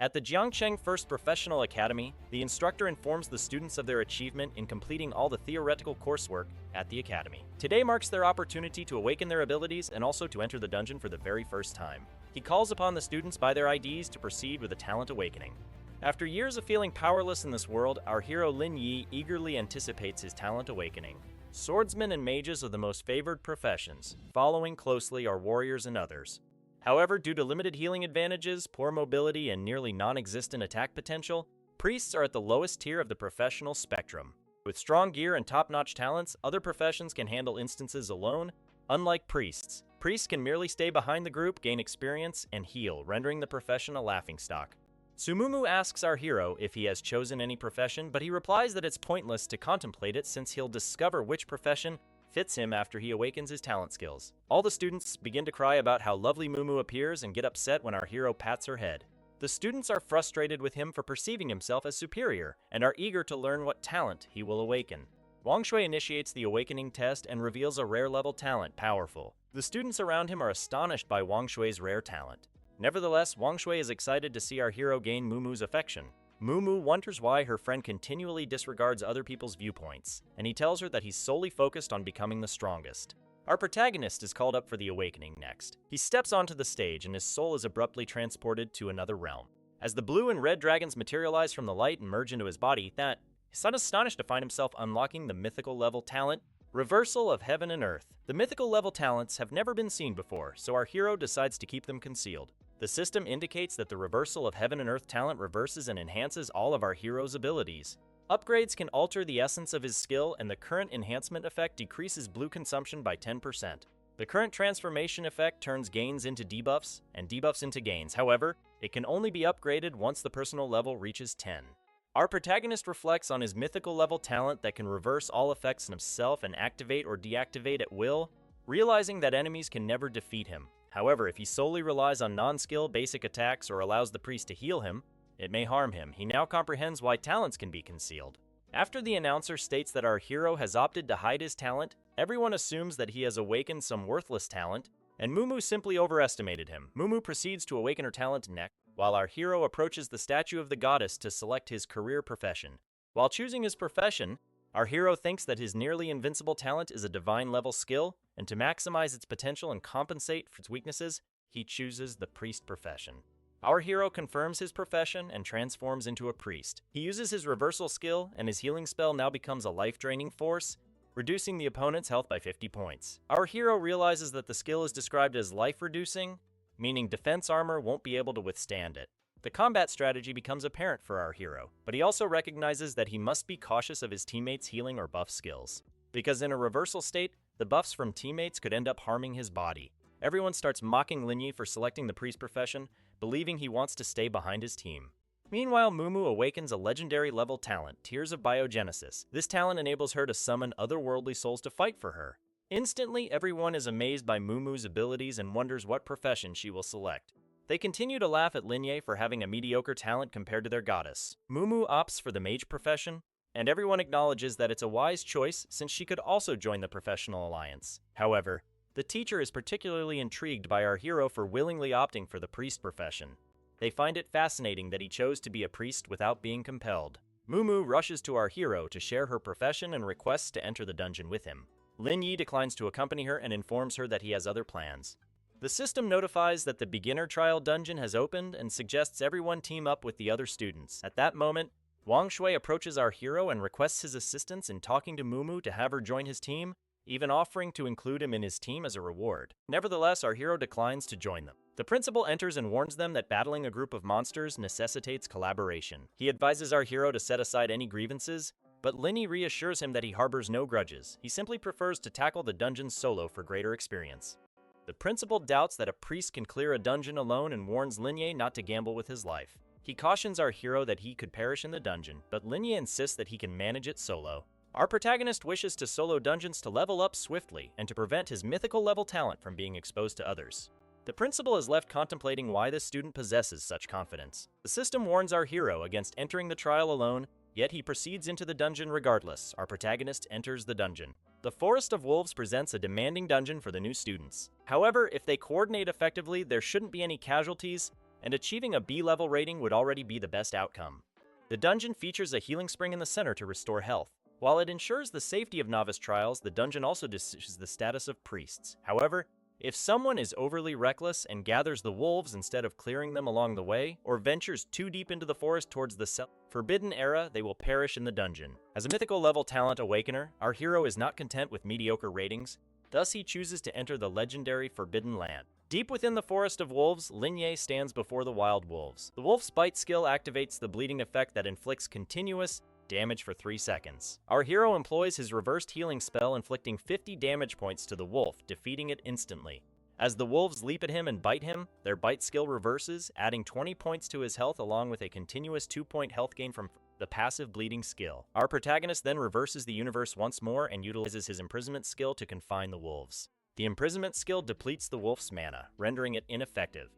At the Jiangcheng First Professional Academy, the instructor informs the students of their achievement in completing all the theoretical coursework at the academy. Today marks their opportunity to awaken their abilities and also to enter the dungeon for the very first time. He calls upon the students by their IDs to proceed with a talent awakening. After years of feeling powerless in this world, our hero Lin Yi eagerly anticipates his talent awakening. Swordsmen and mages are the most favored professions. Following closely are warriors and others. However, due to limited healing advantages, poor mobility, and nearly non-existent attack potential, priests are at the lowest tier of the professional spectrum. With strong gear and top-notch talents, other professions can handle instances alone. Unlike priests, priests can merely stay behind the group, gain experience, and heal, rendering the profession a laughingstock. Sumumu asks our hero if he has chosen any profession, but he replies that it's pointless to contemplate it since he'll discover which profession fits him after he awakens his talent skills. All the students begin to cry about how lovely Mumu appears and get upset when our hero pats her head. The students are frustrated with him for perceiving himself as superior and are eager to learn what talent he will awaken. Wang Shui initiates the awakening test and reveals a rare level talent, Powerful. The students around him are astonished by Wang Shui's rare talent. Nevertheless, Wang Shui is excited to see our hero gain Mumu's affection. Mumu wonders why her friend continually disregards other people's viewpoints, and he tells her that he's solely focused on becoming the strongest. Our protagonist is called up for the awakening next. He steps onto the stage and his soul is abruptly transported to another realm. As the blue and red dragons materialize from the light and merge into his body, he's astonished to find himself unlocking the mythical level talent, Reversal of Heaven and Earth. The mythical level talents have never been seen before, so our hero decides to keep them concealed. The system indicates that the Reversal of Heaven and Earth talent reverses and enhances all of our hero's abilities. Upgrades can alter the essence of his skill, and the current enhancement effect decreases blue consumption by 10%. The current transformation effect turns gains into debuffs, and debuffs into gains. However, it can only be upgraded once the personal level reaches 10. Our protagonist reflects on his mythical level talent that can reverse all effects in himself and activate or deactivate at will, realizing that enemies can never defeat him. However, if he solely relies on non-skill basic attacks or allows the priest to heal him, it may harm him. He now comprehends why talents can be concealed. After the announcer states that our hero has opted to hide his talent, everyone assumes that he has awakened some worthless talent, and Mumu simply overestimated him. Mumu proceeds to awaken her talent next, while our hero approaches the statue of the goddess to select his career profession. While choosing his profession, our hero thinks that his nearly invincible talent is a divine-level skill, and to maximize its potential and compensate for its weaknesses, he chooses the priest profession. Our hero confirms his profession and transforms into a priest. He uses his reversal skill, and his healing spell now becomes a life-draining force, reducing the opponent's health by 50 points. Our hero realizes that the skill is described as life-reducing, meaning defense armor won't be able to withstand it. The combat strategy becomes apparent for our hero, but he also recognizes that he must be cautious of his teammates' healing or buff skills, because in a reversal state, the buffs from teammates could end up harming his body. Everyone starts mocking Lin Yi for selecting the priest profession, believing he wants to stay behind his team. Meanwhile, Mumu awakens a legendary level talent, Tears of Biogenesis. This talent enables her to summon otherworldly souls to fight for her. Instantly, everyone is amazed by Mumu's abilities and wonders what profession she will select. They continue to laugh at Lin Yi for having a mediocre talent compared to their goddess. Mumu opts for the mage profession, and everyone acknowledges that it's a wise choice since she could also join the professional alliance. However, the teacher is particularly intrigued by our hero for willingly opting for the priest profession. They find it fascinating that he chose to be a priest without being compelled. Mumu rushes to our hero to share her profession and requests to enter the dungeon with him. Lin Yi declines to accompany her and informs her that he has other plans. The system notifies that the beginner trial dungeon has opened and suggests everyone team up with the other students. At that moment, Wang Shui approaches our hero and requests his assistance in talking to Mumu to have her join his team, even offering to include him in his team as a reward. Nevertheless, our hero declines to join them. The principal enters and warns them that battling a group of monsters necessitates collaboration. He advises our hero to set aside any grievances, but Lin Yi reassures him that he harbors no grudges. He simply prefers to tackle the dungeon solo for greater experience. The principal doubts that a priest can clear a dungeon alone and warns Lin Yi not to gamble with his life. He cautions our hero that he could perish in the dungeon, but Lin Yi insists that he can manage it solo. Our protagonist wishes to solo dungeons to level up swiftly and to prevent his mythical level talent from being exposed to others. The principal is left contemplating why this student possesses such confidence. The system warns our hero against entering the trial alone, yet he proceeds into the dungeon regardless. Our protagonist enters the dungeon. The Forest of Wolves presents a demanding dungeon for the new students. However, if they coordinate effectively, there shouldn't be any casualties, and achieving a B-level rating would already be the best outcome. The dungeon features a healing spring in the center to restore health. While it ensures the safety of novice trials, the dungeon also decisions the status of priests. However, if someone is overly reckless and gathers the wolves instead of clearing them along the way, or ventures too deep into the forest towards the forbidden era, they will perish in the dungeon. As a mythical level talent awakener, our hero is not content with mediocre ratings, thus he chooses to enter the legendary Forbidden Land. Deep within the Forest of Wolves, Lin Ye stands before the Wild Wolves. The Wolf's Bite skill activates the bleeding effect that inflicts continuous damage for 3 seconds. Our hero employs his reversed healing spell, inflicting 50 damage points to the wolf, defeating it instantly. As the wolves leap at him and bite him, their bite skill reverses, adding 20 points to his health along with a continuous 2-point health gain from the passive bleeding skill. Our protagonist then reverses the universe once more and utilizes his imprisonment skill to confine the wolves. The imprisonment skill depletes the wolf's mana, rendering it ineffective.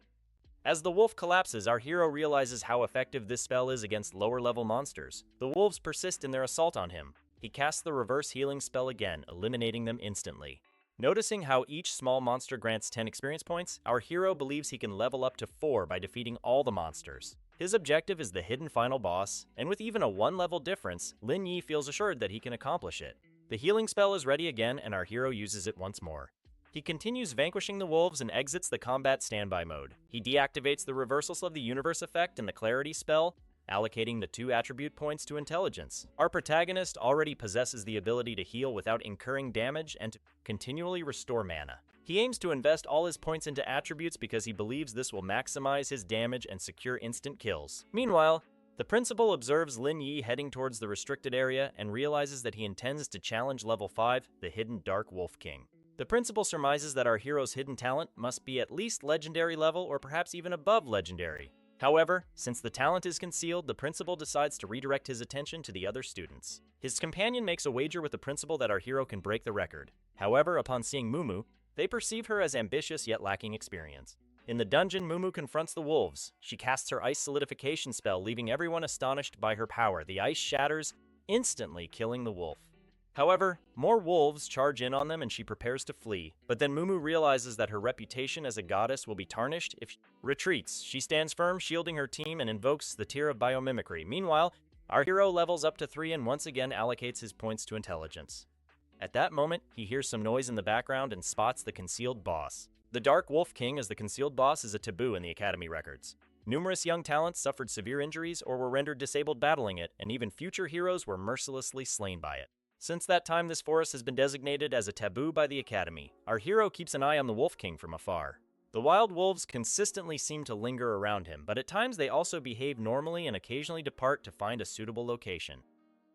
As the wolf collapses, our hero realizes how effective this spell is against lower-level monsters. The wolves persist in their assault on him. He casts the reverse healing spell again, eliminating them instantly. Noticing how each small monster grants 10 experience points, our hero believes he can level up to 4 by defeating all the monsters. His objective is the hidden final boss, and with even a 1-level difference, Lin Yi feels assured that he can accomplish it. The healing spell is ready again, and our hero uses it once more. He continues vanquishing the wolves and exits the combat standby mode. He deactivates the reversals of the universe effect and the clarity spell, allocating the 2 attribute points to intelligence. Our protagonist already possesses the ability to heal without incurring damage and to continually restore mana. He aims to invest all his points into attributes because he believes this will maximize his damage and secure instant kills. Meanwhile, the principal observes Lin Yi heading towards the restricted area and realizes that he intends to challenge level 5, the hidden Dark Wolf King. The principal surmises that our hero's hidden talent must be at least legendary level or perhaps even above legendary. However, since the talent is concealed, the principal decides to redirect his attention to the other students. His companion makes a wager with the principal that our hero can break the record. However, upon seeing Mumu, they perceive her as ambitious yet lacking experience. In the dungeon, Mumu confronts the wolves. She casts her ice solidification spell, leaving everyone astonished by her power. The ice shatters, instantly killing the wolf. However, more wolves charge in on them and she prepares to flee, but then Mumu realizes that her reputation as a goddess will be tarnished if she retreats. She stands firm, shielding her team, and invokes the tier of biomimicry. Meanwhile, our hero levels up to 3 and once again allocates his points to intelligence. At that moment, he hears some noise in the background and spots the concealed boss. The Dark Wolf King as the concealed boss is a taboo in the Academy records. Numerous young talents suffered severe injuries or were rendered disabled battling it, and even future heroes were mercilessly slain by it. Since that time, this forest has been designated as a taboo by the Academy. Our hero keeps an eye on the Wolf King from afar. The wild wolves consistently seem to linger around him, but at times they also behave normally and occasionally depart to find a suitable location.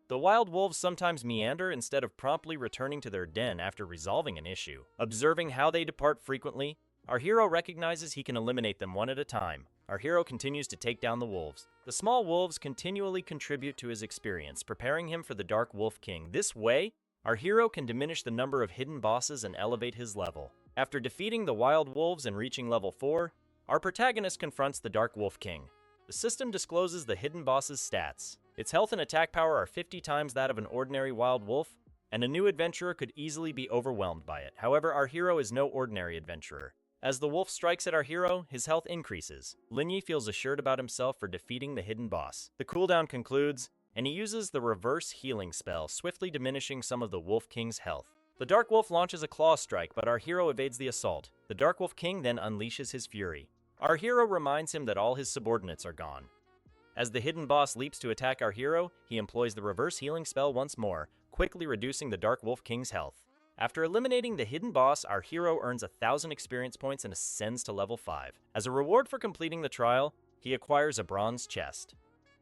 The wild wolves sometimes meander instead of promptly returning to their den after resolving an issue. Observing how they depart frequently, our hero recognizes he can eliminate them one at a time. Our hero continues to take down the wolves. The small wolves continually contribute to his experience, preparing him for the Dark Wolf King. This way, our hero can diminish the number of hidden bosses and elevate his level. After defeating the wild wolves and reaching level 4, our protagonist confronts the Dark Wolf King. The system discloses the hidden boss's stats. Its health and attack power are 50 times that of an ordinary wild wolf, and a new adventurer could easily be overwhelmed by it. However, our hero is no ordinary adventurer. As the wolf strikes at our hero, his health increases. Lin Yi feels assured about himself for defeating the hidden boss. The cooldown concludes, and he uses the reverse healing spell, swiftly diminishing some of the Wolf King's health. The Dark Wolf launches a claw strike, but our hero evades the assault. The Dark Wolf King then unleashes his fury. Our hero reminds him that all his subordinates are gone. As the hidden boss leaps to attack our hero, he employs the reverse healing spell once more, quickly reducing the Dark Wolf King's health. After eliminating the hidden boss, our hero earns 1,000 experience points and ascends to level 5. As a reward for completing the trial, he acquires a bronze chest.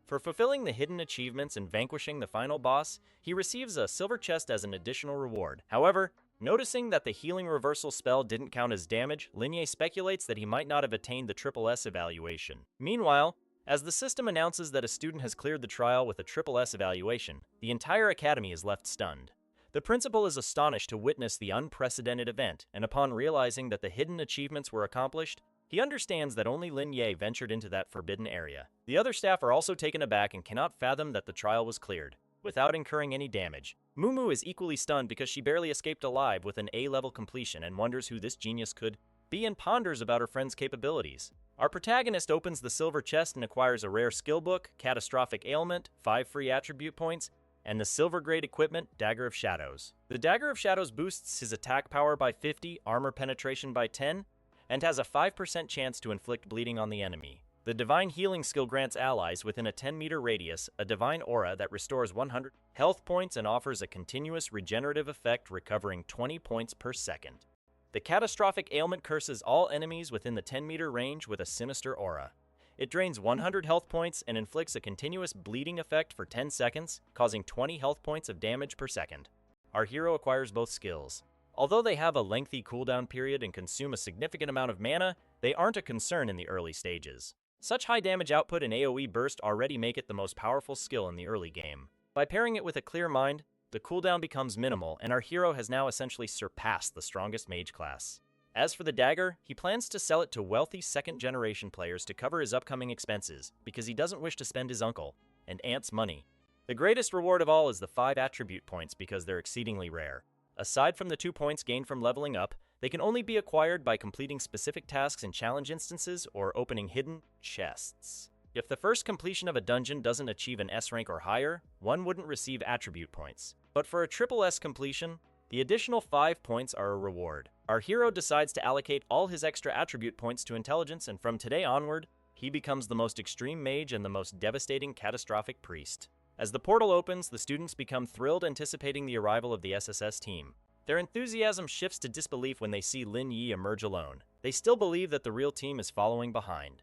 For fulfilling the hidden achievements and vanquishing the final boss, he receives a silver chest as an additional reward. However, noticing that the healing reversal spell didn't count as damage, Lin Ye speculates that he might not have attained the SSS evaluation. Meanwhile, as the system announces that a student has cleared the trial with a SSS evaluation, the entire academy is left stunned. The principal is astonished to witness the unprecedented event, and upon realizing that the hidden achievements were accomplished, he understands that only Lin Ye ventured into that forbidden area. The other staff are also taken aback and cannot fathom that the trial was cleared, without incurring any damage. Mumu is equally stunned because she barely escaped alive with an A-level completion and wonders who this genius could Bien ponders about her friend's capabilities. Our protagonist opens the silver chest and acquires a rare skill book, Catastrophic Ailment, 5 free attribute points, and the silver grade equipment, Dagger of Shadows. The Dagger of Shadows boosts his attack power by 50, armor penetration by 10, and has a 5% chance to inflict bleeding on the enemy. The Divine Healing skill grants allies within a 10-meter radius a divine aura that restores 100 health points and offers a continuous regenerative effect, recovering 20 points per second. The Catastrophic Ailment curses all enemies within the 10-meter range with a sinister aura. It drains 100 health points and inflicts a continuous bleeding effect for 10 seconds, causing 20 health points of damage per second. Our hero acquires both skills. Although they have a lengthy cooldown period and consume a significant amount of mana, they aren't a concern in the early stages. Such high damage output and AoE burst already make it the most powerful skill in the early game. By pairing it with a clear mind, the cooldown becomes minimal, and our hero has now essentially surpassed the strongest mage class. As for the dagger, he plans to sell it to wealthy second-generation players to cover his upcoming expenses, because he doesn't wish to spend his uncle and aunt's money. The greatest reward of all is the 5 attribute points because they're exceedingly rare. Aside from the 2 points gained from leveling up, they can only be acquired by completing specific tasks in challenge instances or opening hidden chests. If the first completion of a dungeon doesn't achieve an S rank or higher, one wouldn't receive attribute points. But for a triple S completion, the additional 5 points are a reward. Our hero decides to allocate all his extra attribute points to intelligence, and from today onward, he becomes the most extreme mage and the most devastating catastrophic priest. As the portal opens, the students become thrilled, anticipating the arrival of the SSS team. Their enthusiasm shifts to disbelief when they see Lin Yi emerge alone. They still believe that the real team is following behind.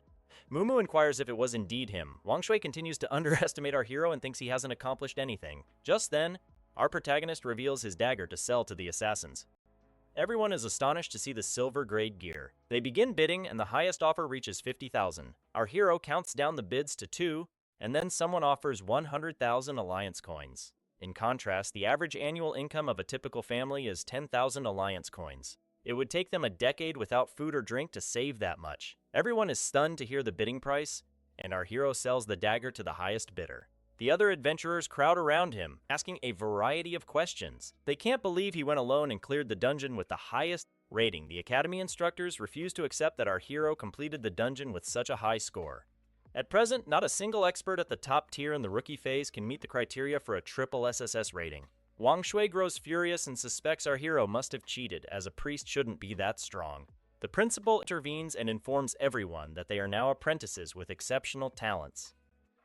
Mumu inquires if it was indeed him. Wang Shui continues to underestimate our hero and thinks he hasn't accomplished anything. Just then, our protagonist reveals his dagger to sell to the assassins. Everyone is astonished to see the silver-grade gear. They begin bidding, and the highest offer reaches 50,000. Our hero counts down the bids to 2, and then someone offers 100,000 alliance coins. In contrast, the average annual income of a typical family is 10,000 alliance coins. It would take them a decade without food or drink to save that much. Everyone is stunned to hear the bidding price, and our hero sells the dagger to the highest bidder. The other adventurers crowd around him, asking a variety of questions. They can't believe he went alone and cleared the dungeon with the highest rating. The academy instructors refuse to accept that our hero completed the dungeon with such a high score. At present, not a single expert at the top tier in the rookie phase can meet the criteria for a triple SSS rating. Wang Shui grows furious and suspects our hero must have cheated, as a priest shouldn't be that strong. The principal intervenes and informs everyone that they are now apprentices with exceptional talents.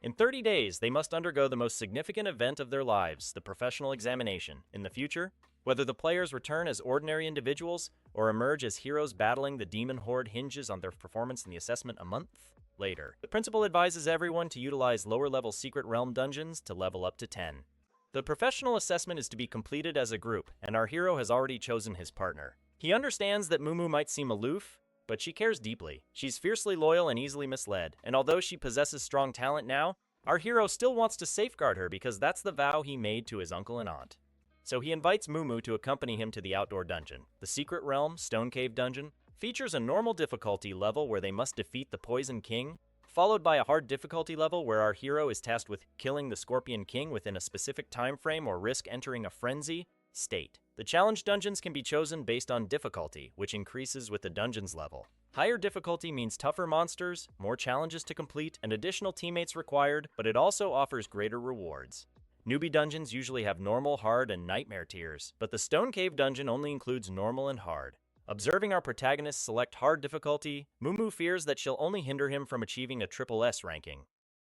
In 30 days, they must undergo the most significant event of their lives, the professional examination. In the future, whether the players return as ordinary individuals or emerge as heroes battling the demon horde hinges on their performance in the assessment a month later. The principal advises everyone to utilize lower-level Secret Realm dungeons to level up to 10. The professional assessment is to be completed as a group, and our hero has already chosen his partner. He understands that Mumu might seem aloof, but she cares deeply. She's fiercely loyal and easily misled, and although she possesses strong talent now, our hero still wants to safeguard her because that's the vow he made to his uncle and aunt. So he invites Mumu to accompany him to the outdoor dungeon. The Secret Realm, Stone Cave Dungeon, features a normal difficulty level where they must defeat the Poison King, followed by a hard difficulty level where our hero is tasked with killing the Scorpion King within a specific time frame or risk entering a frenzy state. The challenge dungeons can be chosen based on difficulty, which increases with the dungeon's level. Higher difficulty means tougher monsters, more challenges to complete, and additional teammates required, but it also offers greater rewards. Newbie dungeons usually have normal, hard, and nightmare tiers, but the Stone Cave dungeon only includes normal and hard. Observing our protagonist select hard difficulty, Mumu fears that she'll only hinder him from achieving a triple S ranking.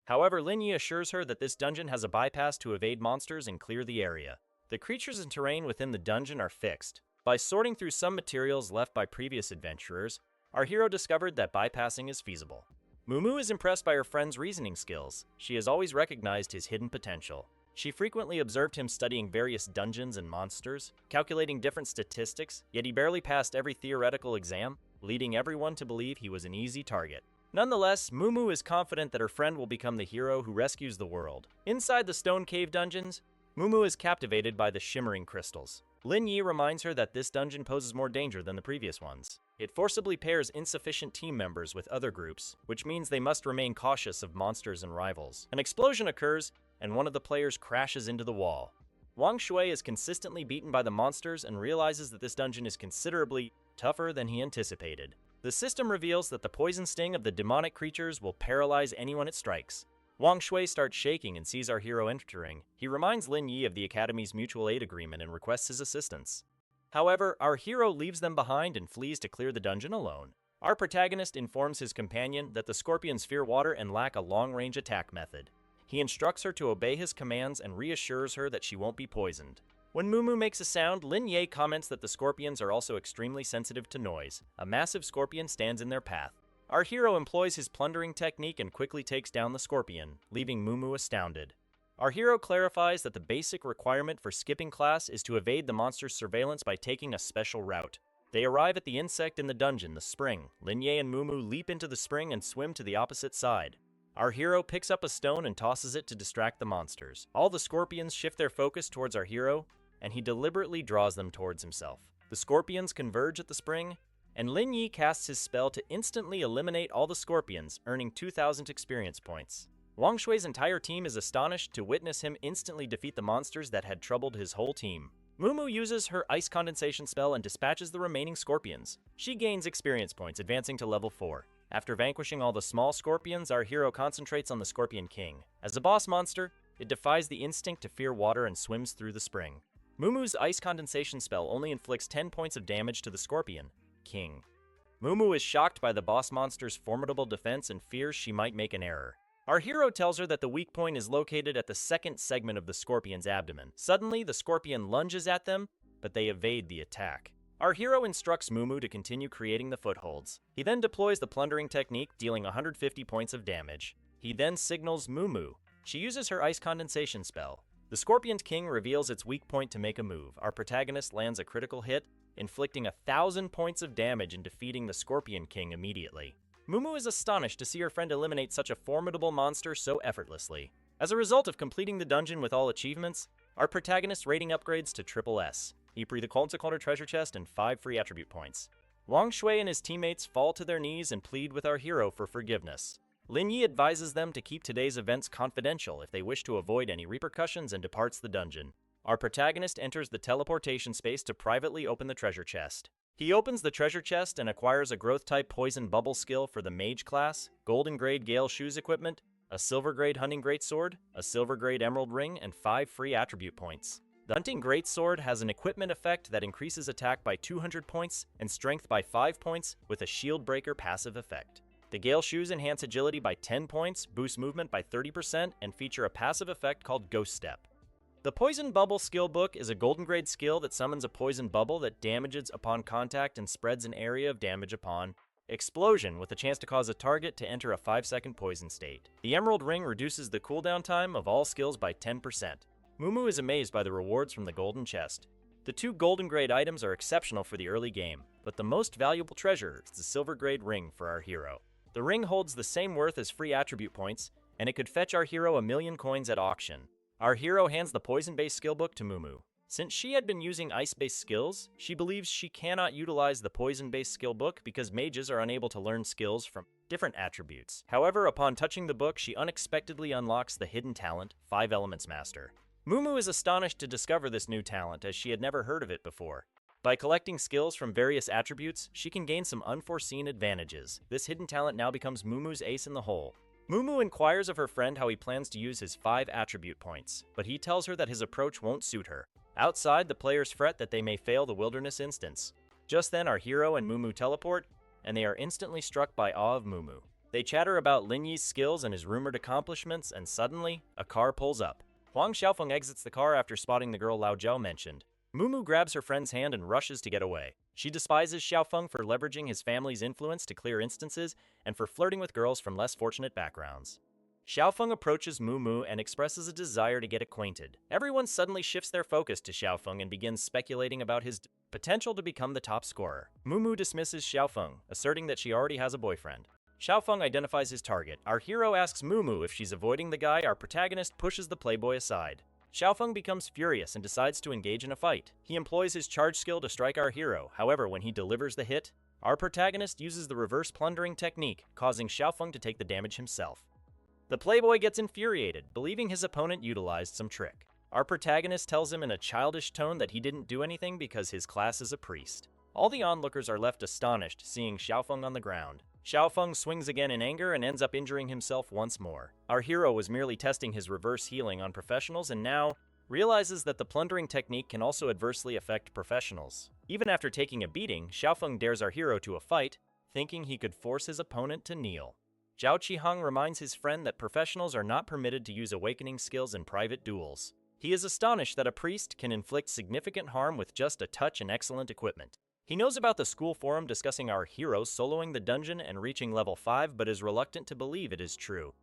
However, Lin Yi assures her that this dungeon has a bypass to evade monsters and clear the area. The creatures and terrain within the dungeon are fixed. By sorting through some materials left by previous adventurers, our hero discovered that bypassing is feasible. Mumu is impressed by her friend's reasoning skills. She has always recognized his hidden potential. She frequently observed him studying various dungeons and monsters, calculating different statistics, yet he barely passed every theoretical exam, leading everyone to believe he was an easy target. Nonetheless, Mumu is confident that her friend will become the hero who rescues the world. Inside the Stone Cave dungeons, Mumu is captivated by the shimmering crystals. Lin Yi reminds her that this dungeon poses more danger than the previous ones. It forcibly pairs insufficient team members with other groups, which means they must remain cautious of monsters and rivals. An explosion occurs, and one of the players crashes into the wall. Wang Shui is consistently beaten by the monsters and realizes that this dungeon is considerably tougher than he anticipated. The system reveals that the poison sting of the demonic creatures will paralyze anyone it strikes. Wang Shui starts shaking and sees our hero entering. He reminds Lin Yi of the Academy's mutual aid agreement and requests his assistance. However, our hero leaves them behind and flees to clear the dungeon alone. Our protagonist informs his companion that the scorpions fear water and lack a long-range attack method. He instructs her to obey his commands and reassures her that she won't be poisoned. When Mumu makes a sound, Lin Ye comments that the scorpions are also extremely sensitive to noise. A massive scorpion stands in their path. Our hero employs his plundering technique and quickly takes down the scorpion, leaving Mumu astounded. Our hero clarifies that the basic requirement for skipping class is to evade the monster's surveillance by taking a special route. They arrive at the insect in the dungeon, the spring. Lin Ye and Mumu leap into the spring and swim to the opposite side. Our hero picks up a stone and tosses it to distract the monsters. All the scorpions shift their focus towards our hero, and he deliberately draws them towards himself. The scorpions converge at the spring, and Lin Yi casts his spell to instantly eliminate all the scorpions, earning 2,000 experience points. Wang Shui's entire team is astonished to witness him instantly defeat the monsters that had troubled his whole team. Mumu uses her ice condensation spell and dispatches the remaining scorpions. She gains experience points, advancing to level 4. After vanquishing all the small scorpions, our hero concentrates on the Scorpion King. As a boss monster, it defies the instinct to fear water and swims through the spring. Mumu's ice condensation spell only inflicts 10 points of damage to the Scorpion King. Mumu is shocked by the boss monster's formidable defense and fears she might make an error. Our hero tells her that the weak point is located at the second segment of the scorpion's abdomen. Suddenly, the scorpion lunges at them, but they evade the attack. Our hero instructs Mumu to continue creating the footholds. He then deploys the plundering technique, dealing 150 points of damage. He then signals Mumu. She uses her ice condensation spell. The Scorpion King reveals its weak point to make a move. Our protagonist lands a critical hit, inflicting 1,000 points of damage and defeating the Scorpion King immediately. Mumu is astonished to see her friend eliminate such a formidable monster so effortlessly. As a result of completing the dungeon with all achievements, our protagonist's rating upgrades to triple S. He free the Corner treasure chest and 5 free attribute points. Wang Shui and his teammates fall to their knees and plead with our hero for forgiveness. Lin Yi advises them to keep today's events confidential if they wish to avoid any repercussions and departs the dungeon. Our protagonist enters the teleportation space to privately open the treasure chest. He opens the treasure chest and acquires a growth-type poison bubble skill for the mage class, golden grade Gale shoes equipment, a silver grade hunting greatsword, a silver grade emerald ring, and 5 free attribute points. The hunting greatsword has an equipment effect that increases attack by 200 points and strength by 5 points with a shield breaker passive effect. The Gale shoes enhance agility by 10 points, boost movement by 30%, and feature a passive effect called Ghost Step. The Poison Bubble skill book is a golden grade skill that summons a poison bubble that damages upon contact and spreads an area of damage upon explosion, with a chance to cause a target to enter a 5-second poison state. The Emerald Ring reduces the cooldown time of all skills by 10%. Mumu is amazed by the rewards from the golden chest. The 2 golden grade items are exceptional for the early game, but the most valuable treasure is the silver grade ring for our hero. The ring holds the same worth as free attribute points, and it could fetch our hero 1,000,000 coins at auction. Our hero hands the poison-based skill book to Mumu. Since she had been using ice-based skills, she believes she cannot utilize the poison-based skill book because mages are unable to learn skills from different attributes. However, upon touching the book, she unexpectedly unlocks the hidden talent, 5 Elements Master. Mumu is astonished to discover this new talent, as she had never heard of it before. By collecting skills from various attributes, she can gain some unforeseen advantages. This hidden talent now becomes Mumu's ace in the hole. Mumu inquires of her friend how he plans to use his 5 attribute points, but he tells her that his approach won't suit her. Outside, the players fret that they may fail the wilderness instance. Just then, our hero and Mumu teleport, and they are instantly struck by awe of Mumu. They chatter about Lin Yi's skills and his rumored accomplishments, and suddenly, a car pulls up. Huang Xiaofeng exits the car after spotting the girl Lao Zhao mentioned. Mumu grabs her friend's hand and rushes to get away. She despises Xiaofeng for leveraging his family's influence to clear instances and for flirting with girls from less fortunate backgrounds. Xiaofeng approaches Mumu and expresses a desire to get acquainted. Everyone suddenly shifts their focus to Xiaofeng and begins speculating about his potential to become the top scorer. Mumu dismisses Xiaofeng, asserting that she already has a boyfriend. Xiaofeng identifies his target. Our hero asks Mumu if she's avoiding the guy. Our protagonist pushes the playboy aside. Xiaofeng becomes furious and decides to engage in a fight. He employs his charge skill to strike our hero. However, when he delivers the hit, our protagonist uses the reverse plundering technique, causing Xiaofeng to take the damage himself. The playboy gets infuriated, believing his opponent utilized some trick. Our protagonist tells him in a childish tone that he didn't do anything because his class is a priest. All the onlookers are left astonished seeing Xiaofeng on the ground. Xiaofeng swings again in anger and ends up injuring himself once more. Our hero was merely testing his reverse healing on professionals and now realizes that the plundering technique can also adversely affect professionals. Even after taking a beating, Xiaofeng dares our hero to a fight, thinking he could force his opponent to kneel. Zhao Qihang reminds his friend that professionals are not permitted to use awakening skills in private duels. He is astonished that a priest can inflict significant harm with just a touch and excellent equipment. He knows about the school forum discussing our hero soloing the dungeon and reaching level 5, but is reluctant to believe it is true.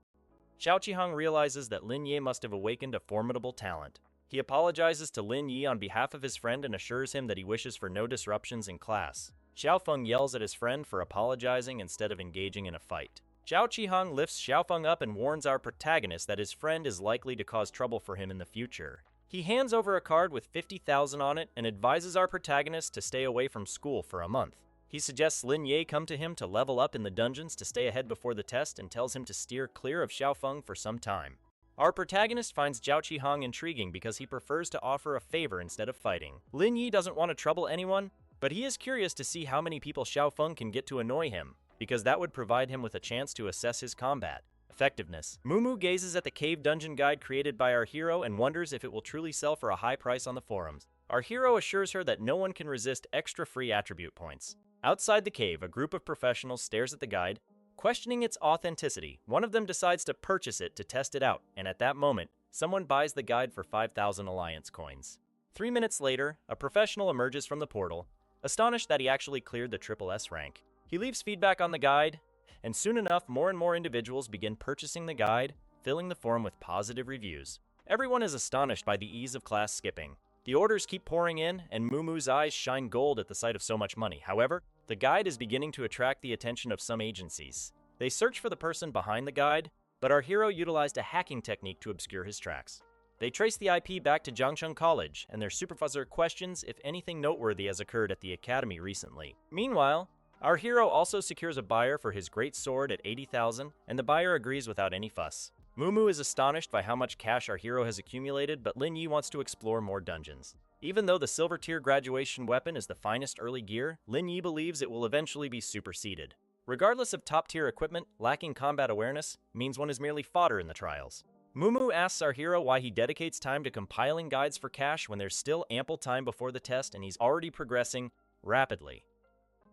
Zhao Qihang realizes that Lin Ye must have awakened a formidable talent. He apologizes to Lin Yi on behalf of his friend and assures him that he wishes for no disruptions in class. Xiaofeng yells at his friend for apologizing instead of engaging in a fight. Zhao Qihang lifts Xiaofeng up and warns our protagonist that his friend is likely to cause trouble for him in the future. He hands over a card with 50,000 on it and advises our protagonist to stay away from school for a month. He suggests Lin Ye come to him to level up in the dungeons to stay ahead before the test and tells him to steer clear of Xiaofeng for some time. Our protagonist finds Zhao Qihang intriguing because he prefers to offer a favor instead of fighting. Lin Yi doesn't want to trouble anyone, but he is curious to see how many people Xiaofeng can get to annoy him, because that would provide him with a chance to assess his combat effectiveness. Mumu gazes at the cave dungeon guide created by our hero and wonders if it will truly sell for a high price on the forums. Our hero assures her that no one can resist extra free attribute points. Outside the cave, a group of professionals stares at the guide, questioning its authenticity. One of them decides to purchase it to test it out, and at that moment, someone buys the guide for 5,000 Alliance coins. 3 minutes later, a professional emerges from the portal, astonished that he actually cleared the Triple S rank. He leaves feedback on the guide, and soon enough, more and more individuals begin purchasing the guide, filling the forum with positive reviews. Everyone is astonished by the ease of class skipping. The orders keep pouring in, and Mumu's eyes shine gold at the sight of so much money. However, the guide is beginning to attract the attention of some agencies. They search for the person behind the guide, but our hero utilized a hacking technique to obscure his tracks. They trace the IP back to Jiangcheng College, and their supervisor questions if anything noteworthy has occurred at the academy recently. Meanwhile, our hero also secures a buyer for his great sword at 80,000, and the buyer agrees without any fuss. Mumu is astonished by how much cash our hero has accumulated, but Lin Yi wants to explore more dungeons. Even though the silver tier graduation weapon is the finest early gear, Lin Yi believes it will eventually be superseded. Regardless of top tier equipment, lacking combat awareness means one is merely fodder in the trials. Mumu asks our hero why he dedicates time to compiling guides for cash when there's still ample time before the test and he's already progressing rapidly.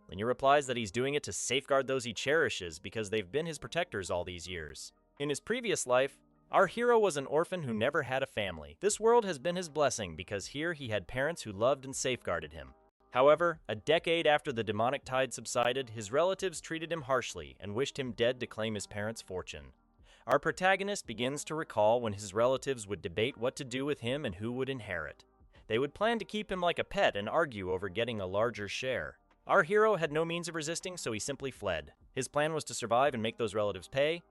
Lin Yi replies that he's doing it to safeguard those he cherishes because they've been his protectors all these years. In his previous life, our hero was an orphan who never had a family. This world has been his blessing because here he had parents who loved and safeguarded him. However, a decade after the demonic tide subsided, his relatives treated him harshly and wished him dead to claim his parents' fortune. Our protagonist begins to recall when his relatives would debate what to do with him and who would inherit. They would plan to keep him like a pet and argue over getting a larger share. Our hero had no means of resisting, so he simply fled. His plan was to survive and make those relatives pay,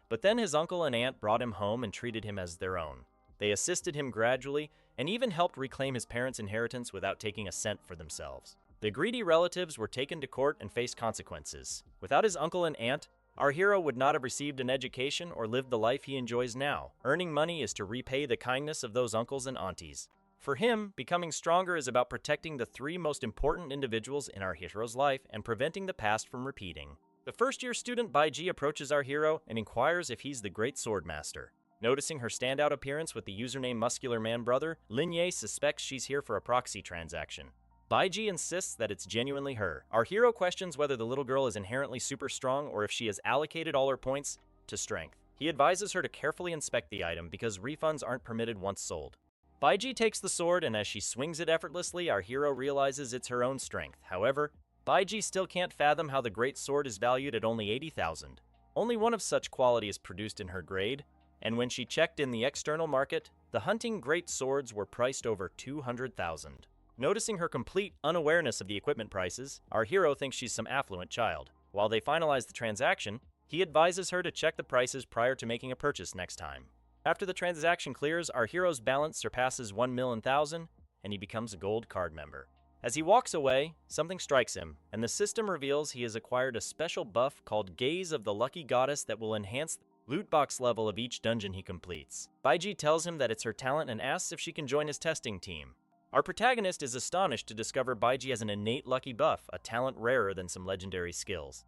but then his uncle and aunt brought him home and treated him as their own. They assisted him gradually and even helped reclaim his parents' inheritance without taking a cent for themselves. The greedy relatives were taken to court and faced consequences. Without his uncle and aunt, our hero would not have received an education or lived the life he enjoys now. Earning money is to repay the kindness of those uncles and aunties. For him, becoming stronger is about protecting the 3 most important individuals in our hero's life and preventing the past from repeating. The first-year student Baiji approaches our hero and inquires if he's the great swordmaster. Noticing her standout appearance with the username Muscular Man Brother, Lin Ye suspects she's here for a proxy transaction. Baiji insists that it's genuinely her. Our hero questions whether the little girl is inherently super strong or if she has allocated all her points to strength. He advises her to carefully inspect the item because refunds aren't permitted once sold. Baiji takes the sword, and as she swings it effortlessly, our hero realizes it's her own strength. However, Baiji still can't fathom how the great sword is valued at only 80,000. Only one of such quality is produced in her grade, and when she checked in the external market, the hunting great swords were priced over 200,000. Noticing her complete unawareness of the equipment prices, our hero thinks she's some affluent child. While they finalize the transaction, he advises her to check the prices prior to making a purchase next time. After the transaction clears, our hero's balance surpasses 1,000,000, and he becomes a gold card member. As he walks away, something strikes him, and the system reveals he has acquired a special buff called Gaze of the Lucky Goddess that will enhance the loot box level of each dungeon he completes. Baiji tells him that it's her talent and asks if she can join his testing team. Our protagonist is astonished to discover Baiji has an innate lucky buff, a talent rarer than some legendary skills.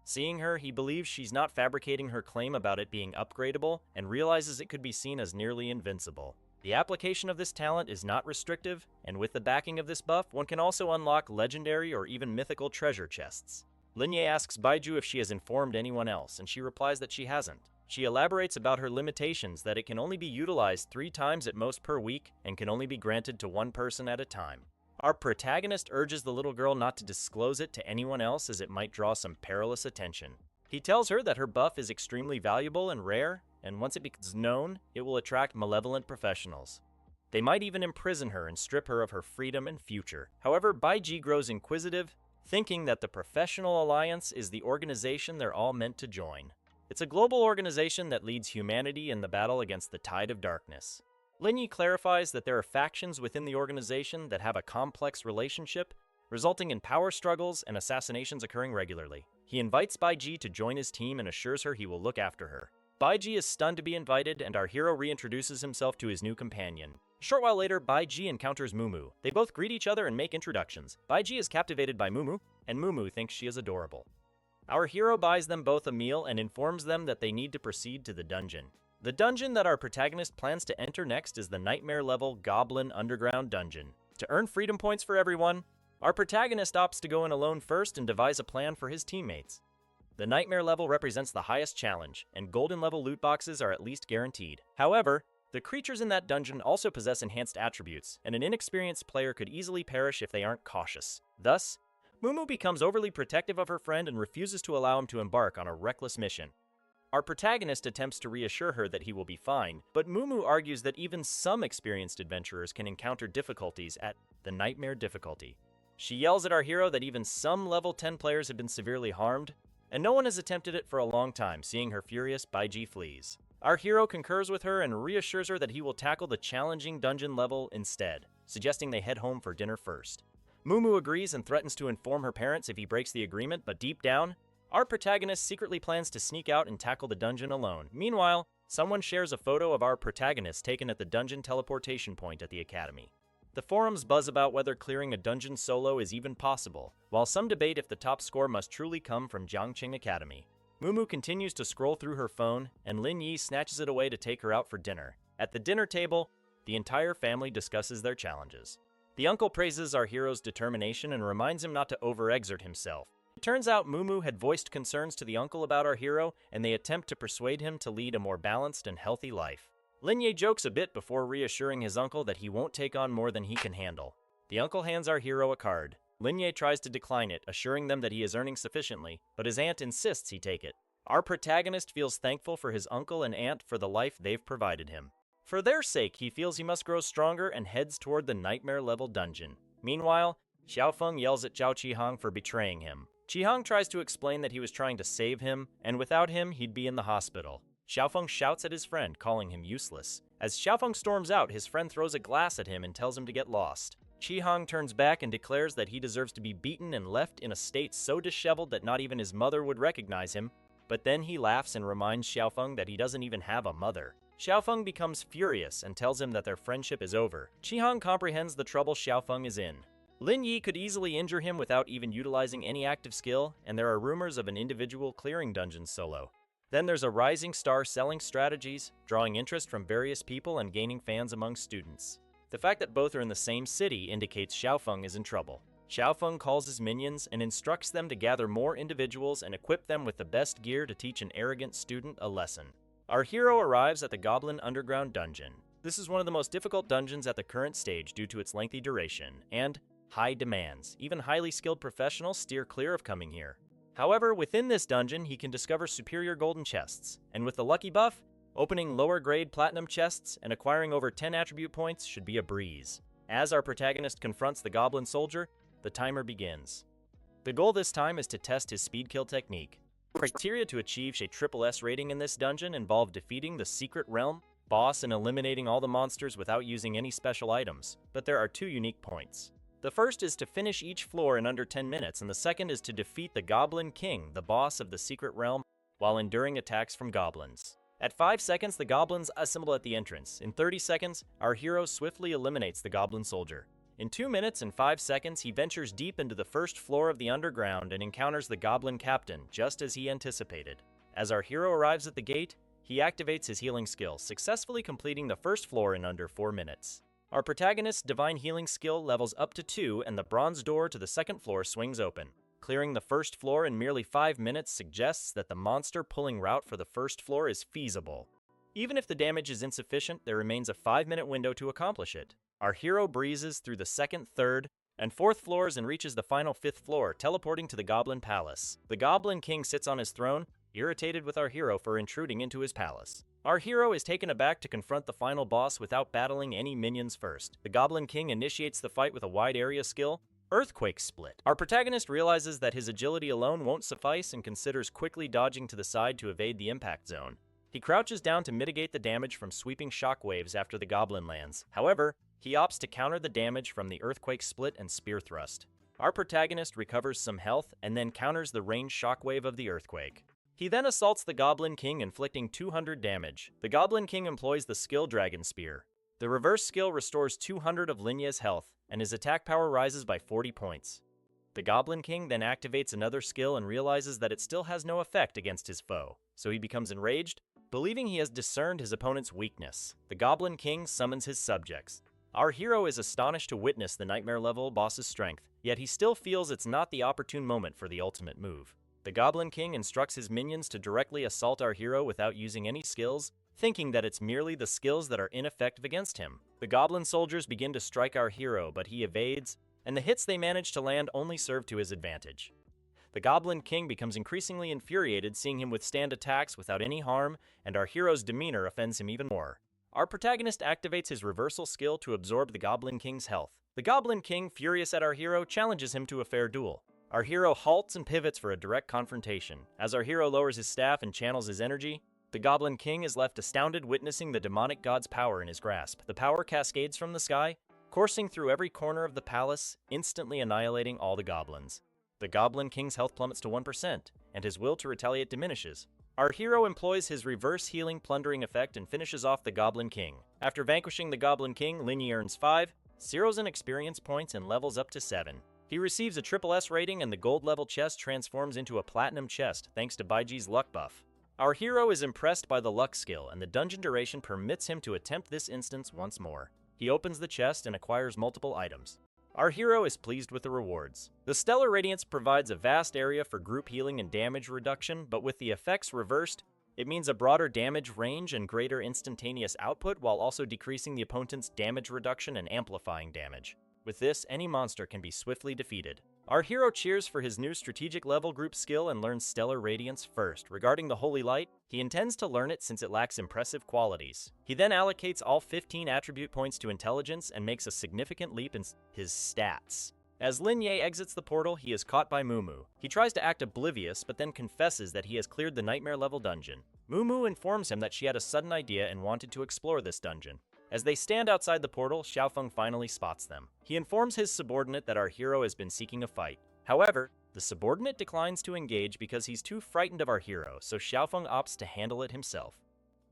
Seeing her, he believes she's not fabricating her claim about it being upgradable and realizes it could be seen as nearly invincible. The application of this talent is not restrictive, and with the backing of this buff, one can also unlock legendary or even mythical treasure chests. Linye asks Baiju if she has informed anyone else, and she replies that she hasn't. She elaborates about her limitations, that it can only be utilized 3 times at most per week and can only be granted to one person at a time. Our protagonist urges the little girl not to disclose it to anyone else as it might draw some perilous attention. He tells her that her buff is extremely valuable and rare, and once it becomes known, it will attract malevolent professionals. They might even imprison her and strip her of her freedom and future. However, Baiji grows inquisitive, thinking that the Professional Alliance is the organization they're all meant to join. It's a global organization that leads humanity in the battle against the tide of darkness. Linyi clarifies that there are factions within the organization that have a complex relationship, resulting in power struggles and assassinations occurring regularly. He invites Baiji to join his team and assures her he will look after her. Baiji is stunned to be invited, and our hero reintroduces himself to his new companion. A short while later, Baiji encounters Mumu. They both greet each other and make introductions. Baiji is captivated by Mumu, and Mumu thinks she is adorable. Our hero buys them both a meal and informs them that they need to proceed to the dungeon. The dungeon that our protagonist plans to enter next is the nightmare-level Goblin Underground Dungeon. To earn freedom points for everyone, our protagonist opts to go in alone first and devise a plan for his teammates. The nightmare level represents the highest challenge, and golden level loot boxes are at least guaranteed. However, the creatures in that dungeon also possess enhanced attributes, and an inexperienced player could easily perish if they aren't cautious. Thus, Mumu becomes overly protective of her friend and refuses to allow him to embark on a reckless mission. Our protagonist attempts to reassure her that he will be fine, but Mumu argues that even some experienced adventurers can encounter difficulties at the nightmare difficulty. She yells at our hero that even some level 10 players have been severely harmed, and no one has attempted it for a long time. Seeing her furious, Baiji flees. Our hero concurs with her and reassures her that he will tackle the challenging dungeon level instead, suggesting they head home for dinner first. Mumu agrees and threatens to inform her parents if he breaks the agreement, but deep down, our protagonist secretly plans to sneak out and tackle the dungeon alone. Meanwhile, someone shares a photo of our protagonist taken at the dungeon teleportation point at the academy. The forums buzz about whether clearing a dungeon solo is even possible, while some debate if the top score must truly come from Jiangqing Academy. Mumu continues to scroll through her phone, and Lin Yi snatches it away to take her out for dinner. At the dinner table, the entire family discusses their challenges. The uncle praises our hero's determination and reminds him not to overexert himself. It turns out Mumu had voiced concerns to the uncle about our hero, and they attempt to persuade him to lead a more balanced and healthy life. Linye jokes a bit before reassuring his uncle that he won't take on more than he can handle. The uncle hands our hero a card. Linye tries to decline it, assuring them that he is earning sufficiently, but his aunt insists he take it. Our protagonist feels thankful for his uncle and aunt for the life they've provided him. For their sake, he feels he must grow stronger and heads toward the nightmare-level dungeon. Meanwhile, Xiaofeng yells at Zhao Qihang for betraying him. Qihang tries to explain that he was trying to save him, and without him, he'd be in the hospital. Xiaofeng shouts at his friend, calling him useless. As Xiaofeng storms out, his friend throws a glass at him and tells him to get lost. Qihang turns back and declares that he deserves to be beaten and left in a state so disheveled that not even his mother would recognize him, but then he laughs and reminds Xiaofeng that he doesn't even have a mother. Xiaofeng becomes furious and tells him that their friendship is over. Qihang comprehends the trouble Xiaofeng is in. Lin Yi could easily injure him without even utilizing any active skill, and there are rumors of an individual clearing dungeons solo. Then there's a rising star selling strategies, drawing interest from various people and gaining fans among students. The fact that both are in the same city indicates Xiaofeng is in trouble. Xiaofeng calls his minions and instructs them to gather more individuals and equip them with the best gear to teach an arrogant student a lesson. Our hero arrives at the Goblin Underground Dungeon. This is one of the most difficult dungeons at the current stage due to its lengthy duration and high demands. Even highly skilled professionals steer clear of coming here. However, within this dungeon, he can discover superior golden chests, and with the lucky buff, opening lower-grade platinum chests and acquiring over 10 attribute points should be a breeze. As our protagonist confronts the goblin soldier, the timer begins. The goal this time is to test his speed kill technique. Criteria to achieve a triple S rating in this dungeon involve defeating the Secret Realm boss and eliminating all the monsters without using any special items, but there are 2 unique points. The first is to finish each floor in under 10 minutes, and the second is to defeat the Goblin King, the boss of the Secret Realm, while enduring attacks from goblins. At 5 seconds, the goblins assemble at the entrance. In 30 seconds, our hero swiftly eliminates the goblin soldier. In 2 minutes and 5 seconds, he ventures deep into the first floor of the underground and encounters the Goblin Captain, just as he anticipated. As our hero arrives at the gate, he activates his healing skill, successfully completing the first floor in under 4 minutes. Our protagonist's divine healing skill levels up to 2, and the bronze door to the second floor swings open. Clearing the first floor in merely 5 minutes suggests that the monster pulling route for the first floor is feasible. Even if the damage is insufficient, there remains a 5-minute window to accomplish it. Our hero breezes through the second, third, and fourth floors and reaches the final 5th floor, teleporting to the Goblin Palace. The Goblin King sits on his throne, irritated with our hero for intruding into his palace. Our hero is taken aback to confront the final boss without battling any minions first. The Goblin King initiates the fight with a wide area skill, Earthquake Split. Our protagonist realizes that his agility alone won't suffice and considers quickly dodging to the side to evade the impact zone. He crouches down to mitigate the damage from sweeping shockwaves after the goblin lands. However, he opts to counter the damage from the Earthquake Split and Spear Thrust. Our protagonist recovers some health and then counters the ranged shockwave of the earthquake. He then assaults the Goblin King, inflicting 200 damage. The Goblin King employs the skill Dragon Spear. The reverse skill restores 200 of Linya's health, and his attack power rises by 40 points. The Goblin King then activates another skill and realizes that it still has no effect against his foe, so he becomes enraged, believing he has discerned his opponent's weakness. The Goblin King summons his subjects. Our hero is astonished to witness the nightmare-level boss's strength, yet he still feels it's not the opportune moment for the ultimate move. The Goblin King instructs his minions to directly assault our hero without using any skills, thinking that it's merely the skills that are ineffective against him. The Goblin soldiers begin to strike our hero, but he evades, and the hits they manage to land only serve to his advantage. The Goblin King becomes increasingly infuriated seeing him withstand attacks without any harm, and our hero's demeanor offends him even more. Our protagonist activates his reversal skill to absorb the Goblin King's health. The Goblin King, furious at our hero, challenges him to a fair duel. Our hero halts and pivots for a direct confrontation. As our hero lowers his staff and channels his energy, the Goblin King is left astounded, witnessing the demonic god's power in his grasp. The power cascades from the sky, coursing through every corner of the palace, instantly annihilating all the goblins. The Goblin King's health plummets to 1%, and his will to retaliate diminishes. Our hero employs his reverse healing plundering effect and finishes off the Goblin King. After vanquishing the Goblin King, Linya earns 5, zeros in experience points, and levels up to 7. He receives a triple S rating, and the gold level chest transforms into a platinum chest thanks to Baiji's luck buff. Our hero is impressed by the luck skill, and the dungeon duration permits him to attempt this instance once more. He opens the chest and acquires multiple items. Our hero is pleased with the rewards. The Stellar Radiance provides a vast area for group healing and damage reduction, but with the effects reversed, it means a broader damage range and greater instantaneous output while also decreasing the opponent's damage reduction and amplifying damage. With this, any monster can be swiftly defeated. Our hero cheers for his new strategic level group skill and learns Stellar Radiance first. Regarding the Holy Light, he intends to learn it since it lacks impressive qualities. He then allocates all 15 attribute points to intelligence and makes a significant leap in his stats. As Lin Ye exits the portal, he is caught by Mumu. He tries to act oblivious, but then confesses that he has cleared the nightmare level dungeon. Mumu informs him that she had a sudden idea and wanted to explore this dungeon. As they stand outside the portal, Xiaofeng finally spots them. He informs his subordinate that our hero has been seeking a fight. However, the subordinate declines to engage because he's too frightened of our hero, so Xiaofeng opts to handle it himself.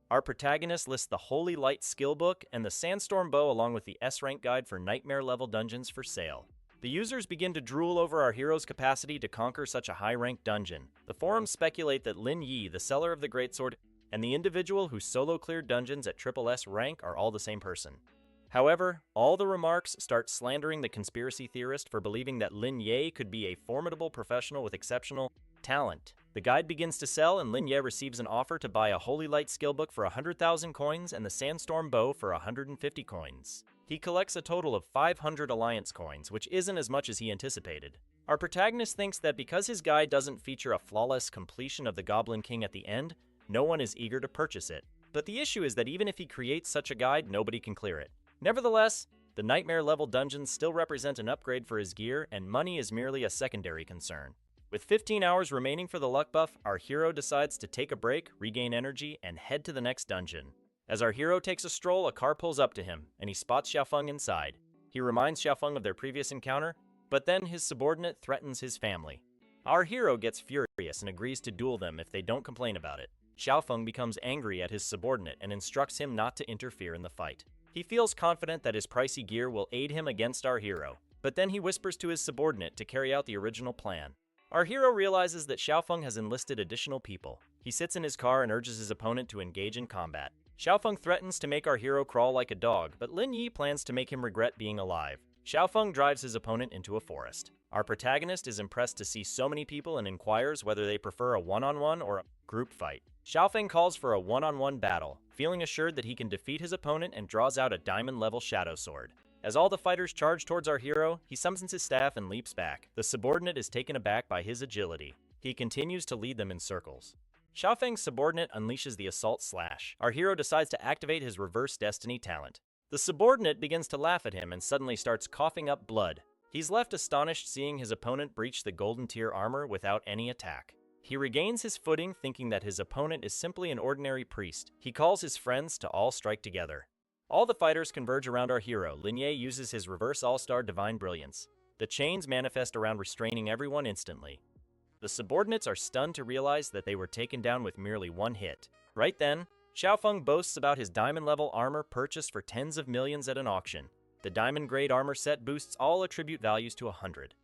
Our protagonist lists the Holy Light skill book and the Sandstorm Bow along with the S-rank guide for nightmare level dungeons for sale. The users begin to drool over our hero's capacity to conquer such a high-ranked dungeon. The forums speculate that Lin Yi, the seller of the greatsword, and the individual who solo-cleared dungeons at Triple S rank are all the same person. However, all the remarks start slandering the conspiracy theorist for believing that Lin Ye could be a formidable professional with exceptional talent. The guide begins to sell, and Lin Ye receives an offer to buy a Holy Light skill book for 100,000 coins and the Sandstorm Bow for 150 coins. He collects a total of 500 Alliance coins, which isn't as much as he anticipated. Our protagonist thinks that because his guide doesn't feature a flawless completion of the Goblin King at the end, no one is eager to purchase it. But the issue is that even if he creates such a guide, nobody can clear it. Nevertheless, the nightmare level dungeons still represent an upgrade for his gear, and money is merely a secondary concern. With 15 hours remaining for the luck buff, our hero decides to take a break, regain energy, and head to the next dungeon. As our hero takes a stroll, a car pulls up to him, and he spots Xiaofeng inside. He reminds Xiaofeng of their previous encounter, but then his subordinate threatens his family. Our hero gets furious and agrees to duel them if they don't complain about it. Xiaofeng becomes angry at his subordinate and instructs him not to interfere in the fight. He feels confident that his pricey gear will aid him against our hero, but then he whispers to his subordinate to carry out the original plan. Our hero realizes that Xiaofeng has enlisted additional people. He sits in his car and urges his opponent to engage in combat. Xiaofeng threatens to make our hero crawl like a dog, but Lin Yi plans to make him regret being alive. Xiaofeng drives his opponent into a forest. Our protagonist is impressed to see so many people and inquires whether they prefer a one-on-one or a group fight. Xiaofeng calls for a one-on-one battle, feeling assured that he can defeat his opponent and draws out a diamond-level shadow sword. As all the fighters charge towards our hero, he summons his staff and leaps back. The subordinate is taken aback by his agility. He continues to lead them in circles. Xiaofeng's subordinate unleashes the Assault Slash. Our hero decides to activate his Reverse Destiny talent. The subordinate begins to laugh at him and suddenly starts coughing up blood. He's left astonished seeing his opponent breach the golden tier armor without any attack. He regains his footing thinking that his opponent is simply an ordinary priest. He calls his friends to all strike together. All the fighters converge around our hero. Lin Yi uses his Reverse All-Star Divine Brilliance. The chains manifest around restraining everyone instantly. The subordinates are stunned to realize that they were taken down with merely one hit. Right then, Xiaofeng boasts about his diamond-level armor purchased for tens of millions at an auction. The diamond-grade armor set boosts all attribute values to 100.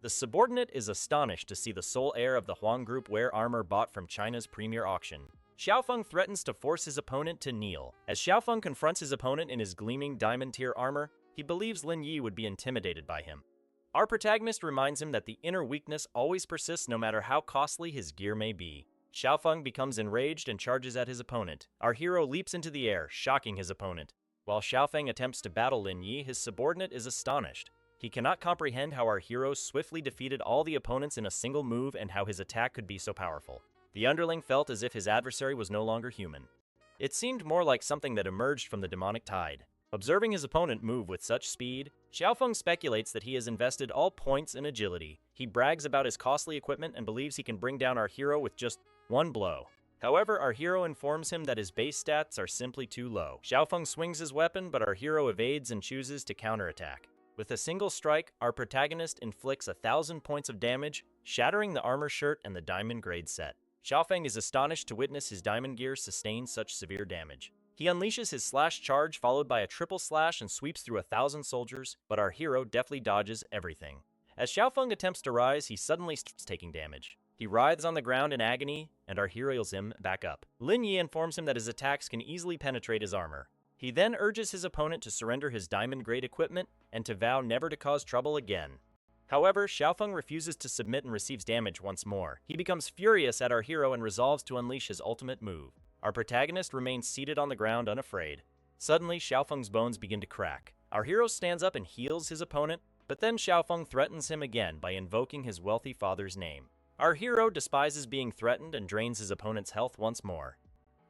The subordinate is astonished to see the sole heir of the Huang Group wear armor bought from China's premier auction. Xiaofeng threatens to force his opponent to kneel. As Xiaofeng confronts his opponent in his gleaming diamond-tier armor, he believes Lin Yi would be intimidated by him. Our protagonist reminds him that the inner weakness always persists no matter how costly his gear may be. Xiaofeng becomes enraged and charges at his opponent. Our hero leaps into the air, shocking his opponent. While Xiaofeng attempts to battle Lin Yi, his subordinate is astonished. He cannot comprehend how our hero swiftly defeated all the opponents in a single move and how his attack could be so powerful. The underling felt as if his adversary was no longer human. It seemed more like something that emerged from the demonic tide. Observing his opponent move with such speed, Xiaofeng speculates that he has invested all points in agility. He brags about his costly equipment and believes he can bring down our hero with just one blow. However, our hero informs him that his base stats are simply too low. Xiaofeng swings his weapon, but our hero evades and chooses to counterattack. With a single strike, our protagonist inflicts 1,000 points of damage, shattering the armor shirt and the diamond grade set. Xiaofeng is astonished to witness his diamond gear sustain such severe damage. He unleashes his slash charge followed by a triple slash and sweeps through 1,000 soldiers, but our hero deftly dodges everything. As Xiaofeng attempts to rise, he suddenly starts taking damage. He writhes on the ground in agony, and our hero heals him back up. Lin Yi informs him that his attacks can easily penetrate his armor. He then urges his opponent to surrender his diamond-grade equipment and to vow never to cause trouble again. However, Xiaofeng refuses to submit and receives damage once more. He becomes furious at our hero and resolves to unleash his ultimate move. Our protagonist remains seated on the ground unafraid. Suddenly, Xiaofeng's bones begin to crack. Our hero stands up and heals his opponent, but then Xiaofeng threatens him again by invoking his wealthy father's name. Our hero despises being threatened and drains his opponent's health once more.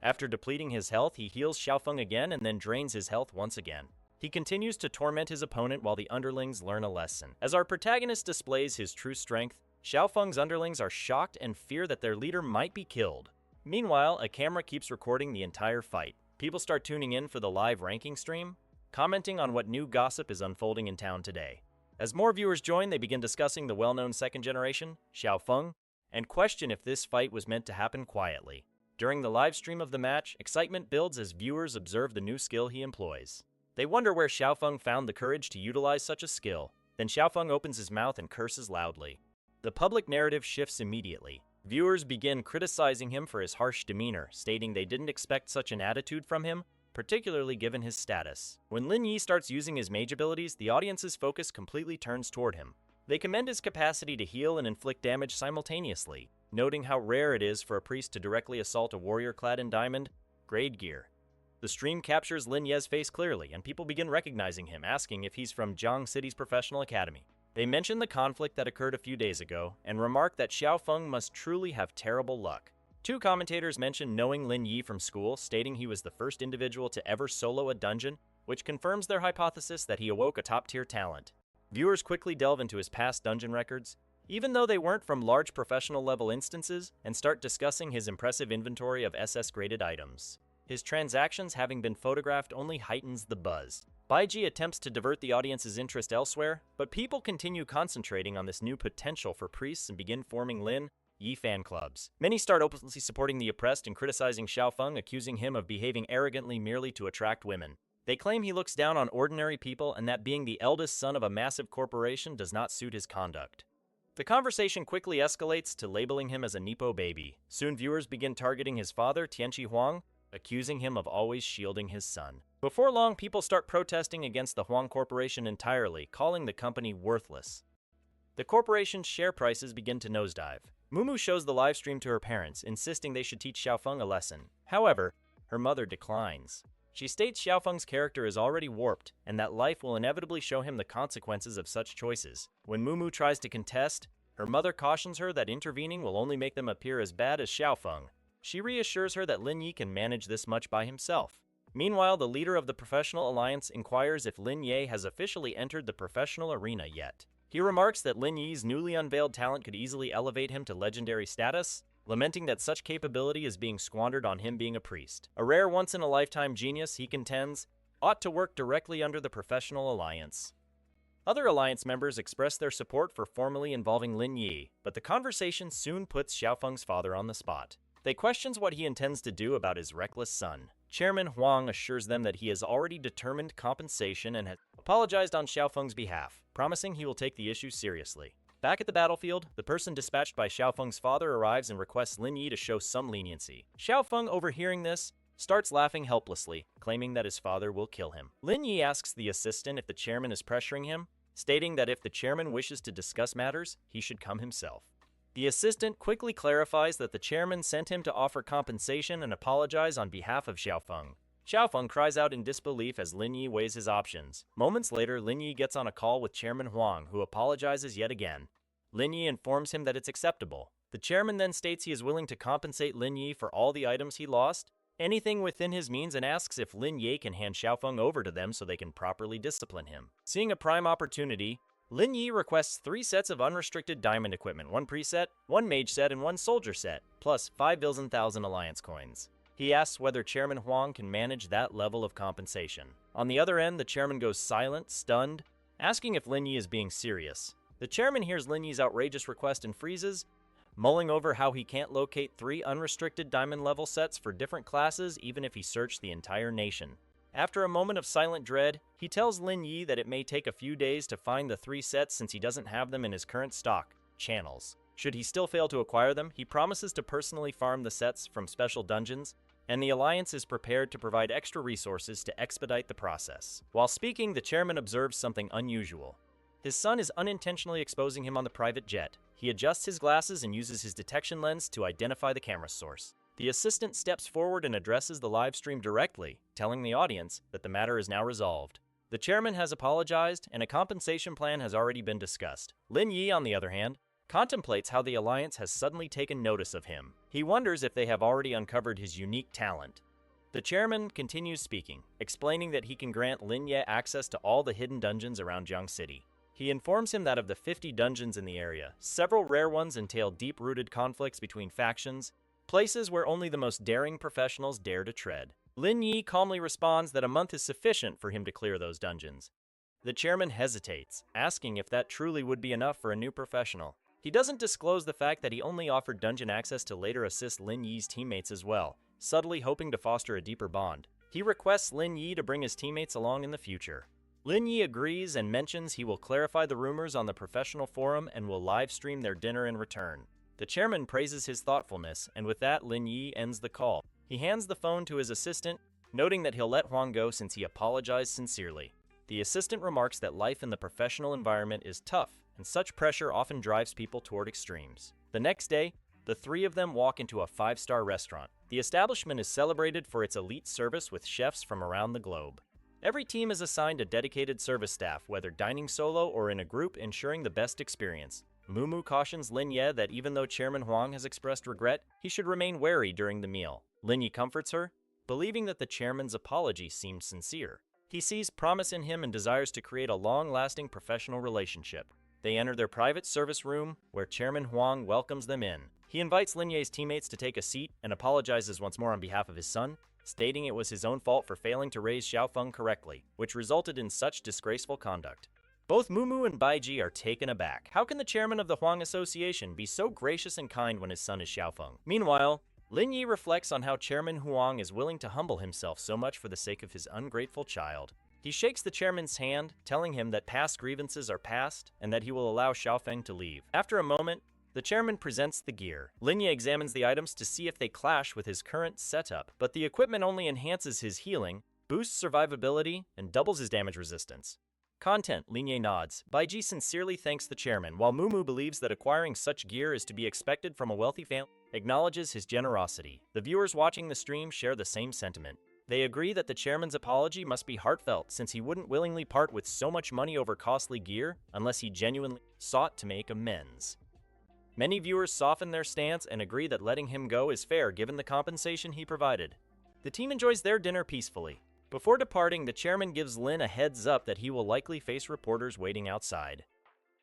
After depleting his health, he heals Xiaofeng again and then drains his health once again. He continues to torment his opponent while the underlings learn a lesson. As our protagonist displays his true strength, Xiaofeng's underlings are shocked and fear that their leader might be killed. Meanwhile, a camera keeps recording the entire fight. People start tuning in for the live ranking stream, commenting on what new gossip is unfolding in town today. As more viewers join, they begin discussing the well-known second generation, Xiaofeng, and question if this fight was meant to happen quietly. During the live stream of the match, excitement builds as viewers observe the new skill he employs. They wonder where Xiaofeng found the courage to utilize such a skill. Then Xiaofeng opens his mouth and curses loudly. The public narrative shifts immediately. Viewers begin criticizing him for his harsh demeanor, stating they didn't expect such an attitude from him, particularly given his status. When Lin Yi starts using his mage abilities, the audience's focus completely turns toward him. They commend his capacity to heal and inflict damage simultaneously, noting how rare it is for a priest to directly assault a warrior clad in diamond-grade gear. The stream captures Lin Ye's face clearly, and people begin recognizing him, asking if he's from Jiang City's professional academy. They mention the conflict that occurred a few days ago, and remark that Xiaofeng must truly have terrible luck. Two commentators mention knowing Lin Yi from school, stating he was the first individual to ever solo a dungeon, which confirms their hypothesis that he awoke a top-tier talent. Viewers quickly delve into his past dungeon records, even though they weren't from large professional-level instances, and start discussing his impressive inventory of SS-graded items. His transactions having been photographed only heightens the buzz. Baiji attempts to divert the audience's interest elsewhere, but people continue concentrating on this new potential for priests and begin forming Lin Yi fan clubs. Many start openly supporting the oppressed and criticizing Xiaofeng, accusing him of behaving arrogantly merely to attract women. They claim he looks down on ordinary people and that being the eldest son of a massive corporation does not suit his conduct. The conversation quickly escalates to labeling him as a Nepo baby. Soon viewers begin targeting his father, Tianqi Huang, accusing him of always shielding his son. Before long, people start protesting against the Huang Corporation entirely, calling the company worthless. The corporation's share prices begin to nosedive. Mumu shows the live stream to her parents, insisting they should teach Xiaofeng a lesson. However, her mother declines. She states Xiaofeng's character is already warped, and that life will inevitably show him the consequences of such choices. When Mumu tries to contest, her mother cautions her that intervening will only make them appear as bad as Xiaofeng. She reassures her that Lin Yi can manage this much by himself. Meanwhile, the leader of the Professional Alliance inquires if Lin Ye has officially entered the professional arena yet. He remarks that Lin Yi's newly unveiled talent could easily elevate him to legendary status, lamenting that such capability is being squandered on him being a priest. A rare once-in-a-lifetime genius, he contends, ought to work directly under the Professional Alliance. Other Alliance members express their support for formally involving Lin Yi, but the conversation soon puts Xiaofeng's father on the spot. They question what he intends to do about his reckless son. Chairman Huang assures them that he has already determined compensation and has apologized on Xiaofeng's behalf, promising he will take the issue seriously. Back at the battlefield, the person dispatched by Xiaofeng's father arrives and requests Lin Yi to show some leniency. Xiaofeng, overhearing this, starts laughing helplessly, claiming that his father will kill him. Lin Yi asks the assistant if the chairman is pressuring him, stating that if the chairman wishes to discuss matters, he should come himself. The assistant quickly clarifies that the chairman sent him to offer compensation and apologize on behalf of Xiaofeng. Xiaofeng cries out in disbelief as Lin Yi weighs his options. Moments later, Lin Yi gets on a call with Chairman Huang, who apologizes yet again. Lin Yi informs him that it's acceptable. The chairman then states he is willing to compensate Lin Yi for all the items he lost, anything within his means, and asks if Lin Yi can hand Xiaofeng over to them so they can properly discipline him. Seeing a prime opportunity, Lin Yi requests 3 sets of unrestricted diamond equipment, 1 preset, 1 mage set, and 1 soldier set, plus 5 bills and 1,000 alliance coins. He asks whether Chairman Huang can manage that level of compensation. On the other end, the chairman goes silent, stunned, asking if Lin Yi is being serious. The chairman hears Lin Yi's outrageous request and freezes, mulling over how he can't locate 3 unrestricted diamond level sets for different classes even if he searched the entire nation. After a moment of silent dread, he tells Lin Yi that it may take a few days to find the 3 sets since he doesn't have them in his current stock, channels. Should he still fail to acquire them, he promises to personally farm the sets from special dungeons, and the Alliance is prepared to provide extra resources to expedite the process. While speaking, the chairman observes something unusual. His son is unintentionally exposing him on the private jet. He adjusts his glasses and uses his detection lens to identify the camera source. The assistant steps forward and addresses the live stream directly, telling the audience that the matter is now resolved. The chairman has apologized, and a compensation plan has already been discussed. Lin Yi, on the other hand, contemplates how the Alliance has suddenly taken notice of him. He wonders if they have already uncovered his unique talent. The chairman continues speaking, explaining that he can grant Lin Ye access to all the hidden dungeons around Jiang City. He informs him that of the 50 dungeons in the area, several rare ones entail deep-rooted conflicts between factions, places where only the most daring professionals dare to tread. Lin Yi calmly responds that a month is sufficient for him to clear those dungeons. The chairman hesitates, asking if that truly would be enough for a new professional. He doesn't disclose the fact that he only offered dungeon access to later assist Lin Yi's teammates as well, subtly hoping to foster a deeper bond. He requests Lin Yi to bring his teammates along in the future. Lin Yi agrees and mentions he will clarify the rumors on the professional forum and will live stream their dinner in return. The chairman praises his thoughtfulness, and with that, Lin Yi ends the call. He hands the phone to his assistant, noting that he'll let Huang go since he apologized sincerely. The assistant remarks that life in the professional environment is tough, and such pressure often drives people toward extremes. The next day, the 3 of them walk into a 5-star restaurant. The establishment is celebrated for its elite service with chefs from around the globe. Every team is assigned a dedicated service staff, whether dining solo or in a group, ensuring the best experience. Mumu cautions Lin Ye that even though Chairman Huang has expressed regret, he should remain wary during the meal. Lin Yi comforts her, believing that the chairman's apology seemed sincere. He sees promise in him and desires to create a long-lasting professional relationship. They enter their private service room, where Chairman Huang welcomes them in. He invites Lin Ye's teammates to take a seat and apologizes once more on behalf of his son, stating it was his own fault for failing to raise Xiaofeng correctly, which resulted in such disgraceful conduct. Both Mumu and Baiji are taken aback. How can the chairman of the Huang Association be so gracious and kind when his son is Xiaofeng? Meanwhile, Lin Yi reflects on how Chairman Huang is willing to humble himself so much for the sake of his ungrateful child. He shakes the chairman's hand, telling him that past grievances are past and that he will allow Xiaofeng to leave. After a moment, the chairman presents the gear. Lin Yi examines the items to see if they clash with his current setup, but the equipment only enhances his healing, boosts survivability, and doubles his damage resistance. Content, Lin Yi nods. Baiji sincerely thanks the chairman, while Mumu believes that acquiring such gear is to be expected from a wealthy family, acknowledges his generosity. The viewers watching the stream share the same sentiment. They agree that the chairman's apology must be heartfelt, since he wouldn't willingly part with so much money over costly gear unless he genuinely sought to make amends. Many viewers soften their stance and agree that letting him go is fair given the compensation he provided. The team enjoys their dinner peacefully. Before departing, the chairman gives Lin a heads up that he will likely face reporters waiting outside.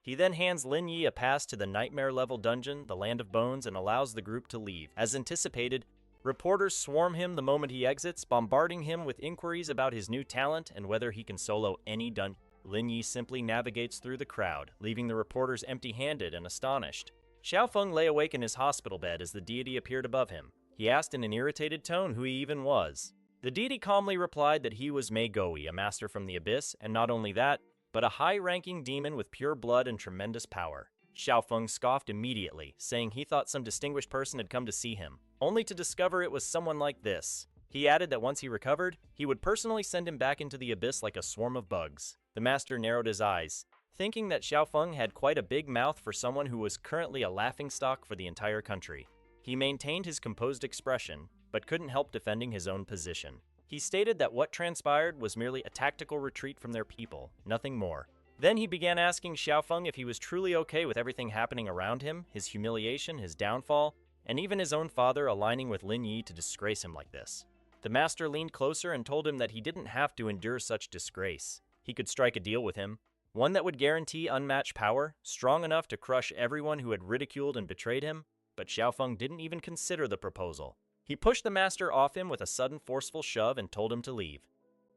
He then hands Lin Yi a pass to the nightmare-level dungeon, the Land of Bones, and allows the group to leave. As anticipated, reporters swarm him the moment he exits, bombarding him with inquiries about his new talent and whether he can solo any dungeon. Lin Yi simply navigates through the crowd, leaving the reporters empty-handed and astonished. Xiaofeng lay awake in his hospital bed as the deity appeared above him. He asked in an irritated tone who he even was. The deity calmly replied that he was Mei Goi, a master from the abyss, and not only that, but a high-ranking demon with pure blood and tremendous power. Xiaofeng scoffed immediately, saying he thought some distinguished person had come to see him, only to discover it was someone like this. He added that once he recovered, he would personally send him back into the abyss like a swarm of bugs. The master narrowed his eyes, thinking that Xiaofeng had quite a big mouth for someone who was currently a laughingstock for the entire country. He maintained his composed expression, but couldn't help defending his own position. He stated that what transpired was merely a tactical retreat from their people, nothing more. Then he began asking Xiaofeng if he was truly okay with everything happening around him, his humiliation, his downfall, and even his own father aligning with Lin Yi to disgrace him like this. The master leaned closer and told him that he didn't have to endure such disgrace. He could strike a deal with him, one that would guarantee unmatched power, strong enough to crush everyone who had ridiculed and betrayed him, but Xiaofeng didn't even consider the proposal. He pushed the master off him with a sudden forceful shove and told him to leave.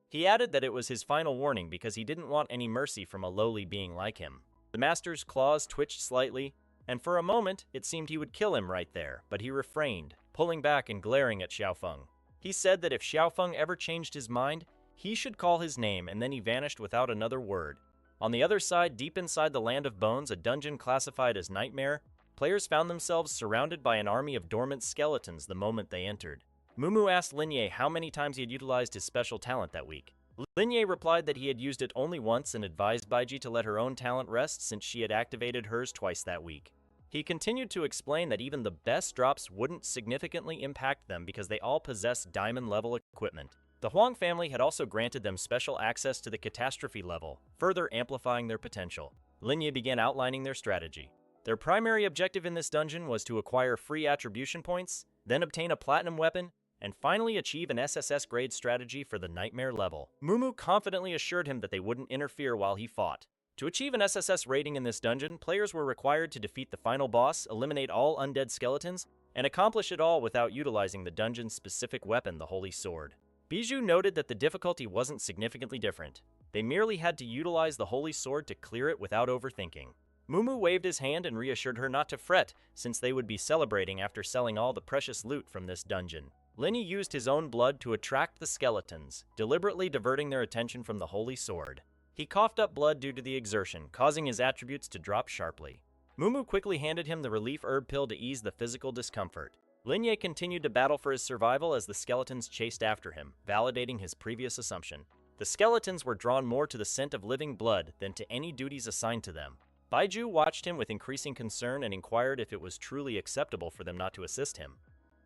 He added that it was his final warning because he didn't want any mercy from a lowly being like him. The master's claws twitched slightly, and for a moment it seemed he would kill him right there, but he refrained, pulling back and glaring at Xiaofeng. He said that if Xiaofeng ever changed his mind, he should call his name, and then he vanished without another word. On the other side, deep inside the Land of Bones, a dungeon classified as Nightmare, players found themselves surrounded by an army of dormant skeletons the moment they entered. Mumu asked Lin Yi how many times he had utilized his special talent that week. Lin Yi replied that he had used it only once and advised Baiji to let her own talent rest since she had activated hers twice that week. He continued to explain that even the best drops wouldn't significantly impact them because they all possess diamond-level equipment. The Huang family had also granted them special access to the catastrophe level, further amplifying their potential. Lin Yi began outlining their strategy. Their primary objective in this dungeon was to acquire free attribution points, then obtain a platinum weapon, and finally achieve an SSS grade strategy for the Nightmare level. Mumu confidently assured him that they wouldn't interfere while he fought. To achieve an SSS rating in this dungeon, players were required to defeat the final boss, eliminate all undead skeletons, and accomplish it all without utilizing the dungeon's specific weapon, the Holy Sword. Bijou noted that the difficulty wasn't significantly different. They merely had to utilize the Holy Sword to clear it without overthinking. Mumu waved his hand and reassured her not to fret, since they would be celebrating after selling all the precious loot from this dungeon. Lin Yi used his own blood to attract the skeletons, deliberately diverting their attention from the Holy Sword. He coughed up blood due to the exertion, causing his attributes to drop sharply. Mumu quickly handed him the relief herb pill to ease the physical discomfort. Lin Yi continued to battle for his survival as the skeletons chased after him, validating his previous assumption. The skeletons were drawn more to the scent of living blood than to any duties assigned to them. Baiju watched him with increasing concern and inquired if it was truly acceptable for them not to assist him.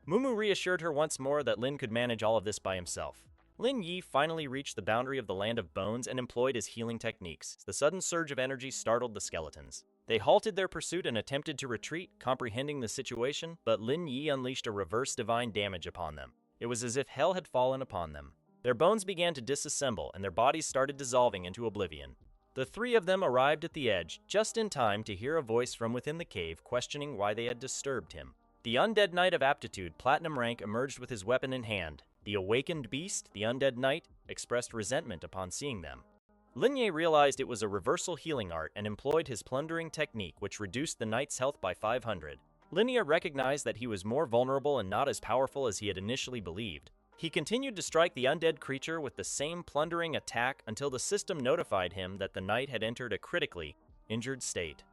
Mumu reassured her once more that Lin could manage all of this by himself. Lin Yi finally reached the boundary of the Land of Bones and employed his healing techniques. The sudden surge of energy startled the skeletons. They halted their pursuit and attempted to retreat, comprehending the situation, but Lin Yi unleashed a reverse divine damage upon them. It was as if hell had fallen upon them. Their bones began to disassemble and their bodies started dissolving into oblivion. The three of them arrived at the edge, just in time to hear a voice from within the cave questioning why they had disturbed him. The undead knight of aptitude, platinum rank, emerged with his weapon in hand. The awakened beast, the undead knight, expressed resentment upon seeing them. Lin Yi realized it was a reversal healing art and employed his plundering technique, which reduced the knight's health by 500. Linnea recognized that he was more vulnerable and not as powerful as he had initially believed. He continued to strike the undead creature with the same plundering attack until the system notified him that the knight had entered a critically injured state.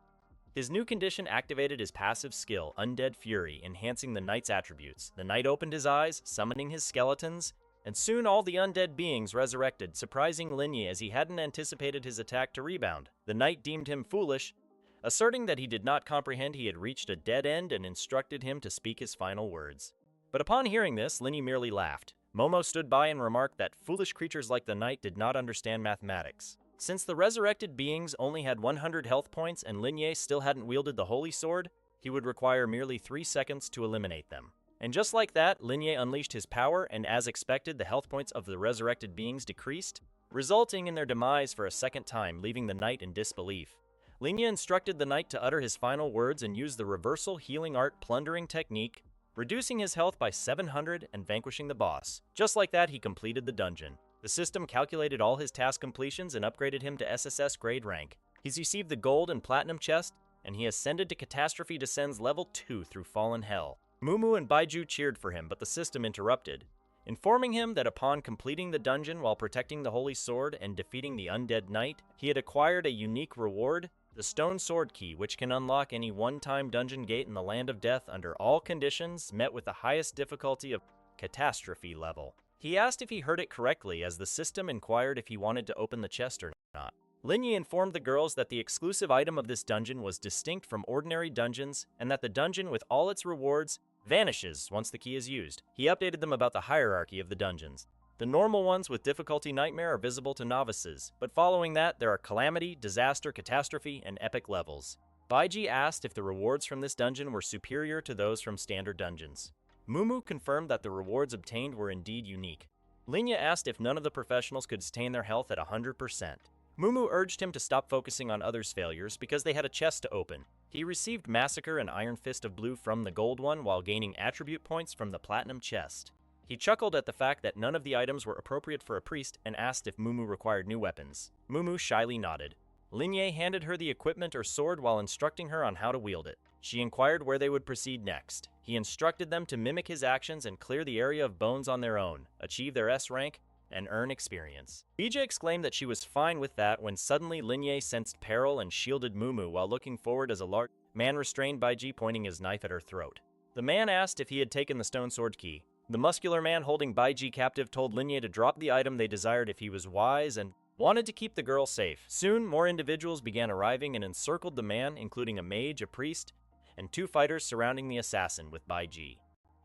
His new condition activated his passive skill, Undead Fury, enhancing the knight's attributes. The knight opened his eyes, summoning his skeletons, and soon all the undead beings resurrected, surprising Linnea as he hadn't anticipated his attack to rebound. The knight deemed him foolish, asserting that he did not comprehend he had reached a dead end and instructed him to speak his final words. But upon hearing this, Linnea merely laughed. Momo stood by and remarked that foolish creatures like the knight did not understand mathematics. Since the resurrected beings only had 100 health points and Linnea still hadn't wielded the holy sword, he would require merely 3 seconds to eliminate them. And just like that, Linnea unleashed his power, and as expected, the health points of the resurrected beings decreased, resulting in their demise for a second time, leaving the knight in disbelief. Linnea instructed the knight to utter his final words and use the reversal healing art plundering technique, reducing his health by 700 and vanquishing the boss. Just like that, he completed the dungeon. The system calculated all his task completions and upgraded him to SSS grade rank. He's received the gold and platinum chest, and he ascended to Catastrophe Descends level 2 through Fallen Hell. Mumu and Baiju cheered for him, but the system interrupted, informing him that upon completing the dungeon while protecting the Holy Sword and defeating the Undead Knight, he had acquired a unique reward, the Stone Sword Key, which can unlock any one-time dungeon gate in the Land of Death under all conditions, met with the highest difficulty of Catastrophe level. He asked if he heard it correctly, as the system inquired if he wanted to open the chest or not. Linnea informed the girls that the exclusive item of this dungeon was distinct from ordinary dungeons, and that the dungeon with all its rewards vanishes once the key is used. He updated them about the hierarchy of the dungeons. The normal ones with difficulty Nightmare are visible to novices, but following that, there are Calamity, Disaster, Catastrophe, and Epic levels. Baiji asked if the rewards from this dungeon were superior to those from standard dungeons. Mumu confirmed that the rewards obtained were indeed unique. Linnea asked if none of the professionals could sustain their health at 100%. Mumu urged him to stop focusing on others' failures because they had a chest to open. He received Massacre and Iron Fist of Blue from the gold one while gaining attribute points from the platinum chest. He chuckled at the fact that none of the items were appropriate for a priest and asked if Mumu required new weapons. Mumu shyly nodded. Linnea handed her the equipment or sword while instructing her on how to wield it. She inquired where they would proceed next. He instructed them to mimic his actions and clear the area of bones on their own, achieve their S rank, and earn experience. BJ exclaimed that she was fine with that when suddenly Linnea sensed peril and shielded Mumu while looking forward as a large man restrained Baiji, pointing his knife at her throat. The man asked if he had taken the stone sword key. The muscular man holding Baiji captive told Linnea to drop the item they desired if he was wise and wanted to keep the girl safe. Soon, more individuals began arriving and encircled the man, including a mage, a priest, and 2 fighters surrounding the assassin with Baiji.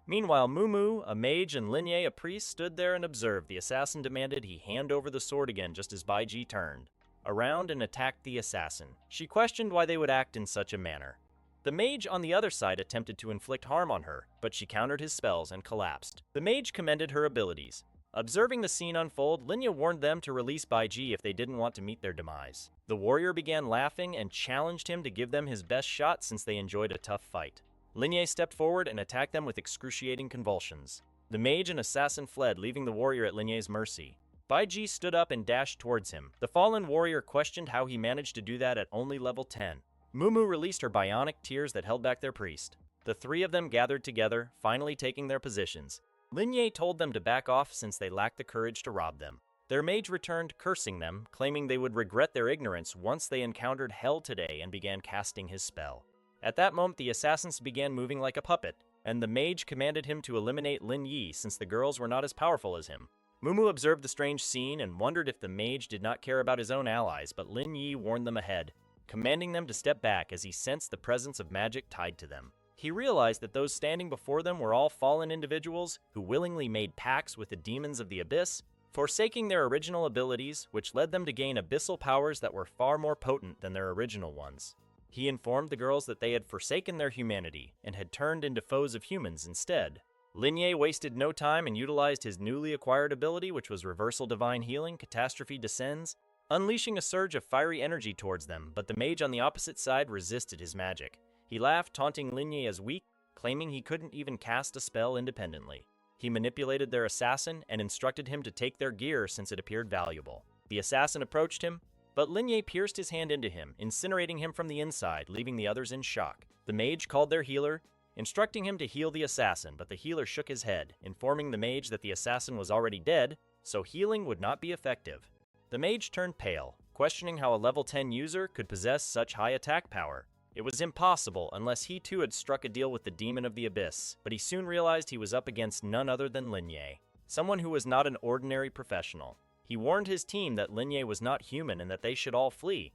Meanwhile, Mumu, a mage, and Linnea, a priest, stood there and observed. The assassin demanded he hand over the sword again just as Baiji turned around and attacked the assassin. She questioned why they would act in such a manner. The mage on the other side attempted to inflict harm on her, but she countered his spells and collapsed. The mage commended her abilities. Observing the scene unfold, Linnea warned them to release Baiji if they didn't want to meet their demise. The warrior began laughing and challenged him to give them his best shot since they enjoyed a tough fight. Linnea stepped forward and attacked them with excruciating convulsions. The mage and assassin fled, leaving the warrior at Linnea's mercy. Baiji stood up and dashed towards him. The fallen warrior questioned how he managed to do that at only level 10. Mumu released her bionic tears that held back their priest. The 3 of them gathered together, finally taking their positions. Linnea told them to back off since they lacked the courage to rob them. Their mage returned, cursing them, claiming they would regret their ignorance once they encountered Hell today and began casting his spell. At that moment, the assassins began moving like a puppet, and the mage commanded him to eliminate Lin Yi since the girls were not as powerful as him. Mumu observed the strange scene and wondered if the mage did not care about his own allies, but Lin Yi warned them ahead, commanding them to step back as he sensed the presence of magic tied to them. He realized that those standing before them were all fallen individuals who willingly made pacts with the demons of the abyss, forsaking their original abilities, which led them to gain abyssal powers that were far more potent than their original ones. He informed the girls that they had forsaken their humanity and had turned into foes of humans instead. Linnea wasted no time and utilized his newly acquired ability, which was Reversal Divine Healing, Catastrophe Descends, unleashing a surge of fiery energy towards them, but the mage on the opposite side resisted his magic. He laughed, taunting Linnea as weak, claiming he couldn't even cast a spell independently. He manipulated their assassin and instructed him to take their gear since it appeared valuable. The assassin approached him, but Linnea pierced his hand into him, incinerating him from the inside, leaving the others in shock. The mage called their healer, instructing him to heal the assassin, but the healer shook his head, informing the mage that the assassin was already dead, so healing would not be effective. The mage turned pale, questioning how a level 10 user could possess such high attack power. It was impossible unless he too had struck a deal with the demon of the abyss, but he soon realized he was up against none other than Linye, someone who was not an ordinary professional. He warned his team that Linye was not human and that they should all flee.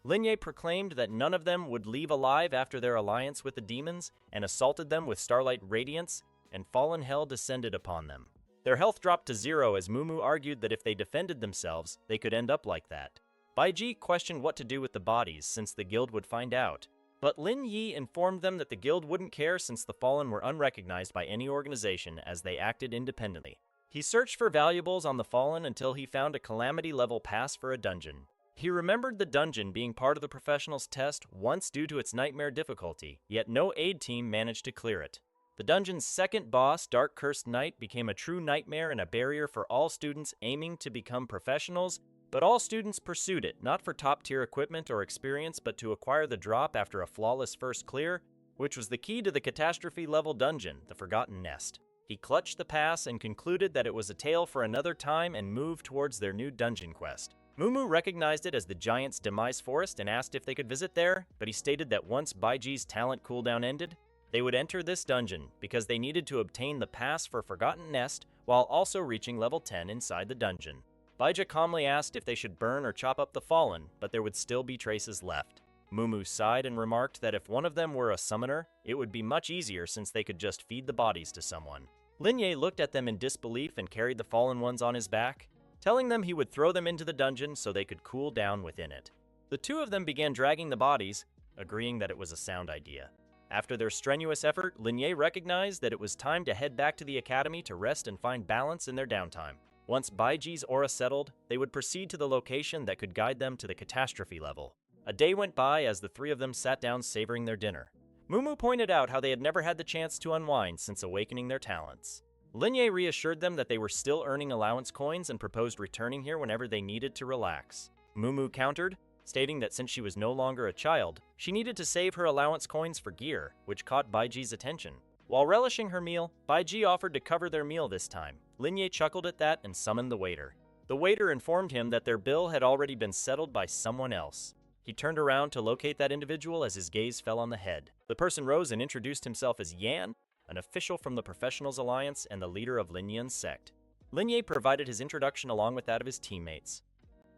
Linye proclaimed that none of them would leave alive after their alliance with the demons, and assaulted them with starlight radiance, and fallen hell descended upon them. Their health dropped to 0 as Mumu argued that if they defended themselves, they could end up like that. Baiji questioned what to do with the bodies since the guild would find out, but Lin Yi informed them that the guild wouldn't care since the fallen were unrecognized by any organization as they acted independently. He searched for valuables on the fallen until he found a calamity level pass for a dungeon. He remembered the dungeon being part of the professional's test once due to its nightmare difficulty, yet no aid team managed to clear it. The dungeon's second boss, Dark Cursed Knight, became a true nightmare and a barrier for all students aiming to become professionals, but all students pursued it, not for top-tier equipment or experience, but to acquire the drop after a flawless first clear, which was the key to the catastrophe-level dungeon, the Forgotten Nest. He clutched the pass and concluded that it was a tale for another time and moved towards their new dungeon quest. Mumu recognized it as the Giant's Demise Forest and asked if they could visit there, but he stated that once Baiji's talent cooldown ended, they would enter this dungeon because they needed to obtain the pass for Forgotten Nest while also reaching level 10 inside the dungeon. Baija calmly asked if they should burn or chop up the fallen, but there would still be traces left. Mumu sighed and remarked that if one of them were a summoner, it would be much easier since they could just feed the bodies to someone. Linye looked at them in disbelief and carried the fallen ones on his back, telling them he would throw them into the dungeon so they could cool down within it. The two of them began dragging the bodies, agreeing that it was a sound idea. After their strenuous effort, Linye recognized that it was time to head back to the academy to rest and find balance in their downtime. Once Baiji's aura settled, they would proceed to the location that could guide them to the catastrophe level. A day went by as the three of them sat down savoring their dinner. Mumu pointed out how they had never had the chance to unwind since awakening their talents. Linye reassured them that they were still earning allowance coins and proposed returning here whenever they needed to relax. Mumu countered, stating that since she was no longer a child, she needed to save her allowance coins for gear, which caught Baiji's attention. While relishing her meal, Baiji offered to cover their meal this time. Linye chuckled at that and summoned the waiter. The waiter informed him that their bill had already been settled by someone else. He turned around to locate that individual as his gaze fell on the head. The person rose and introduced himself as Yan, an official from the Professionals Alliance and the leader of Linyun's sect. Linye provided his introduction along with that of his teammates.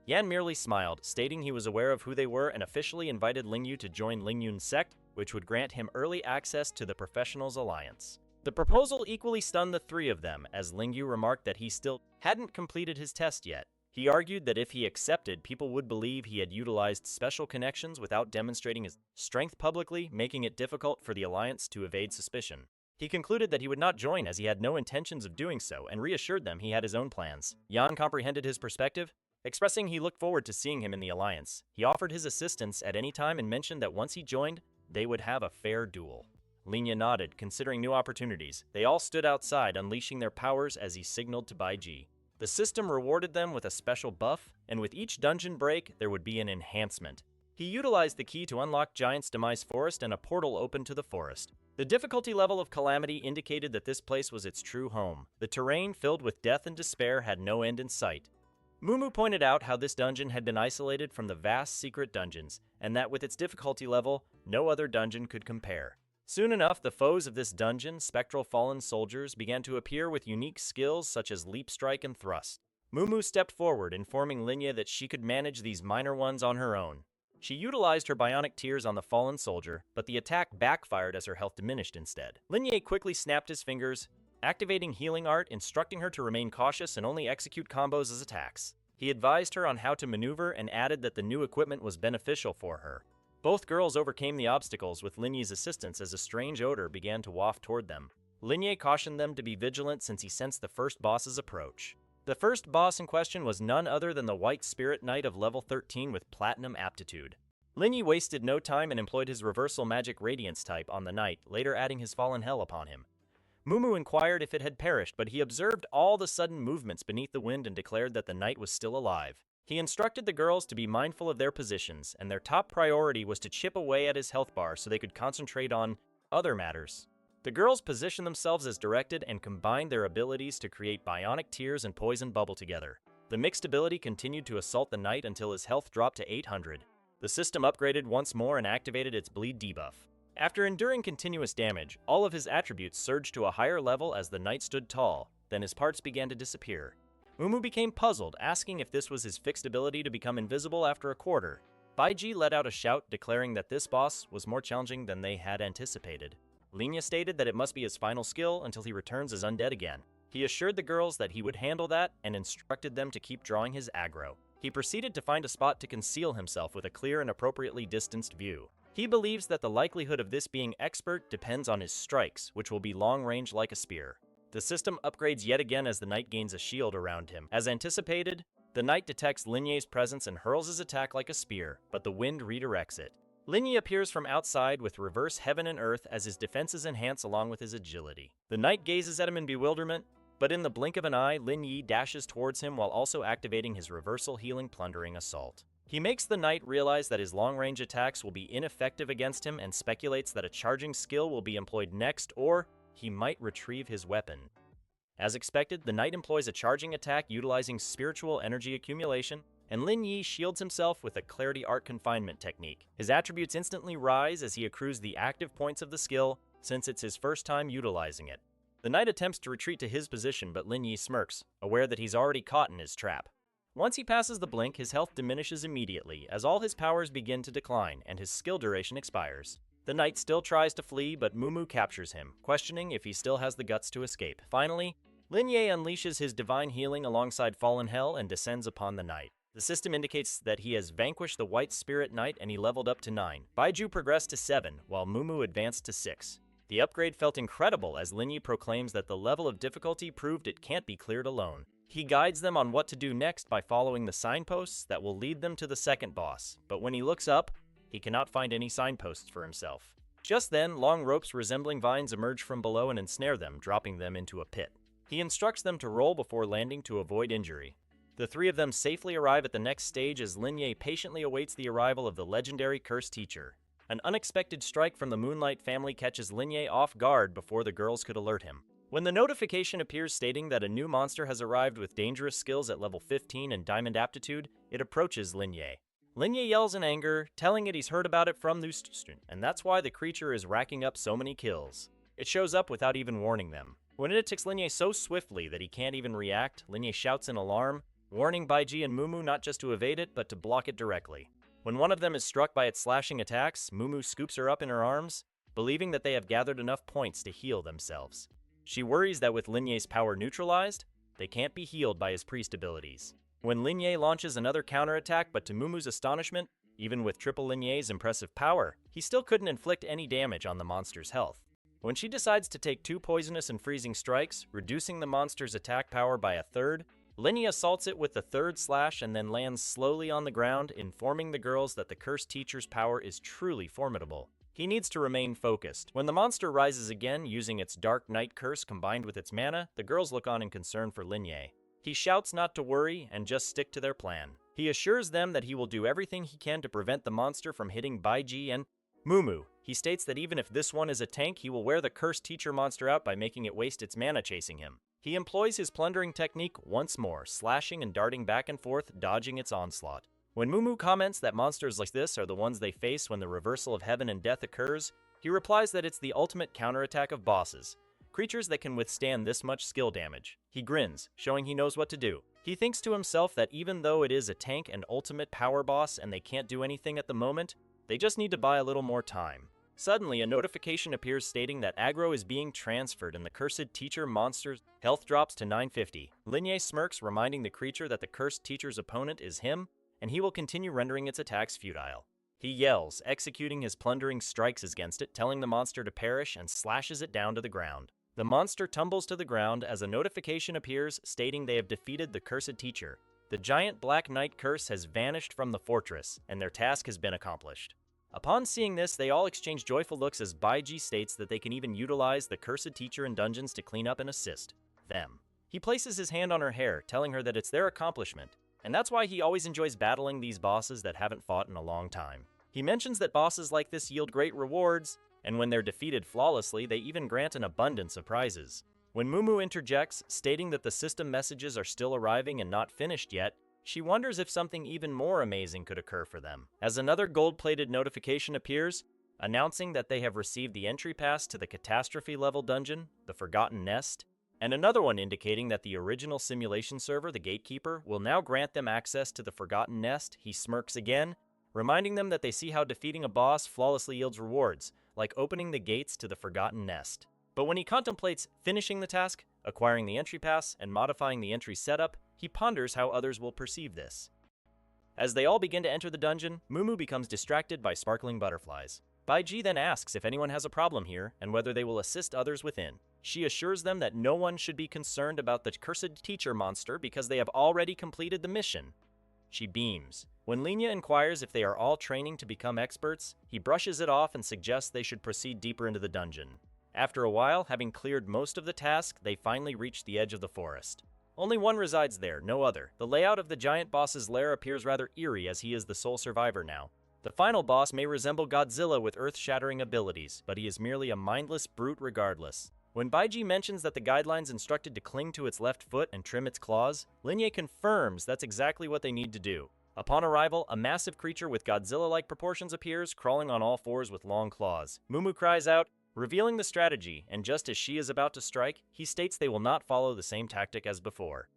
Yan merely smiled, stating he was aware of who they were and officially invited Lingyu to join Linyun's sect, which would grant him early access to the Professionals Alliance. The proposal equally stunned the three of them, as Lingyu remarked that he still hadn't completed his test yet. He argued that if he accepted, people would believe he had utilized special connections without demonstrating his strength publicly, making it difficult for the Alliance to evade suspicion. He concluded that he would not join as he had no intentions of doing so and reassured them he had his own plans. Yan comprehended his perspective, expressing he looked forward to seeing him in the Alliance. He offered his assistance at any time and mentioned that once he joined, they would have a fair duel. Linya nodded, considering new opportunities. They all stood outside, unleashing their powers as he signaled to Baiji. The system rewarded them with a special buff, and with each dungeon break, there would be an enhancement. He utilized the key to unlock Giant's Demise Forest and a portal opened to the forest. The difficulty level of Calamity indicated that this place was its true home. The terrain, filled with death and despair, had no end in sight. Mumu pointed out how this dungeon had been isolated from the vast secret dungeons, and that with its difficulty level, no other dungeon could compare. Soon enough, the foes of this dungeon, spectral fallen soldiers, began to appear with unique skills such as leap strike and thrust. Mumu stepped forward, informing Linya that she could manage these minor ones on her own. She utilized her bionic tears on the fallen soldier, but the attack backfired as her health diminished instead. Linye quickly snapped his fingers, activating Healing Art, instructing her to remain cautious and only execute combos as attacks. He advised her on how to maneuver and added that the new equipment was beneficial for her. Both girls overcame the obstacles with Linye's assistance as a strange odor began to waft toward them. Linye cautioned them to be vigilant since he sensed the first boss's approach. The first boss in question was none other than the White Spirit Knight of level 13 with Platinum Aptitude. Linye wasted no time and employed his Reversal Magic Radiance type on the knight, later adding his Fallen Hell upon him. Mumu inquired if it had perished, but he observed all the sudden movements beneath the wind and declared that the knight was still alive. He instructed the girls to be mindful of their positions, and their top priority was to chip away at his health bar so they could concentrate on other matters. The girls position themselves as directed and combine their abilities to create bionic tears and poison bubble together. The mixed ability continued to assault the knight until his health dropped to 800. The system upgraded once more and activated its bleed debuff. After enduring continuous damage, all of his attributes surged to a higher level as the knight stood tall, then his parts began to disappear. Mumu became puzzled, asking if this was his fixed ability to become invisible after a quarter. Baiji let out a shout, declaring that this boss was more challenging than they had anticipated. Linya stated that it must be his final skill until he returns as undead again. He assured the girls that he would handle that and instructed them to keep drawing his aggro. He proceeded to find a spot to conceal himself with a clear and appropriately distanced view. He believes that the likelihood of this being expert depends on his strikes, which will be long-range like a spear. The system upgrades yet again as the knight gains a shield around him. As anticipated, the knight detects Linye's presence and hurls his attack like a spear, but the wind redirects it. Linye appears from outside with reverse heaven and earth as his defenses enhance along with his agility. The knight gazes at him in bewilderment, but in the blink of an eye, Lin Yi dashes towards him while also activating his reversal healing plundering assault. He makes the knight realize that his long-range attacks will be ineffective against him and speculates that a charging skill will be employed next, or he might retrieve his weapon. As expected, the knight employs a charging attack utilizing spiritual energy accumulation, and Lin Yi shields himself with a Clarity Art Confinement technique. His attributes instantly rise as he accrues the active points of the skill, since it's his first time utilizing it. The knight attempts to retreat to his position, but Lin Yi smirks, aware that he's already caught in his trap. Once he passes the blink, his health diminishes immediately, as all his powers begin to decline, and his skill duration expires. The knight still tries to flee, but Mumu captures him, questioning if he still has the guts to escape. Finally, Linye unleashes his divine healing alongside Fallen Hell and descends upon the knight. The system indicates that he has vanquished the White Spirit Knight and he leveled up to 9. Baiju progressed to 7, while Mumu advanced to 6. The upgrade felt incredible as Linye proclaims that the level of difficulty proved it can't be cleared alone. He guides them on what to do next by following the signposts that will lead them to the second boss, but when he looks up, he cannot find any signposts for himself. Just then, long ropes resembling vines emerge from below and ensnare them, dropping them into a pit. He instructs them to roll before landing to avoid injury. The three of them safely arrive at the next stage as Linye patiently awaits the arrival of the legendary Cursed Teacher. An unexpected strike from the Moonlight family catches Linye off guard before the girls could alert him. When the notification appears stating that a new monster has arrived with dangerous skills at level 15 and Diamond Aptitude, it approaches Linye. Linye yells in anger, telling it he's heard about it from the student, and that's why the creature is racking up so many kills. It shows up without even warning them. When it attacks Linye so swiftly that he can't even react, Linye shouts in alarm, warning Baiji and Mumu not just to evade it, but to block it directly. When one of them is struck by its slashing attacks, Mumu scoops her up in her arms, believing that they have gathered enough points to heal themselves. She worries that with Linye's power neutralized, they can't be healed by his priest abilities. When Linye launches another counterattack, but to Mumu's astonishment, even with triple Linye's impressive power, he still couldn't inflict any damage on the monster's health. When she decides to take 2 poisonous and freezing strikes, reducing the monster's attack power by a third, Linye assaults it with the third slash and then lands slowly on the ground, informing the girls that the Cursed Teacher's power is truly formidable. He needs to remain focused. When the monster rises again, using its Dark Night Curse combined with its mana, the girls look on in concern for Linye. He shouts not to worry and just stick to their plan. He assures them that he will do everything he can to prevent the monster from hitting Baiji and Mumu. He states that even if this one is a tank, he will wear the Cursed Teacher monster out by making it waste its mana chasing him. He employs his plundering technique once more, slashing and darting back and forth, dodging its onslaught. When Mumu comments that monsters like this are the ones they face when the reversal of heaven and death occurs, he replies that it's the ultimate counterattack of bosses, creatures that can withstand this much skill damage. He grins, showing he knows what to do. He thinks to himself that even though it is a tank and ultimate power boss and they can't do anything at the moment, they just need to buy a little more time. Suddenly, a notification appears stating that aggro is being transferred and the Cursed Teacher monster's health drops to 950. Linye smirks, reminding the creature that the Cursed Teacher's opponent is him, and he will continue rendering its attacks futile. He yells, executing his plundering strikes against it, telling the monster to perish, and slashes it down to the ground. The monster tumbles to the ground as a notification appears stating they have defeated the Cursed Teacher. The giant Black Knight curse has vanished from the fortress, and their task has been accomplished. Upon seeing this, they all exchange joyful looks as Baiji states that they can even utilize the Cursed Teacher in dungeons to clean up and assist them. He places his hand on her hair, telling her that it's their accomplishment, and that's why he always enjoys battling these bosses that haven't fought in a long time. He mentions that bosses like this yield great rewards, and when they're defeated flawlessly, they even grant an abundance of prizes. When Mumu interjects, stating that the system messages are still arriving and not finished yet, she wonders if something even more amazing could occur for them, as another gold-plated notification appears, announcing that they have received the entry pass to the catastrophe-level dungeon, the Forgotten Nest, and another one indicating that the original simulation server, the Gatekeeper, will now grant them access to the Forgotten Nest. He smirks again, reminding them that they see how defeating a boss flawlessly yields rewards, like opening the gates to the Forgotten Nest. But when he contemplates finishing the task, acquiring the entry pass, and modifying the entry setup, he ponders how others will perceive this. As they all begin to enter the dungeon, Mumu becomes distracted by sparkling butterflies. Baiji then asks if anyone has a problem here and whether they will assist others within. She assures them that no one should be concerned about the cursed teacher monster because they have already completed the mission. She beams. When Linya inquires if they are all training to become experts, he brushes it off and suggests they should proceed deeper into the dungeon. After a while, having cleared most of the task, they finally reach the edge of the forest. Only one resides there, no other. The layout of the giant boss's lair appears rather eerie as he is the sole survivor now. The final boss may resemble Godzilla with earth-shattering abilities, but he is merely a mindless brute regardless. When Baiji mentions that the guidelines instructed to cling to its left foot and trim its claws, Linya confirms that's exactly what they need to do. Upon arrival, a massive creature with Godzilla-like proportions appears, crawling on all fours with long claws. Mumu cries out, revealing the strategy, and just as she is about to strike, he states they will not follow the same tactic as before.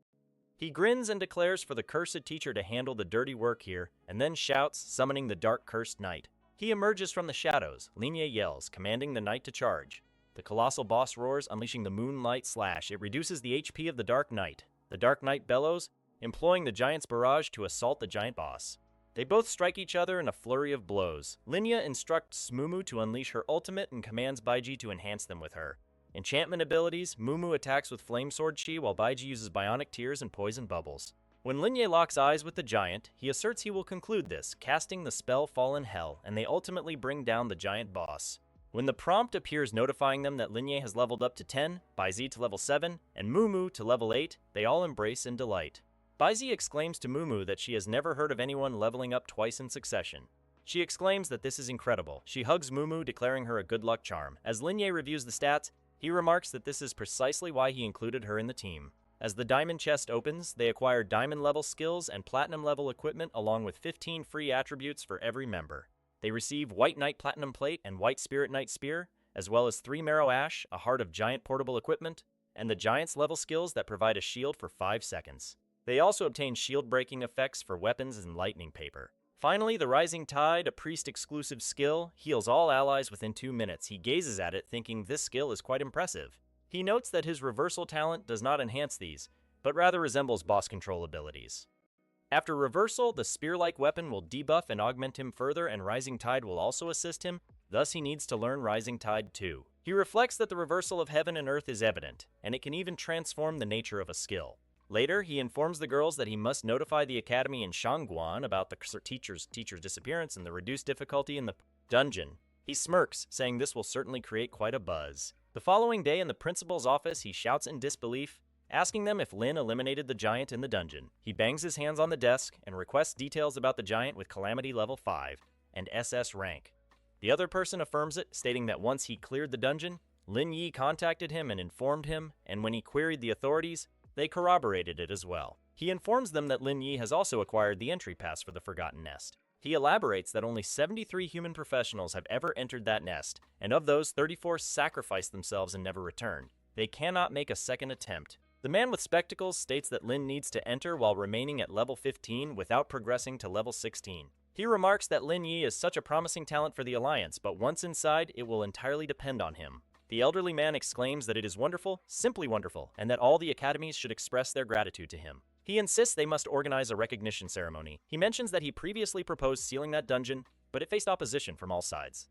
He grins and declares for the cursed teacher to handle the dirty work here, and then shouts, summoning the dark cursed knight. He emerges from the shadows. Linya yells, commanding the knight to charge. The colossal boss roars, unleashing the moonlight slash. It reduces the HP of the Dark Knight. The Dark Knight bellows, employing the giant's barrage to assault the giant boss. They both strike each other in a flurry of blows. Linya instructs Mumu to unleash her ultimate and commands Baiji to enhance them with her. Enchantment abilities, Mumu attacks with Flame Sword Chi while Baiji uses Bionic Tears and Poison Bubbles. When Linya locks eyes with the giant, he asserts he will conclude this, casting the spell Fallen Hell, and they ultimately bring down the giant boss. When the prompt appears notifying them that Linya has leveled up to 10, Baiji to level 7, and Mumu to level 8, they all embrace in delight. Baiji exclaims to Mumu that she has never heard of anyone leveling up twice in succession. She exclaims that this is incredible. She hugs Mumu, declaring her a good luck charm. As Linya reviews the stats, he remarks that this is precisely why he included her in the team. As the diamond chest opens, they acquire diamond-level skills and platinum-level equipment along with 15 free attributes for every member. They receive White Knight Platinum Plate and White Spirit Knight Spear, as well as 3 Marrow Ash, a Heart of Giant portable equipment, and the Giant's level skills that provide a shield for 5 seconds. They also obtain shield-breaking effects for weapons and lightning paper. Finally, the Rising Tide, a priest-exclusive skill, heals all allies within 2 minutes. He gazes at it, thinking this skill is quite impressive. He notes that his reversal talent does not enhance these, but rather resembles boss control abilities. After reversal, the spear-like weapon will debuff and augment him further, and Rising Tide will also assist him, thus he needs to learn Rising Tide too. He reflects that the reversal of heaven and earth is evident, and it can even transform the nature of a skill. Later, he informs the girls that he must notify the academy in Shangguan about the teacher's disappearance and the reduced difficulty in the dungeon. He smirks, saying this will certainly create quite a buzz. The following day in the principal's office, he shouts in disbelief, asking them if Lin eliminated the giant in the dungeon. He bangs his hands on the desk and requests details about the giant with Calamity level 5 and SS rank. The other person affirms it, stating that once he cleared the dungeon, Lin Yi contacted him and informed him, and when he queried the authorities, they corroborated it as well. He informs them that Lin Yi has also acquired the entry pass for the Forgotten Nest. He elaborates that only 73 human professionals have ever entered that nest, and of those, 34 sacrificed themselves and never returned. They cannot make a second attempt. The man with spectacles states that Lin needs to enter while remaining at level 15 without progressing to level 16. He remarks that Lin Yi is such a promising talent for the Alliance, but once inside, it will entirely depend on him. The elderly man exclaims that it is wonderful, simply wonderful, and that all the academies should express their gratitude to him. He insists they must organize a recognition ceremony. He mentions that he previously proposed sealing that dungeon, but it faced opposition from all sides.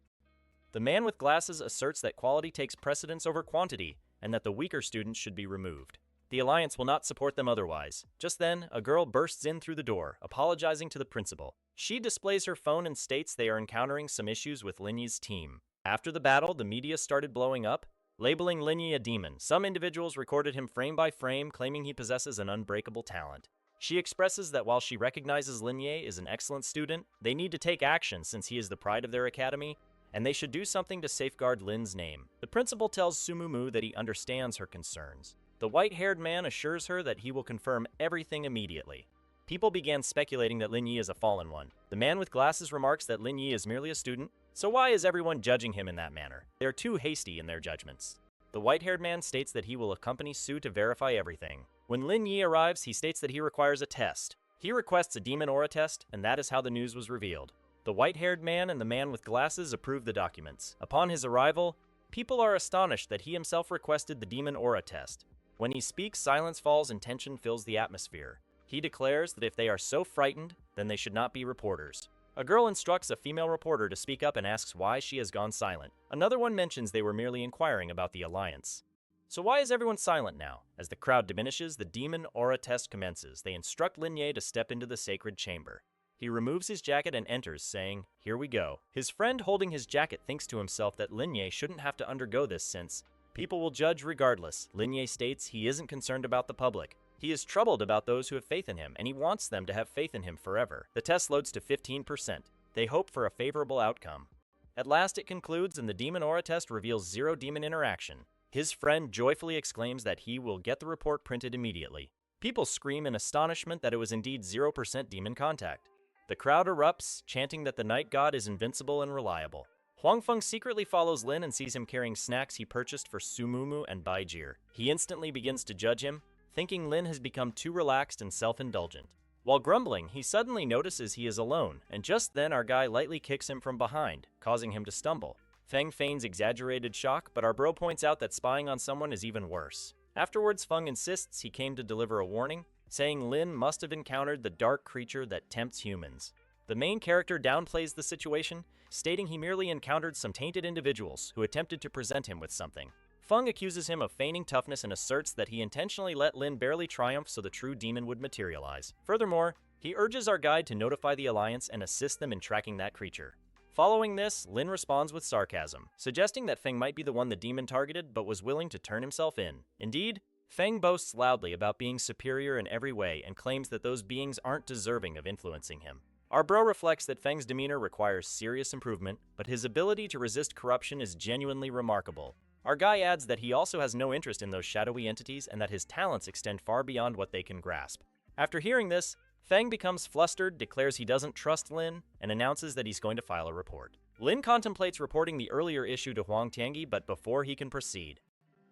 The man with glasses asserts that quality takes precedence over quantity, and that the weaker students should be removed. The Alliance will not support them otherwise. Just then, a girl bursts in through the door, apologizing to the principal. She displays her phone and states they are encountering some issues with Lin Yi's team. After the battle, the media started blowing up, labeling Lin Yi a demon. Some individuals recorded him frame by frame, claiming he possesses an unbreakable talent. She expresses that while she recognizes Lin Yi is an excellent student, they need to take action since he is the pride of their academy, and they should do something to safeguard Lin's name. The principal tells Sumumu that he understands her concerns. The white-haired man assures her that he will confirm everything immediately. People began speculating that Lin Yi is a fallen one. The man with glasses remarks that Lin Yi is merely a student, so why is everyone judging him in that manner? They are too hasty in their judgments. The white-haired man states that he will accompany Su to verify everything. When Lin Yi arrives, he states that he requires a test. He requests a demon aura test, and that is how the news was revealed. The white-haired man and the man with glasses approve the documents. Upon his arrival, people are astonished that he himself requested the demon aura test. When he speaks, silence falls and tension fills the atmosphere. He declares that if they are so frightened, then they should not be reporters. A girl instructs a female reporter to speak up and asks why she has gone silent. Another one mentions they were merely inquiring about the alliance. So why is everyone silent now? As the crowd diminishes, the demon aura test commences. They instruct Lin Yi to step into the sacred chamber. He removes his jacket and enters, saying, "Here we go." His friend holding his jacket thinks to himself that Lin Yi shouldn't have to undergo this since people will judge regardless. Lin Yi states he isn't concerned about the public. He is troubled about those who have faith in him, and he wants them to have faith in him forever. The test loads to 15%. They hope for a favorable outcome. At last it concludes, and the demon aura test reveals zero demon interaction. His friend joyfully exclaims that he will get the report printed immediately. People scream in astonishment that it was indeed 0% demon contact. The crowd erupts, chanting that the night god is invincible and reliable. Huangfeng secretly follows Lin and sees him carrying snacks he purchased for Sumumu and Baijir. He instantly begins to judge him, thinking Lin has become too relaxed and self-indulgent. While grumbling, he suddenly notices he is alone, and just then our guy lightly kicks him from behind, causing him to stumble. Feng feigns exaggerated shock, but our bro points out that spying on someone is even worse. Afterwards, Feng insists he came to deliver a warning, saying Lin must have encountered the dark creature that tempts humans. The main character downplays the situation, stating he merely encountered some tainted individuals who attempted to present him with something. Feng accuses him of feigning toughness and asserts that he intentionally let Lin barely triumph so the true demon would materialize. Furthermore, he urges our guide to notify the Alliance and assist them in tracking that creature. Following this, Lin responds with sarcasm, suggesting that Feng might be the one the demon targeted but was willing to turn himself in. Indeed, Feng boasts loudly about being superior in every way and claims that those beings aren't deserving of influencing him. Our bro reflects that Feng's demeanor requires serious improvement, but his ability to resist corruption is genuinely remarkable. Our guy adds that he also has no interest in those shadowy entities and that his talents extend far beyond what they can grasp. After hearing this, Feng becomes flustered, declares he doesn't trust Lin, and announces that he's going to file a report. Lin contemplates reporting the earlier issue to Huang Tiangi, but before he can proceed,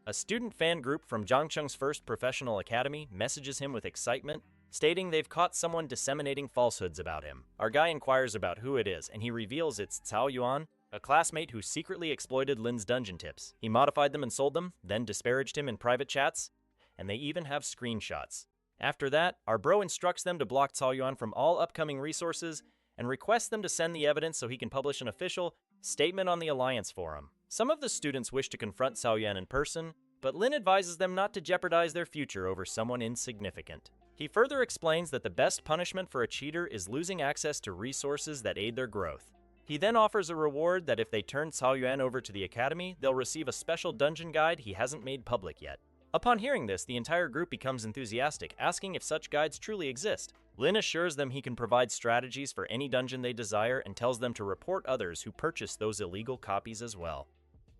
a student fan group from Zhangcheng's first professional academy messages him with excitement, stating they've caught someone disseminating falsehoods about him. Our guy inquires about who it is, and he reveals it's Cao Yuan, a classmate who secretly exploited Lin's dungeon tips. He modified them and sold them, then disparaged him in private chats, and they even have screenshots. After that, our bro instructs them to block Cao Yuan from all upcoming resources and requests them to send the evidence so he can publish an official statement on the Alliance forum. Some of the students wish to confront Cao Yuan in person, but Lin advises them not to jeopardize their future over someone insignificant. He further explains that the best punishment for a cheater is losing access to resources that aid their growth. He then offers a reward that if they turn Cao Yuan over to the academy, they'll receive a special dungeon guide he hasn't made public yet. Upon hearing this, the entire group becomes enthusiastic, asking if such guides truly exist. Lin assures them he can provide strategies for any dungeon they desire and tells them to report others who purchase those illegal copies as well.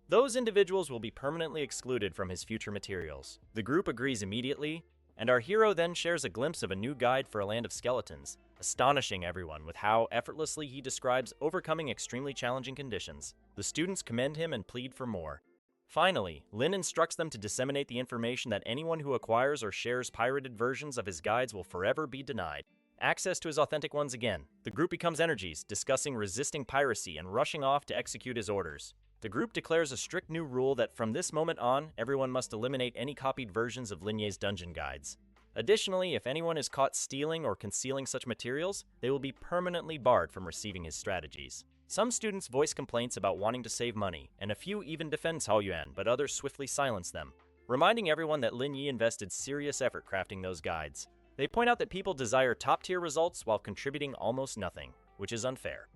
Those individuals will be permanently excluded from his future materials. The group agrees immediately, and our hero then shares a glimpse of a new guide for a land of skeletons, astonishing everyone with how effortlessly he describes overcoming extremely challenging conditions. The students commend him and plead for more. Finally, Lin instructs them to disseminate the information that anyone who acquires or shares pirated versions of his guides will forever be denied access to his authentic ones again. The group becomes energies, discussing resisting piracy and rushing off to execute his orders. The group declares a strict new rule that from this moment on, everyone must eliminate any copied versions of Lin Ye's dungeon guides. Additionally, if anyone is caught stealing or concealing such materials, they will be permanently barred from receiving his strategies. Some students voice complaints about wanting to save money, and a few even defend Cao Yuan, but others swiftly silence them, reminding everyone that Lin Yi invested serious effort crafting those guides. They point out that people desire top-tier results while contributing almost nothing, which is unfair.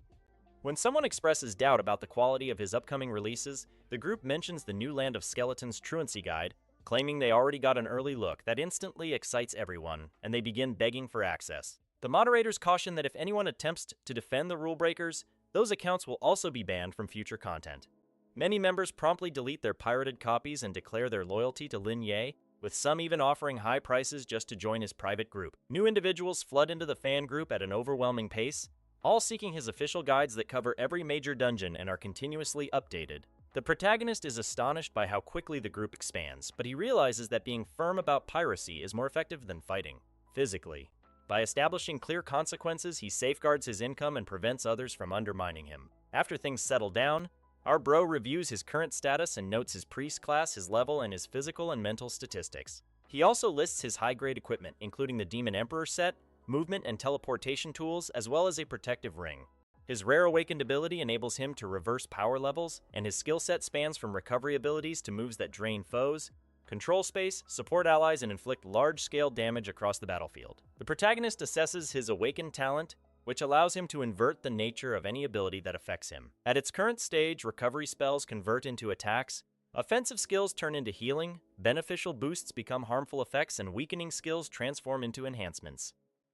When someone expresses doubt about the quality of his upcoming releases, the group mentions the new Land of Skeletons Truancy Guide, claiming they already got an early look that instantly excites everyone, and they begin begging for access. The moderators caution that if anyone attempts to defend the rule breakers, those accounts will also be banned from future content. Many members promptly delete their pirated copies and declare their loyalty to Lin Ye, with some even offering high prices just to join his private group. New individuals flood into the fan group at an overwhelming pace, all seeking his official guides that cover every major dungeon and are continuously updated. The protagonist is astonished by how quickly the group expands, but he realizes that being firm about piracy is more effective than fighting, physically. By establishing clear consequences, he safeguards his income and prevents others from undermining him. After things settle down, our bro reviews his current status and notes his priest class, his level, and his physical and mental statistics. He also lists his high-grade equipment, including the Demon Emperor set, movement and teleportation tools, as well as a protective ring. His rare awakened ability enables him to reverse power levels, and his skill set spans from recovery abilities to moves that drain foes, control space, support allies, and inflict large-scale damage across the battlefield. The protagonist assesses his awakened talent, which allows him to invert the nature of any ability that affects him. At its current stage, recovery spells convert into attacks, offensive skills turn into healing, beneficial boosts become harmful effects, and weakening skills transform into enhancements.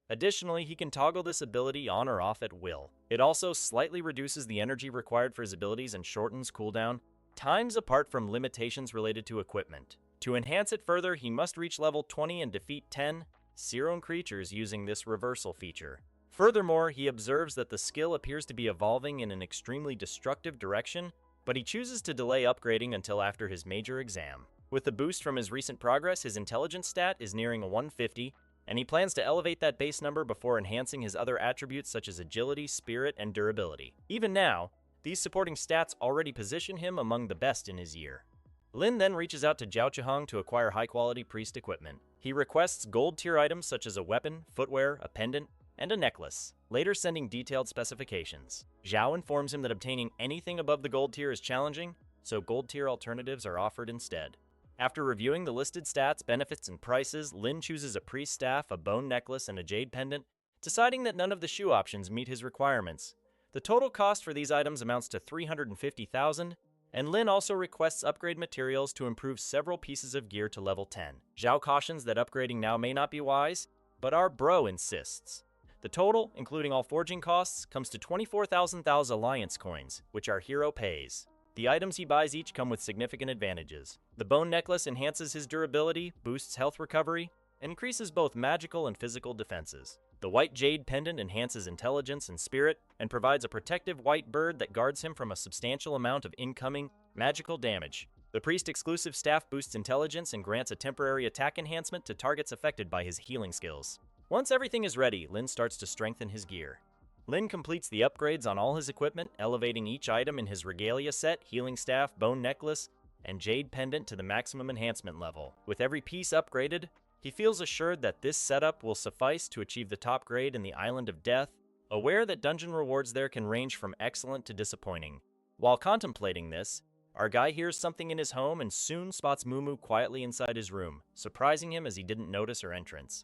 Additionally, he can toggle this ability on or off at will. It also slightly reduces the energy required for his abilities and shortens cooldown times apart from limitations related to equipment. To enhance it further, he must reach level 20 and defeat 10 Siron creatures using this reversal feature. Furthermore, he observes that the skill appears to be evolving in an extremely destructive direction, but he chooses to delay upgrading until after his major exam. With the boost from his recent progress, his intelligence stat is nearing a 150, and he plans to elevate that base number before enhancing his other attributes such as agility, spirit, and durability. Even now, these supporting stats already position him among the best in his year. Lin then reaches out to Zhao Chihang to acquire high-quality priest equipment. He requests gold-tier items such as a weapon, footwear, a pendant, and a necklace, later sending detailed specifications. Zhao informs him that obtaining anything above the gold tier is challenging, so gold tier alternatives are offered instead. After reviewing the listed stats, benefits, and prices, Lin chooses a priest staff, a bone necklace, and a jade pendant, deciding that none of the shoe options meet his requirements. The total cost for these items amounts to 350,000, and Lin also requests upgrade materials to improve several pieces of gear to level 10. Zhao cautions that upgrading now may not be wise, but our bro insists. The total, including all forging costs, comes to 24,000 Alliance coins, which our hero pays. The items he buys each come with significant advantages. The bone necklace enhances his durability, boosts health recovery, and increases both magical and physical defenses. The white jade pendant enhances intelligence and spirit, and provides a protective white bird that guards him from a substantial amount of incoming magical damage. The priest-exclusive staff boosts intelligence and grants a temporary attack enhancement to targets affected by his healing skills. Once everything is ready, Lin starts to strengthen his gear. Lin completes the upgrades on all his equipment, elevating each item in his regalia set, healing staff, bone necklace, and jade pendant to the maximum enhancement level. With every piece upgraded, he feels assured that this setup will suffice to achieve the top grade in the Island of Death, aware that dungeon rewards there can range from excellent to disappointing. While contemplating this, our guy hears something in his home and soon spots Mumu quietly inside his room, surprising him as he didn't notice her entrance.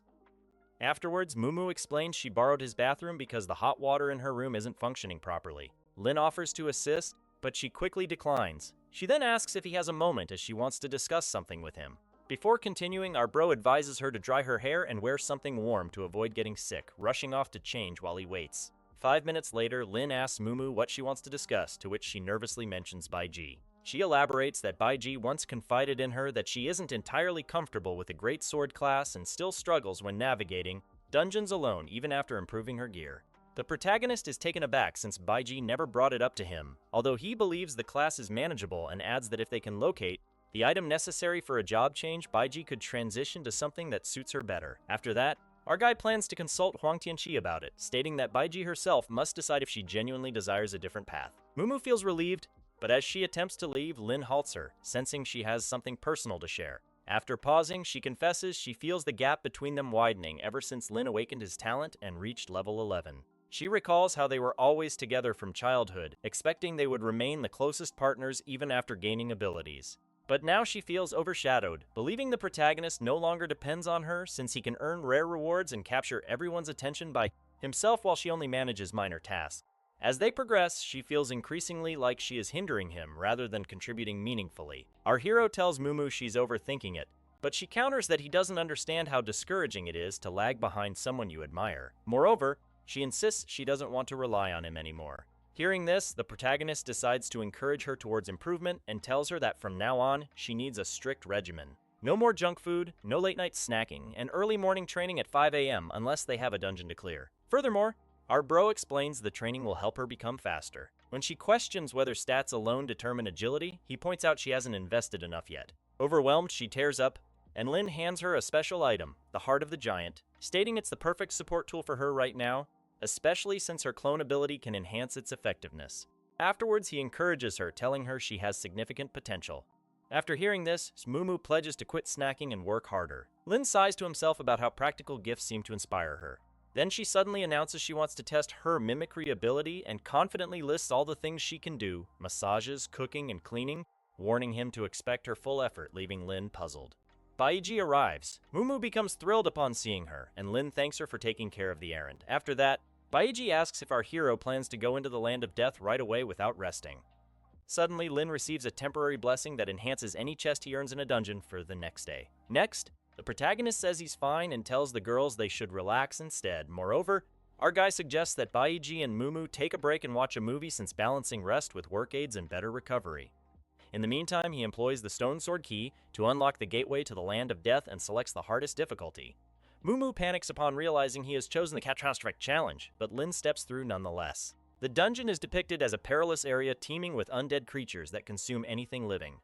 Afterwards, Mumu explains she borrowed his bathroom because the hot water in her room isn't functioning properly. Lin offers to assist, but she quickly declines. She then asks if he has a moment as she wants to discuss something with him. Before continuing, our bro advises her to dry her hair and wear something warm to avoid getting sick, rushing off to change while he waits. 5 minutes later, Lin asks Mumu what she wants to discuss, to which she nervously mentions Baiji. She elaborates that Baiji once confided in her that she isn't entirely comfortable with the great sword class and still struggles when navigating dungeons alone even after improving her gear. The protagonist is taken aback since Baiji never brought it up to him, although he believes the class is manageable and adds that if they can locate the item necessary for a job change, Baiji could transition to something that suits her better. After that, our guy plans to consult Huang Tianqi about it, stating that Baiji herself must decide if she genuinely desires a different path. Mumu feels relieved, but as she attempts to leave, Lin halts her, sensing she has something personal to share. After pausing, she confesses she feels the gap between them widening ever since Lin awakened his talent and reached level 11. She recalls how they were always together from childhood, expecting they would remain the closest partners even after gaining abilities. But now she feels overshadowed, believing the protagonist no longer depends on her since he can earn rare rewards and capture everyone's attention by himself while she only manages minor tasks. As they progress, she feels increasingly like she is hindering him rather than contributing meaningfully. Our hero tells Mumu she's overthinking it, but she counters that he doesn't understand how discouraging it is to lag behind someone you admire. Moreover, she insists she doesn't want to rely on him anymore. Hearing this, the protagonist decides to encourage her towards improvement and tells her that from now on, she needs a strict regimen. No more junk food, no late night snacking, and early morning training at 5 a.m. unless they have a dungeon to clear. Furthermore, our bro explains the training will help her become faster. When she questions whether stats alone determine agility, he points out she hasn't invested enough yet. Overwhelmed, she tears up, and Lin hands her a special item, the Heart of the Giant, stating it's the perfect support tool for her right now, especially since her clone ability can enhance its effectiveness. Afterwards, he encourages her, telling her she has significant potential. After hearing this, Mumu pledges to quit snacking and work harder. Lin sighs to himself about how practical gifts seem to inspire her. Then she suddenly announces she wants to test her mimicry ability and confidently lists all the things she can do, massages, cooking, and cleaning, warning him to expect her full effort, leaving Lin puzzled. Baiji arrives. Mumu becomes thrilled upon seeing her, and Lin thanks her for taking care of the errand. After that, Baiji asks if our hero plans to go into the land of death right away without resting. Suddenly, Lin receives a temporary blessing that enhances any chest he earns in a dungeon for the next day. Next, the protagonist says he's fine and tells the girls they should relax instead. Moreover, our guy suggests that Baiji and Mumu take a break and watch a movie since balancing rest with work aids and better recovery. In the meantime, he employs the Stone Sword Key to unlock the gateway to the land of death and selects the hardest difficulty. Mumu panics upon realizing he has chosen the catastrophic challenge, but Lin steps through nonetheless. The dungeon is depicted as a perilous area teeming with undead creatures that consume anything living.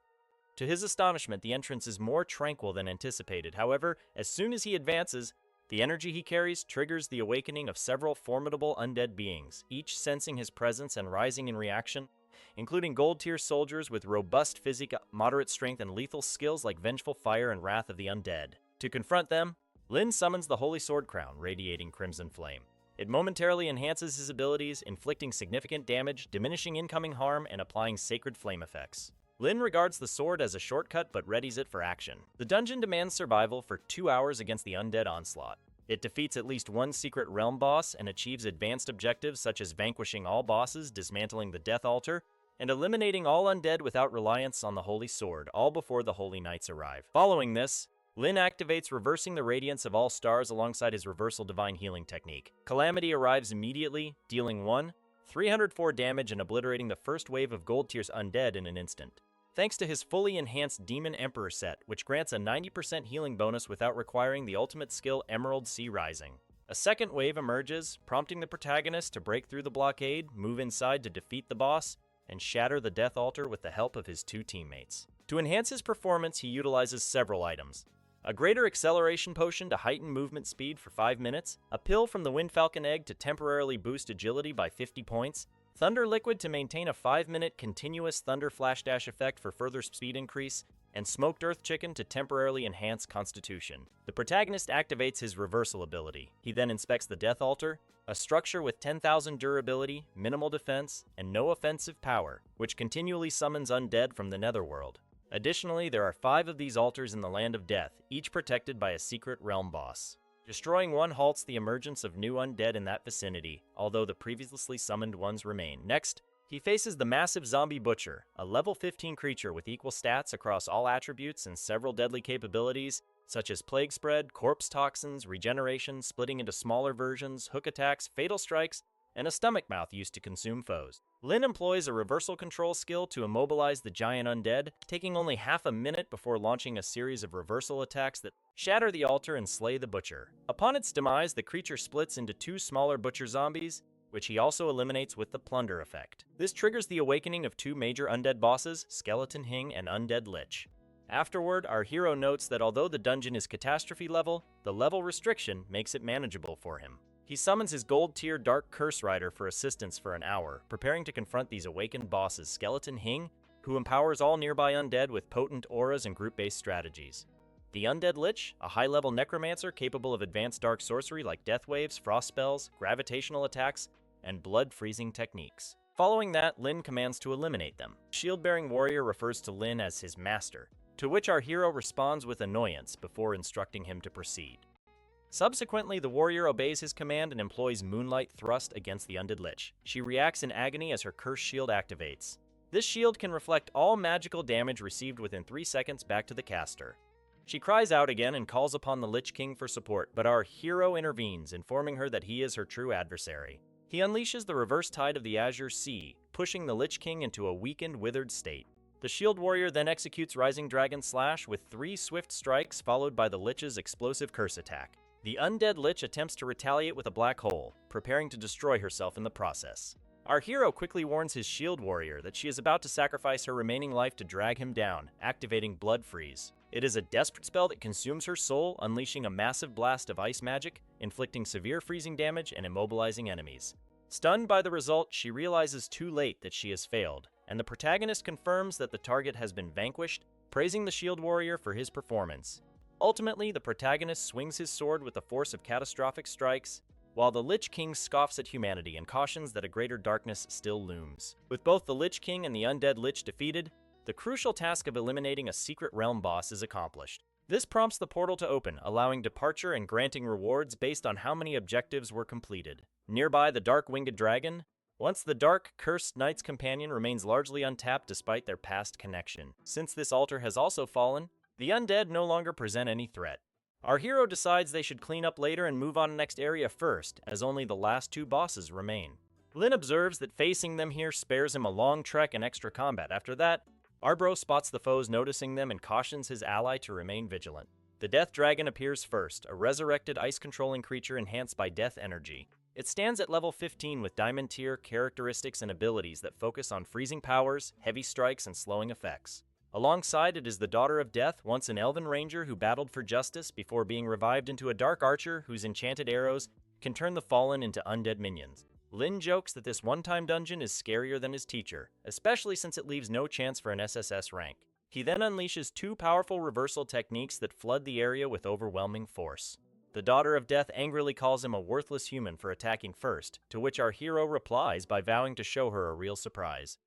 To his astonishment, the entrance is more tranquil than anticipated. However, as soon as he advances, the energy he carries triggers the awakening of several formidable undead beings, each sensing his presence and rising in reaction, including gold-tier soldiers with robust physique, moderate strength, and lethal skills like Vengeful Fire and Wrath of the Undead. To confront them, Lin summons the Holy Sword Crown, radiating crimson flame. It momentarily enhances his abilities, inflicting significant damage, diminishing incoming harm, and applying sacred flame effects. Lin regards the sword as a shortcut but readies it for action. The dungeon demands survival for 2 hours against the undead onslaught. It defeats at least one secret realm boss and achieves advanced objectives such as vanquishing all bosses, dismantling the Death Altar, and eliminating all undead without reliance on the Holy Sword, all before the Holy Knights arrive. Following this, Lin activates Reversing the Radiance of All Stars alongside his Reversal Divine Healing technique. Calamity arrives immediately, dealing 304 damage and obliterating the first wave of Gold Tier's undead in an instant. Thanks to his fully enhanced Demon Emperor set, which grants a 90% healing bonus without requiring the ultimate skill Emerald Sea Rising. A second wave emerges, prompting the protagonist to break through the blockade, move inside to defeat the boss, and shatter the Death Altar with the help of his 2 teammates. To enhance his performance, he utilizes several items. A greater acceleration potion to heighten movement speed for 5 minutes, a pill from the Windfalcon Egg to temporarily boost agility by 50 points, Thunder Liquid to maintain a 5-minute continuous Thunder Flash Dash effect for further speed increase, and Smoked Earth Chicken to temporarily enhance Constitution. The protagonist activates his Reversal ability. He then inspects the Death Altar, a structure with 10,000 durability, minimal defense, and no offensive power, which continually summons undead from the Netherworld. Additionally, there are 5 of these altars in the Land of Death, each protected by a secret realm boss. Destroying one halts the emergence of new undead in that vicinity, although the previously summoned ones remain. Next, he faces the massive Zombie Butcher, a level 15 creature with equal stats across all attributes and several deadly capabilities, such as Plague Spread, Corpse Toxins, Regeneration, splitting into smaller versions, hook attacks, fatal strikes, and a stomach mouth used to consume foes. Lin employs a reversal control skill to immobilize the giant undead, taking only half a minute before launching a series of reversal attacks that shatter the altar and slay the butcher. Upon its demise, the creature splits into 2 smaller butcher zombies, which he also eliminates with the plunder effect. This triggers the awakening of 2 major undead bosses, Skeleton Hing and Undead Lich. Afterward, our hero notes that although the dungeon is catastrophe level, the level restriction makes it manageable for him. He summons his gold-tier Dark Curse Rider for assistance for an hour, preparing to confront these awakened bosses, Skeleton Hing, who empowers all nearby undead with potent auras and group-based strategies. The Undead Lich, a high-level necromancer capable of advanced dark sorcery like death waves, frost spells, gravitational attacks, and blood-freezing techniques. Following that, Lin commands to eliminate them. Shield-bearing warrior refers to Lin as his master, to which our hero responds with annoyance before instructing him to proceed. Subsequently, the warrior obeys his command and employs Moonlight Thrust against the Undead Lich. She reacts in agony as her Curse Shield activates. This shield can reflect all magical damage received within 3 seconds back to the caster. She cries out again and calls upon the Lich King for support, but our hero intervenes, informing her that he is her true adversary. He unleashes the reverse tide of the Azure Sea, pushing the Lich King into a weakened, withered state. The Shield Warrior then executes Rising Dragon Slash with 3 swift strikes followed by the Lich's explosive curse attack. The undead Lich attempts to retaliate with a black hole, preparing to destroy herself in the process. Our hero quickly warns his Shield Warrior that she is about to sacrifice her remaining life to drag him down, activating Blood Freeze. It is a desperate spell that consumes her soul, unleashing a massive blast of ice magic, inflicting severe freezing damage and immobilizing enemies. Stunned by the result, she realizes too late that she has failed, and the protagonist confirms that the target has been vanquished, praising the Shield Warrior for his performance. Ultimately, the protagonist swings his sword with the force of catastrophic strikes, while the Lich King scoffs at humanity and cautions that a greater darkness still looms. With both the Lich King and the undead Lich defeated, the crucial task of eliminating a secret realm boss is accomplished. This prompts the portal to open, allowing departure and granting rewards based on how many objectives were completed. Nearby, the Dark Winged Dragon. Once the Dark, Cursed Knight's companion remains largely untapped despite their past connection. Since this altar has also fallen, the undead no longer present any threat. Our hero decides they should clean up later and move on to the next area first, as only the last 2 bosses remain. Lin observes that facing them here spares him a long trek and extra combat. After that, our bro spots the foes noticing them and cautions his ally to remain vigilant. The Death Dragon appears first, a resurrected ice-controlling creature enhanced by death energy. It stands at level 15 with Diamond tier characteristics and abilities that focus on freezing powers, heavy strikes, and slowing effects. Alongside it is the Daughter of Death, once an elven ranger who battled for justice before being revived into a dark archer whose enchanted arrows can turn the fallen into undead minions. Lin jokes that this one-time dungeon is scarier than his teacher, especially since it leaves no chance for an SSS rank. He then unleashes 2 powerful reversal techniques that flood the area with overwhelming force. The Daughter of Death angrily calls him a worthless human for attacking first, to which our hero replies by vowing to show her a real surprise.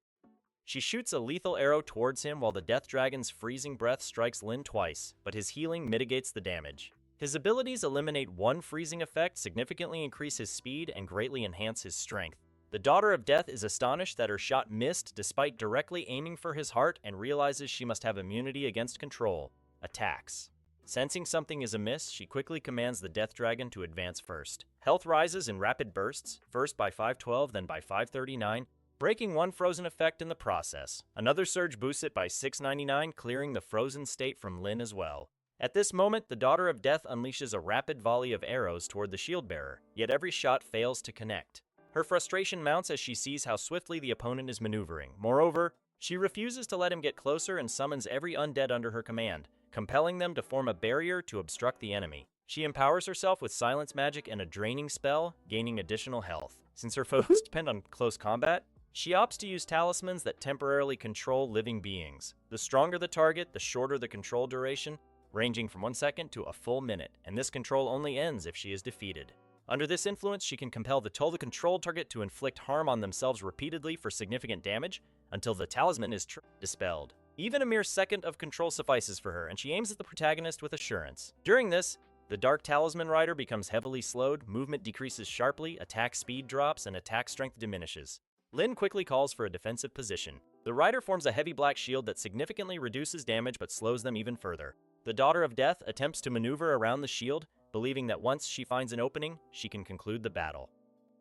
She shoots a lethal arrow towards him while the Death Dragon's freezing breath strikes Lin twice, but his healing mitigates the damage. His abilities eliminate 1 freezing effect, significantly increase his speed, and greatly enhance his strength. The Daughter of Death is astonished that her shot missed despite directly aiming for his heart and realizes she must have immunity against control. Attacks. Sensing something is amiss, she quickly commands the Death Dragon to advance first. Health rises in rapid bursts, first by 512, then by 539, breaking 1 frozen effect in the process. Another surge boosts it by 699, clearing the frozen state from Lin as well. At this moment, the Daughter of Death unleashes a rapid volley of arrows toward the shield bearer, yet every shot fails to connect. Her frustration mounts as she sees how swiftly the opponent is maneuvering. Moreover, she refuses to let him get closer and summons every undead under her command, compelling them to form a barrier to obstruct the enemy. She empowers herself with silence magic and a draining spell, gaining additional health. Since her foes depend on close combat, she opts to use talismans that temporarily control living beings. The stronger the target, the shorter the control duration, ranging from 1 second to a full minute, and this control only ends if she is defeated. Under this influence, she can compel the controlled target to inflict harm on themselves repeatedly for significant damage until the talisman is dispelled. Even a mere second of control suffices for her, and she aims at the protagonist with assurance. During this, the Dark Talisman Rider becomes heavily slowed, movement decreases sharply, attack speed drops, and attack strength diminishes. Lin quickly calls for a defensive position. The rider forms a heavy black shield that significantly reduces damage but slows them even further. The Daughter of Death attempts to maneuver around the shield, believing that once she finds an opening, she can conclude the battle.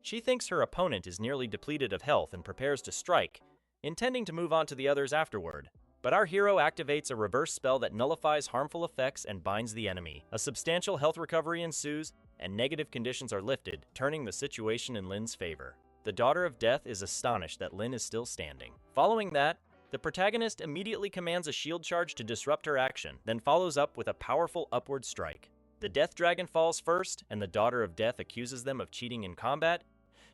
She thinks her opponent is nearly depleted of health and prepares to strike, intending to move on to the others afterward. But our hero activates a reverse spell that nullifies harmful effects and binds the enemy. A substantial health recovery ensues, and negative conditions are lifted, turning the situation in Lin's favor. The Daughter of Death is astonished that Lin is still standing. Following that, the protagonist immediately commands a shield charge to disrupt her action, then follows up with a powerful upward strike. The Death Dragon falls first, and the Daughter of Death accuses them of cheating in combat,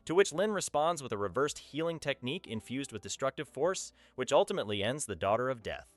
to which Lin responds with a reversed healing technique infused with destructive force, which ultimately ends the Daughter of Death.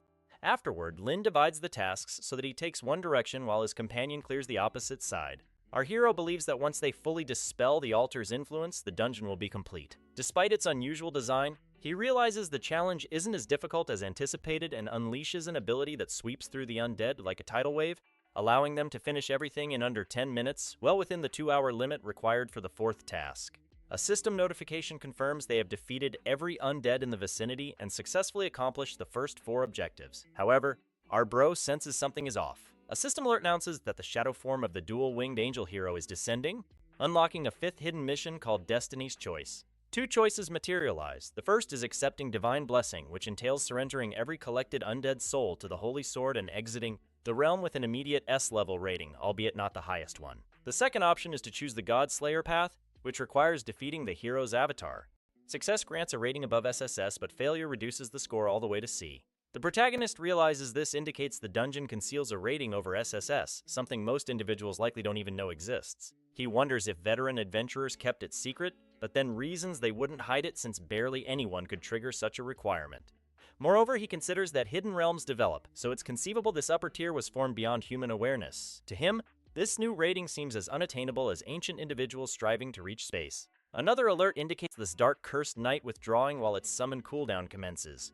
Afterward, Lin divides the tasks so that he takes one direction while his companion clears the opposite side. Our hero believes that once they fully dispel the altar's influence, the dungeon will be complete. Despite its unusual design, he realizes the challenge isn't as difficult as anticipated and unleashes an ability that sweeps through the undead like a tidal wave, allowing them to finish everything in under 10 minutes, well within the 2-hour limit required for the 4th task. A system notification confirms they have defeated every undead in the vicinity and successfully accomplished the first 4 objectives. However, our bro senses something is off. A system alert announces that the shadow form of the dual-winged angel hero is descending, unlocking a fifth hidden mission called Destiny's Choice. Two choices materialize. The first is accepting divine blessing, which entails surrendering every collected undead soul to the Holy Sword and exiting the realm with an immediate S-level rating, albeit not the highest one. The second option is to choose the God Slayer path, which requires defeating the hero's avatar. Success grants a rating above SSS, but failure reduces the score all the way to C. The protagonist realizes this indicates the dungeon conceals a rating over SSS, something most individuals likely don't even know exists. He wonders if veteran adventurers kept it secret, but then reasons they wouldn't hide it since barely anyone could trigger such a requirement. Moreover, he considers that hidden realms develop, so it's conceivable this upper tier was formed beyond human awareness. To him, this new rating seems as unattainable as ancient individuals striving to reach space. Another alert indicates this dark cursed night withdrawing while its summon cooldown commences.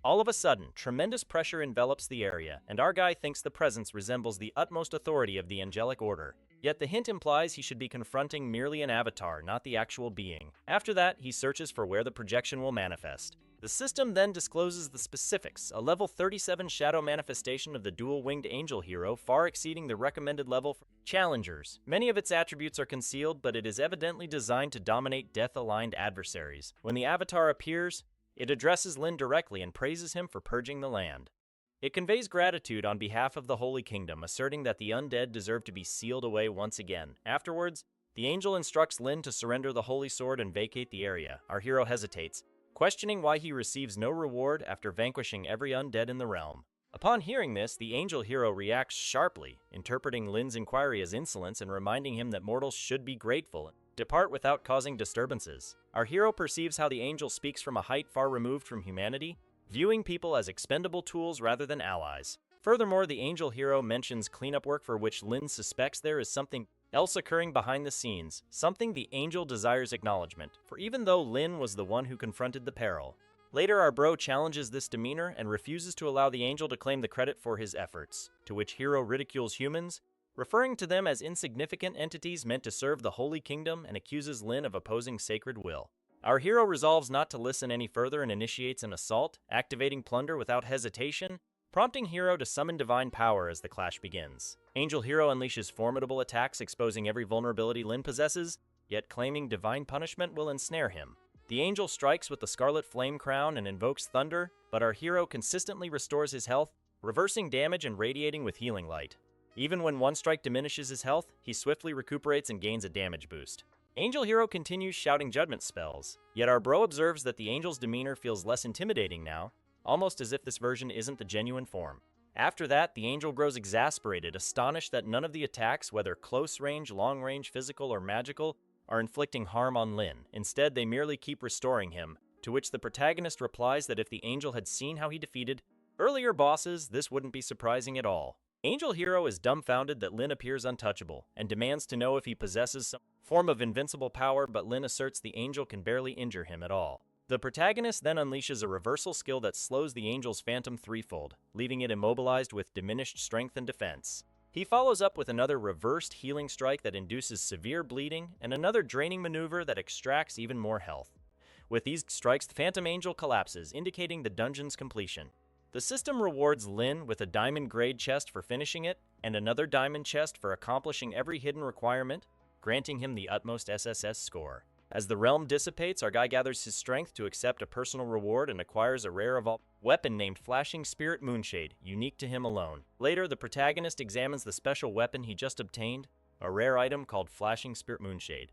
All of a sudden, tremendous pressure envelops the area, and our guy thinks the presence resembles the utmost authority of the angelic order. Yet the hint implies he should be confronting merely an avatar, not the actual being. After that, he searches for where the projection will manifest. The system then discloses the specifics, a level 37 shadow manifestation of the dual-winged angel hero, far exceeding the recommended level for challengers. Many of its attributes are concealed, but it is evidently designed to dominate death-aligned adversaries. When the avatar appears, it addresses Lin directly and praises him for purging the land. It conveys gratitude on behalf of the Holy Kingdom, asserting that the undead deserve to be sealed away once again. Afterwards, the angel instructs Lin to surrender the Holy Sword and vacate the area. Our hero hesitates, questioning why he receives no reward after vanquishing every undead in the realm. Upon hearing this, the angel hero reacts sharply, interpreting Lin's inquiry as insolence and reminding him that mortals should be grateful and depart without causing disturbances. Our hero perceives how the angel speaks from a height far removed from humanity, viewing people as expendable tools rather than allies. Furthermore, the angel hero mentions cleanup work for which Lin suspects there is something else occurring behind the scenes, something the angel desires acknowledgement, for even though Lin was the one who confronted the peril. Later, our bro challenges this demeanor and refuses to allow the angel to claim the credit for his efforts, to which hero ridicules humans, referring to them as insignificant entities meant to serve the Holy Kingdom, and accuses Lin of opposing sacred will. Our hero resolves not to listen any further and initiates an assault, activating plunder without hesitation, prompting hero to summon divine power as the clash begins. Angel hero unleashes formidable attacks, exposing every vulnerability Lin possesses, yet claiming divine punishment will ensnare him. The angel strikes with the Scarlet Flame Crown and invokes thunder, but our hero consistently restores his health, reversing damage and radiating with healing light. Even when one strike diminishes his health, he swiftly recuperates and gains a damage boost. Angel hero continues shouting judgment spells, yet our bro observes that the angel's demeanor feels less intimidating now, almost as if this version isn't the genuine form. After that, the angel grows exasperated, astonished that none of the attacks, whether close range, long range, physical, or magical, are inflicting harm on Lin. Instead, they merely keep restoring him, to which the protagonist replies that if the angel had seen how he defeated earlier bosses, this wouldn't be surprising at all. Angel hero is dumbfounded that Lin appears untouchable, and demands to know if he possesses some form of invincible power, but Lin asserts the angel can barely injure him at all. The protagonist then unleashes a reversal skill that slows the angel's phantom threefold, leaving it immobilized with diminished strength and defense. He follows up with another reversed healing strike that induces severe bleeding, and another draining maneuver that extracts even more health. With these strikes, the phantom angel collapses, indicating the dungeon's completion. The system rewards Lin with a diamond grade chest for finishing it, and another diamond chest for accomplishing every hidden requirement, granting him the utmost SSS score. As the realm dissipates, our guy gathers his strength to accept a personal reward and acquires a rare weapon named Flashing Spirit Moonshade, unique to him alone. Later, the protagonist examines the special weapon he just obtained, a rare item called Flashing Spirit Moonshade.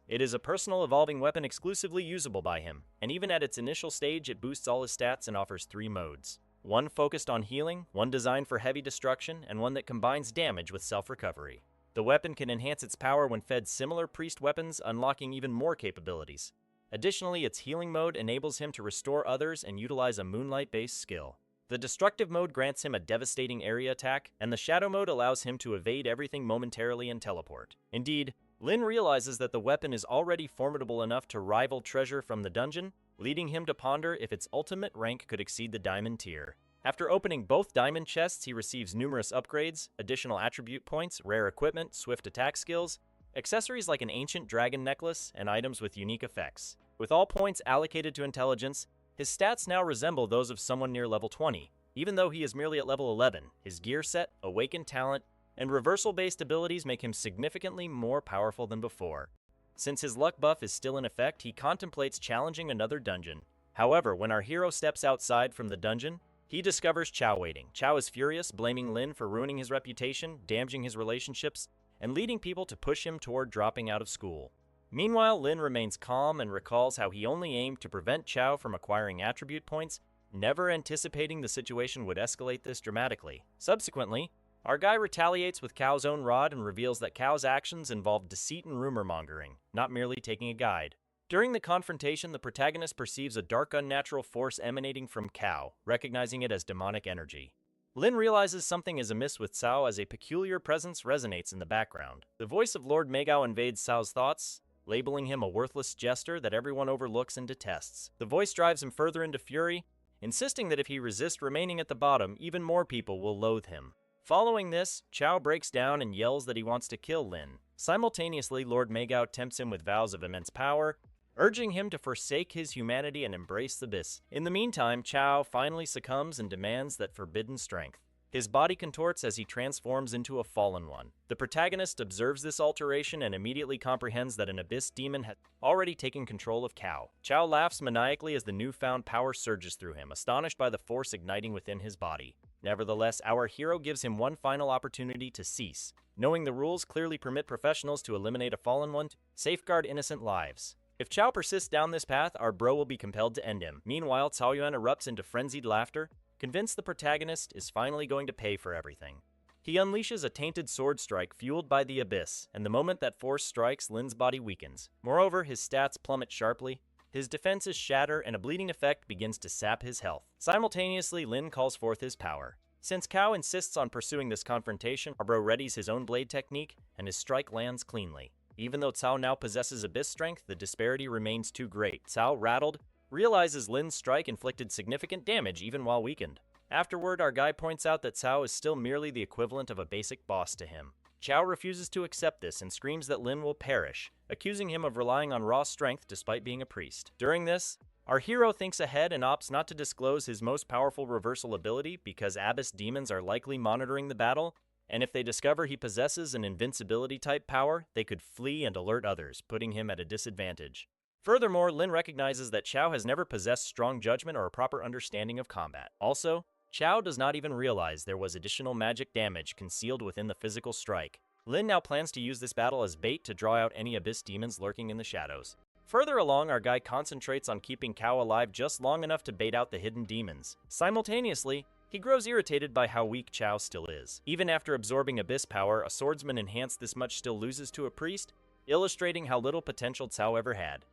It is a personal evolving weapon exclusively usable by him, and even at its initial stage, it boosts all his stats and offers 3 modes. One focused on healing, one designed for heavy destruction, and one that combines damage with self-recovery. The weapon can enhance its power when fed similar priest weapons, unlocking even more capabilities. Additionally, its healing mode enables him to restore others and utilize a moonlight-based skill. The destructive mode grants him a devastating area attack, and the shadow mode allows him to evade everything momentarily and teleport. Indeed, Lin realizes that the weapon is already formidable enough to rival treasure from the dungeon, leading him to ponder if its ultimate rank could exceed the diamond tier. After opening both diamond chests, he receives numerous upgrades, additional attribute points, rare equipment, swift attack skills, accessories like an ancient dragon necklace, and items with unique effects. With all points allocated to intelligence, his stats now resemble those of someone near level 20. Even though he is merely at level 11, his gear set, awakened talent, and reversal-based abilities make him significantly more powerful than before. Since his luck buff is still in effect, he contemplates challenging another dungeon. However, when our hero steps outside from the dungeon, he discovers Chao waiting. Chao is furious, blaming Lin for ruining his reputation, damaging his relationships, and leading people to push him toward dropping out of school. Meanwhile, Lin remains calm and recalls how he only aimed to prevent Chao from acquiring attribute points, never anticipating the situation would escalate this dramatically. Subsequently, our guy retaliates with Cao's own rod and reveals that Cao's actions involved deceit and rumor-mongering, not merely taking a guide. During the confrontation, the protagonist perceives a dark unnatural force emanating from Cao, recognizing it as demonic energy. Lin realizes something is amiss with Cao as a peculiar presence resonates in the background. The voice of Lord Megao invades Cao's thoughts, labeling him a worthless jester that everyone overlooks and detests. The voice drives him further into fury, insisting that if he resists remaining at the bottom, even more people will loathe him. Following this, Chao breaks down and yells that he wants to kill Lin. Simultaneously, Lord Megao tempts him with vows of immense power, urging him to forsake his humanity and embrace the abyss. In the meantime, Chao finally succumbs and demands that forbidden strength. His body contorts as he transforms into a fallen one. The protagonist observes this alteration and immediately comprehends that an abyss demon has already taken control of Cao. Chao laughs maniacally as the newfound power surges through him, astonished by the force igniting within his body. Nevertheless, our hero gives him one final opportunity to cease, knowing the rules clearly permit professionals to eliminate a fallen one to safeguard innocent lives. If Chao persists down this path, our bro will be compelled to end him. Meanwhile, Cao Yuan erupts into frenzied laughter, convinced the protagonist is finally going to pay for everything. He unleashes a tainted sword strike fueled by the abyss, and the moment that force strikes, Lin's body weakens. Moreover, his stats plummet sharply, his defenses shatter, and a bleeding effect begins to sap his health. Simultaneously, Lin calls forth his power. Since Cao insists on pursuing this confrontation, our bro readies his own blade technique, and his strike lands cleanly. Even though Cao now possesses abyss strength, the disparity remains too great. Cao, rattled, realizes Lin's strike inflicted significant damage even while weakened. Afterward, our guy points out that Cao is still merely the equivalent of a basic boss to him. Chao refuses to accept this and screams that Lin will perish, accusing him of relying on raw strength despite being a priest. During this, our hero thinks ahead and opts not to disclose his most powerful reversal ability because abyss demons are likely monitoring the battle, and if they discover he possesses an invincibility-type power, they could flee and alert others, putting him at a disadvantage. Furthermore, Lin recognizes that Chao has never possessed strong judgment or a proper understanding of combat. Also, Chao does not even realize there was additional magic damage concealed within the physical strike. Lin now plans to use this battle as bait to draw out any abyss demons lurking in the shadows. Further along, our guy concentrates on keeping Cao alive just long enough to bait out the hidden demons. Simultaneously, he grows irritated by how weak Chao still is. Even after absorbing abyss power, a swordsman enhanced this much still loses to a priest, illustrating how little potential Cao ever had.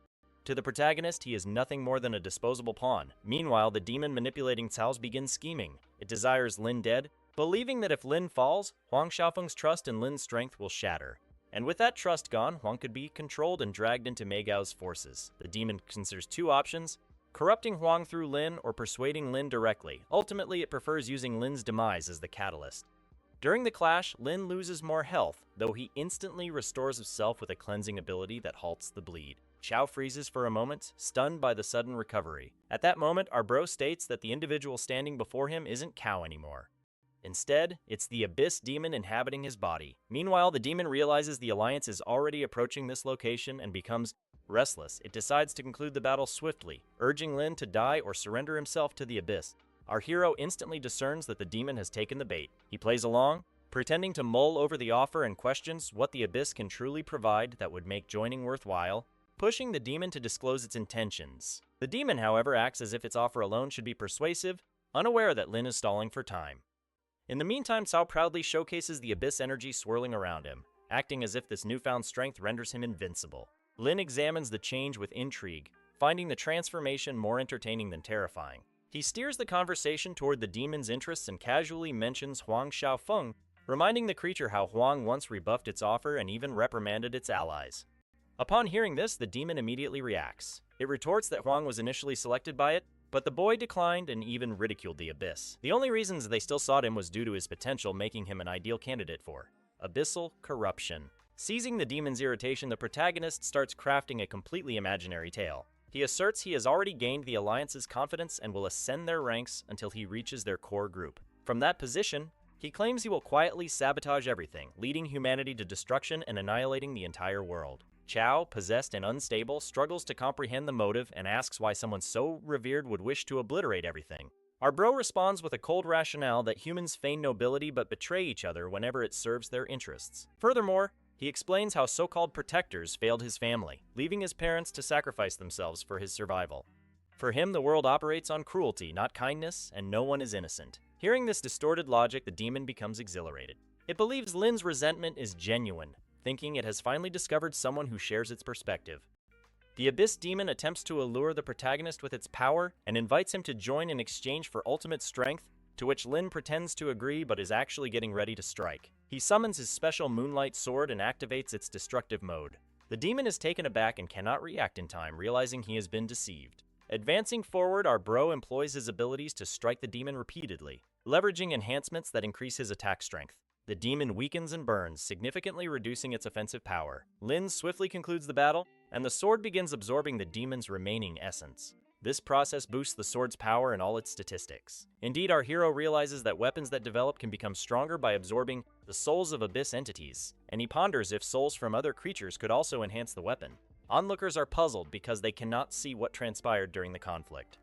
To the protagonist, he is nothing more than a disposable pawn. Meanwhile, the demon manipulating Cao's begins scheming. It desires Lin dead, believing that if Lin falls, Huang Xiaofeng's trust in Lin's strength will shatter. And with that trust gone, Huang could be controlled and dragged into Meigao's forces. The demon considers two options: corrupting Huang through Lin or persuading Lin directly. Ultimately, it prefers using Lin's demise as the catalyst. During the clash, Lin loses more health, though he instantly restores himself with a cleansing ability that halts the bleed. Chao freezes for a moment, stunned by the sudden recovery. At that moment, our bro states that the individual standing before him isn't Cao anymore. Instead, it's the abyss demon inhabiting his body. Meanwhile, the demon realizes the Alliance is already approaching this location and becomes restless. It decides to conclude the battle swiftly, urging Lin to die or surrender himself to the abyss. Our hero instantly discerns that the demon has taken the bait. He plays along, pretending to mull over the offer and questions what the abyss can truly provide that would make joining worthwhile, pushing the demon to disclose its intentions. The demon, however, acts as if its offer alone should be persuasive, unaware that Lin is stalling for time. In the meantime, Cao proudly showcases the abyss energy swirling around him, acting as if this newfound strength renders him invincible. Lin examines the change with intrigue, finding the transformation more entertaining than terrifying. He steers the conversation toward the demon's interests and casually mentions Huang Xiaofeng, reminding the creature how Huang once rebuffed its offer and even reprimanded its allies. Upon hearing this, the demon immediately reacts. It retorts that Huang was initially selected by it, but the boy declined and even ridiculed the abyss. The only reasons they still sought him was due to his potential, making him an ideal candidate for abyssal corruption. Seizing the demon's irritation, the protagonist starts crafting a completely imaginary tale. He asserts he has already gained the Alliance's confidence and will ascend their ranks until he reaches their core group. From that position, He claims he will quietly sabotage everything, leading humanity to destruction and annihilating the entire world. Chow, possessed and unstable, struggles to comprehend the motive and asks why someone so revered would wish to obliterate everything. Our bro responds with a cold rationale that humans feign nobility but betray each other whenever it serves their interests. Furthermore, he explains how so-called protectors failed his family, leaving his parents to sacrifice themselves for his survival. For him, the world operates on cruelty, not kindness, and no one is innocent. Hearing this distorted logic, the demon becomes exhilarated. It believes Lin's resentment is genuine, thinking it has finally discovered someone who shares its perspective. The Abyss Demon attempts to allure the protagonist with its power and invites him to join in exchange for ultimate strength, to which Lin pretends to agree but is actually getting ready to strike. He summons his special Moonlight Sword and activates its destructive mode. The demon is taken aback and cannot react in time, realizing he has been deceived. Advancing forward, our bro employs his abilities to strike the demon repeatedly, leveraging enhancements that increase his attack strength. The demon weakens and burns, significantly reducing its offensive power. Lin swiftly concludes the battle, and the sword begins absorbing the demon's remaining essence. This process boosts the sword's power and all its statistics. Indeed, our hero realizes that weapons that develop can become stronger by absorbing the souls of Abyss entities, and he ponders if souls from other creatures could also enhance the weapon. Onlookers are puzzled because they cannot see what transpired during the conflict.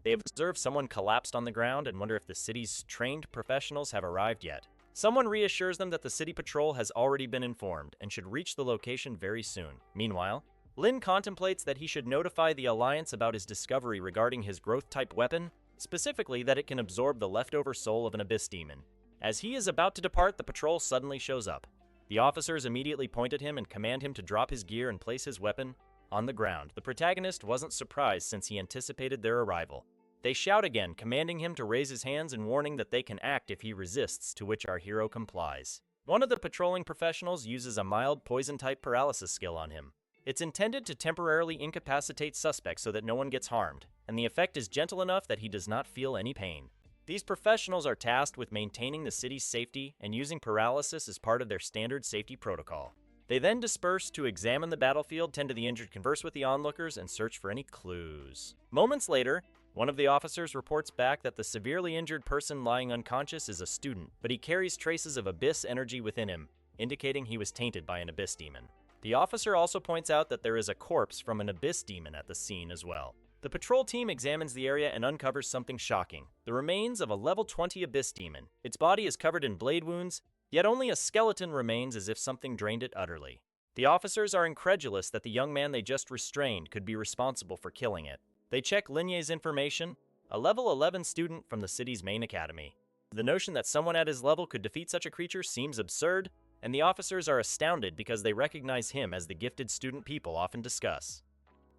They observe someone collapsed on the ground and wonder if the city's trained professionals have arrived yet. Someone reassures them that the city patrol has already been informed and should reach the location very soon. Meanwhile, Lin contemplates that he should notify the Alliance about his discovery regarding his growth-type weapon, specifically that it can absorb the leftover soul of an Abyss Demon. As he is about to depart, the patrol suddenly shows up. The officers immediately point at him and command him to drop his gear and place his weapon on the ground. The protagonist wasn't surprised since he anticipated their arrival. They shout again, commanding him to raise his hands and warning that they can act if he resists, to which our hero complies. One of the patrolling professionals uses a mild poison-type paralysis skill on him. It's intended to temporarily incapacitate suspects so that no one gets harmed, and the effect is gentle enough that he does not feel any pain. These professionals are tasked with maintaining the city's safety and using paralysis as part of their standard safety protocol. They then disperse to examine the battlefield, tend to the injured, converse with the onlookers, and search for any clues. Moments later, one of the officers reports back that the severely injured person lying unconscious is a student, but he carries traces of Abyss energy within him, indicating he was tainted by an Abyss Demon. The officer also points out that there is a corpse from an Abyss Demon at the scene as well. The patrol team examines the area and uncovers something shocking: the remains of a level 20 Abyss Demon. Its body is covered in blade wounds, yet only a skeleton remains as if something drained it utterly. The officers are incredulous that the young man they just restrained could be responsible for killing it. They check Linye's information, a level 11 student from the city's main academy. The notion that someone at his level could defeat such a creature seems absurd, and the officers are astounded because they recognize him as the gifted student people often discuss.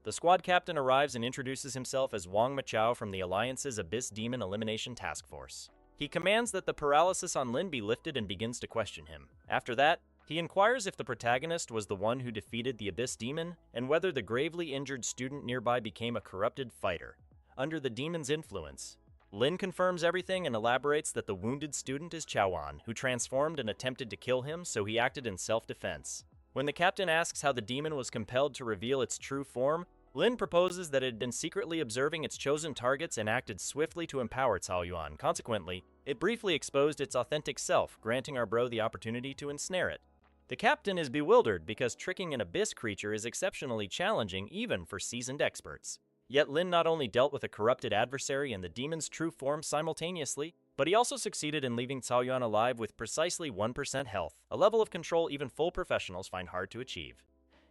The squad captain arrives and introduces himself as Wang Machao from the Alliance's Abyss Demon Elimination Task Force. He commands that the paralysis on Lin be lifted and begins to question him. After that, he inquires if the protagonist was the one who defeated the Abyss Demon, and whether the gravely injured student nearby became a corrupted fighter under the demon's influence. Lin confirms everything and elaborates that the wounded student is Chawan, who transformed and attempted to kill him, so he acted in self-defense. When the captain asks how the demon was compelled to reveal its true form, Lin proposes that it had been secretly observing its chosen targets and acted swiftly to empower Cao Yuan. Consequently, it briefly exposed its authentic self, granting our bro the opportunity to ensnare it. The captain is bewildered because tricking an abyss creature is exceptionally challenging even for seasoned experts. Yet Lin not only dealt with a corrupted adversary and the demon's true form simultaneously, but he also succeeded in leaving Cao Yuan alive with precisely 1% health, a level of control even full professionals find hard to achieve.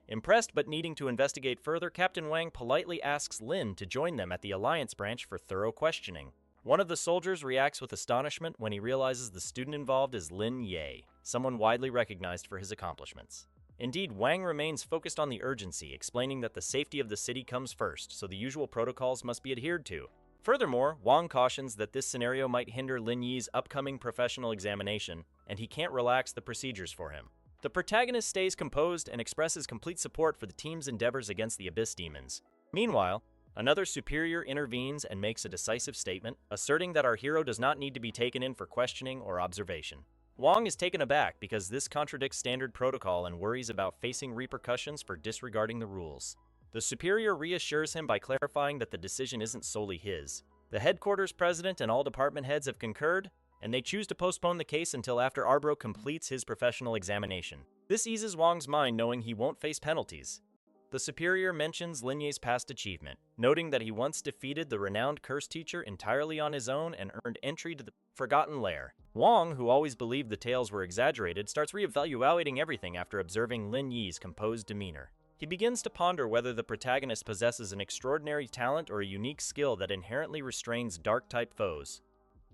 Impressed but needing to investigate further, Captain Wang politely asks Lin to join them at the Alliance branch for thorough questioning. One of the soldiers reacts with astonishment when he realizes the student involved is Lin Ye, someone widely recognized for his accomplishments. Indeed, Wang remains focused on the urgency, explaining that the safety of the city comes first, so the usual protocols must be adhered to. Furthermore, Wang cautions that this scenario might hinder Lin Yi's upcoming professional examination, and he can't relax the procedures for him. The protagonist stays composed and expresses complete support for the team's endeavors against the Abyss Demons. Meanwhile, another superior intervenes and makes a decisive statement, asserting that our hero does not need to be taken in for questioning or observation. Wang is taken aback because this contradicts standard protocol and worries about facing repercussions for disregarding the rules. The superior reassures him by clarifying that the decision isn't solely his. The headquarters president and all department heads have concurred, and they choose to postpone the case until after Arbro completes his professional examination. This eases Wang's mind knowing he won't face penalties. The superior mentions Lin Ye's past achievement, noting that he once defeated the renowned curse teacher entirely on his own and earned entry to the Forgotten Lair. Wang, who always believed the tales were exaggerated, starts reevaluating everything after observing Lin Ye's composed demeanor. He begins to ponder whether the protagonist possesses an extraordinary talent or a unique skill that inherently restrains dark-type foes.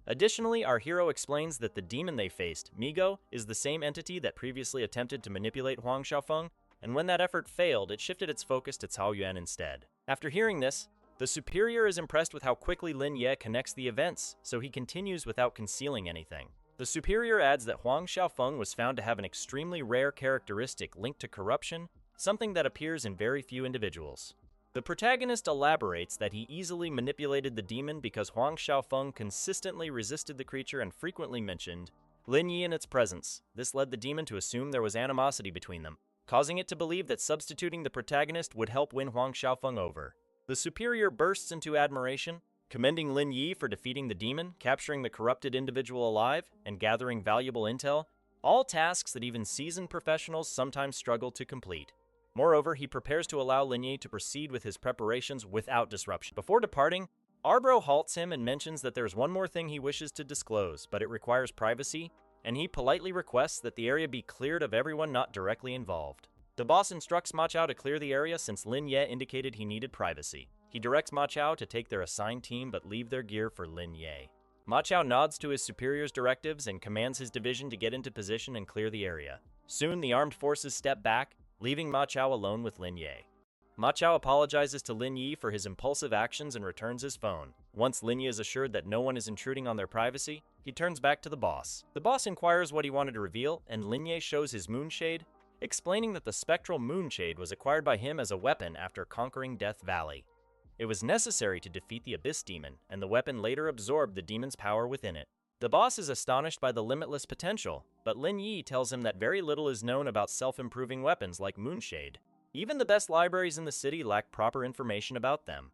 Additionally, our hero explains that the demon they faced, Migo, is the same entity that previously attempted to manipulate Huang Xiaofeng, and when that effort failed, it shifted its focus to Cao Yuan instead. After hearing this, the superior is impressed with how quickly Lin Ye connects the events, so he continues without concealing anything. The superior adds that Huang Xiaofeng was found to have an extremely rare characteristic linked to corruption, something that appears in very few individuals. The protagonist elaborates that he easily manipulated the demon because Huang Xiaofeng consistently resisted the creature and frequently mentioned Lin Yi in its presence. This led the demon to assume there was animosity between them, causing it to believe that substituting the protagonist would help win Huang Xiaofeng over. The superior bursts into admiration, commending Lin Yi for defeating the demon, capturing the corrupted individual alive, and gathering valuable intel, all tasks that even seasoned professionals sometimes struggle to complete. Moreover, he prepares to allow Lin Yi to proceed with his preparations without disruption. Before departing, Arbro halts him and mentions that there's one more thing he wishes to disclose, but it requires privacy, and he politely requests that the area be cleared of everyone not directly involved. The boss instructs Ma Chao to clear the area since Lin Ye indicated he needed privacy. He directs Ma Chao to take their assigned team but leave their gear for Lin Ye. Ma Chao nods to his superior's directives and commands his division to get into position and clear the area. Soon the armed forces step back, leaving Ma Chao alone with Lin Ye. Ma Chao apologizes to Lin Yi for his impulsive actions and returns his phone. Once Lin Yi is assured that no one is intruding on their privacy, he turns back to the boss. The boss inquires what he wanted to reveal, and Lin Yi shows his moonshade, explaining that the spectral moonshade was acquired by him as a weapon after conquering Death Valley. It was necessary to defeat the Abyss Demon, and the weapon later absorbed the demon's power within it. The boss is astonished by the limitless potential, but Lin Yi tells him that very little is known about self-improving weapons like moonshade. Even the best libraries in the city lack proper information about them.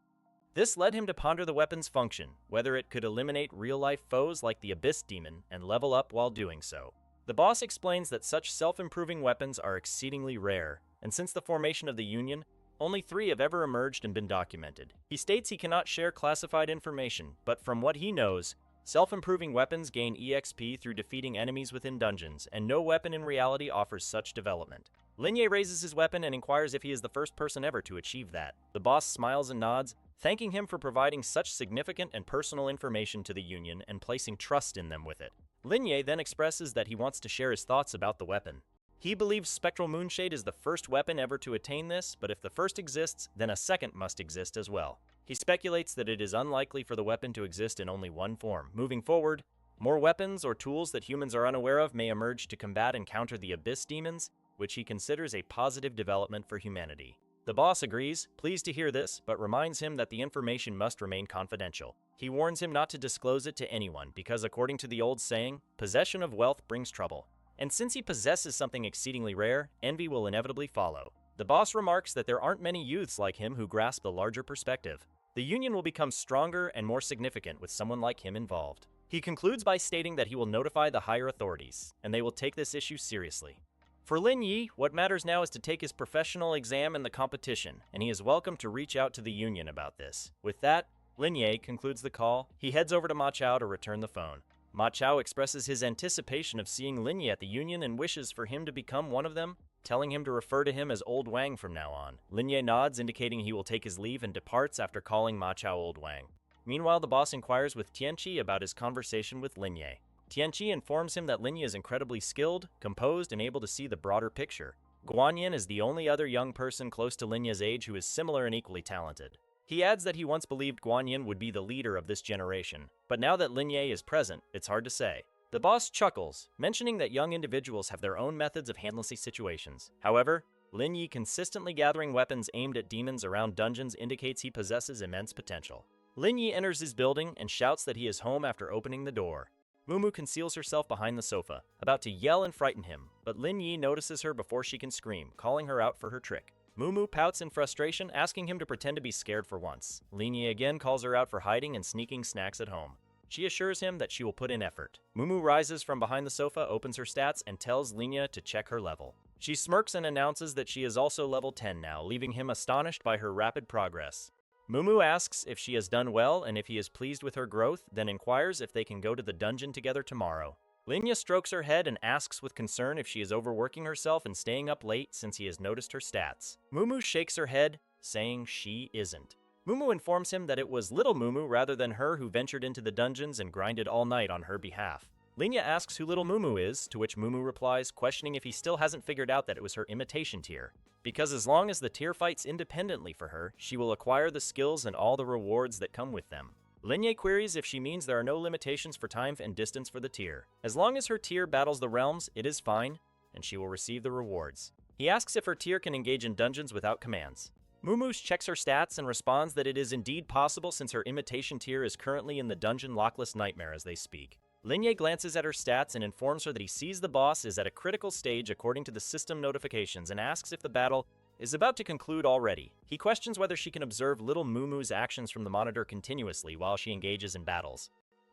This led him to ponder the weapon's function, whether it could eliminate real-life foes like the Abyss Demon and level up while doing so. The boss explains that such self-improving weapons are exceedingly rare, and since the formation of the Union, only 3 have ever emerged and been documented. He states he cannot share classified information, but from what he knows, self-improving weapons gain EXP through defeating enemies within dungeons, and no weapon in reality offers such development. Lin Ye raises his weapon and inquires if he is the first person ever to achieve that. The boss smiles and nods, thanking him for providing such significant and personal information to the Union and placing trust in them with it. Lin Ye then expresses that he wants to share his thoughts about the weapon. He believes Spectral Moonshade is the first weapon ever to attain this, but if the first exists, then a second must exist as well. He speculates that it is unlikely for the weapon to exist in only one form. Moving forward, more weapons or tools that humans are unaware of may emerge to combat and counter the Abyss Demons, which he considers a positive development for humanity. The boss agrees, pleased to hear this, but reminds him that the information must remain confidential. He warns him not to disclose it to anyone because, according to the old saying, possession of wealth brings trouble. And since he possesses something exceedingly rare, envy will inevitably follow. The boss remarks that there aren't many youths like him who grasp the larger perspective. The Union will become stronger and more significant with someone like him involved. He concludes by stating that he will notify the higher authorities, and they will take this issue seriously. For Lin Yi, what matters now is to take his professional exam in the competition, and he is welcome to reach out to the Union about this. With that, Lin Ye concludes the call. He heads over to Ma Chao to return the phone. Ma Chao expresses his anticipation of seeing Lin Ye at the Union and wishes for him to become one of them, telling him to refer to him as Old Wang from now on. Lin Ye nods, indicating he will take his leave and departs after calling Ma Chao Old Wang. Meanwhile, the boss inquires with Tianqi about his conversation with Lin Ye. Tianqi informs him that Lin Ye is incredibly skilled, composed, and able to see the broader picture. Guanyin is the only other young person close to Lin Ye's age who is similar and equally talented. He adds that he once believed Guanyin would be the leader of this generation, but now that Lin Ye is present, it's hard to say. The boss chuckles, mentioning that young individuals have their own methods of handling situations. However, Lin Yi consistently gathering weapons aimed at demons around dungeons indicates he possesses immense potential. Lin Yi enters his building and shouts that he is home after opening the door. Mumu conceals herself behind the sofa, about to yell and frighten him, but Lin Yi notices her before she can scream, calling her out for her trick. Mumu pouts in frustration, asking him to pretend to be scared for once. Lin Yi again calls her out for hiding and sneaking snacks at home. She assures him that she will put in effort. Mumu rises from behind the sofa, opens her stats, and tells Linya to check her level. She smirks and announces that she is also level 10 now, leaving him astonished by her rapid progress. Mumu asks if she has done well and if he is pleased with her growth, then inquires if they can go to the dungeon together tomorrow. Linya strokes her head and asks with concern if she is overworking herself and staying up late since he has noticed her stats. Mumu shakes her head, saying she isn't. Mumu informs him that it was little Mumu rather than her who ventured into the dungeons and grinded all night on her behalf. Linya asks who little Mumu is, to which Mumu replies, questioning if he still hasn't figured out that it was her imitation tier. Because as long as the tier fights independently for her, she will acquire the skills and all the rewards that come with them. Linya queries if she means there are no limitations for time and distance for the tier. As long as her tier battles the realms, it is fine, and she will receive the rewards. He asks if her tier can engage in dungeons without commands. Mumu checks her stats and responds that it is indeed possible since her imitation tier is currently in the dungeon Lockless Nightmare as they speak. Linya glances at her stats and informs her that he sees the boss is at a critical stage according to the system notifications and asks if the battle is about to conclude already. He questions whether she can observe little Mumu's actions from the monitor continuously while she engages in battles.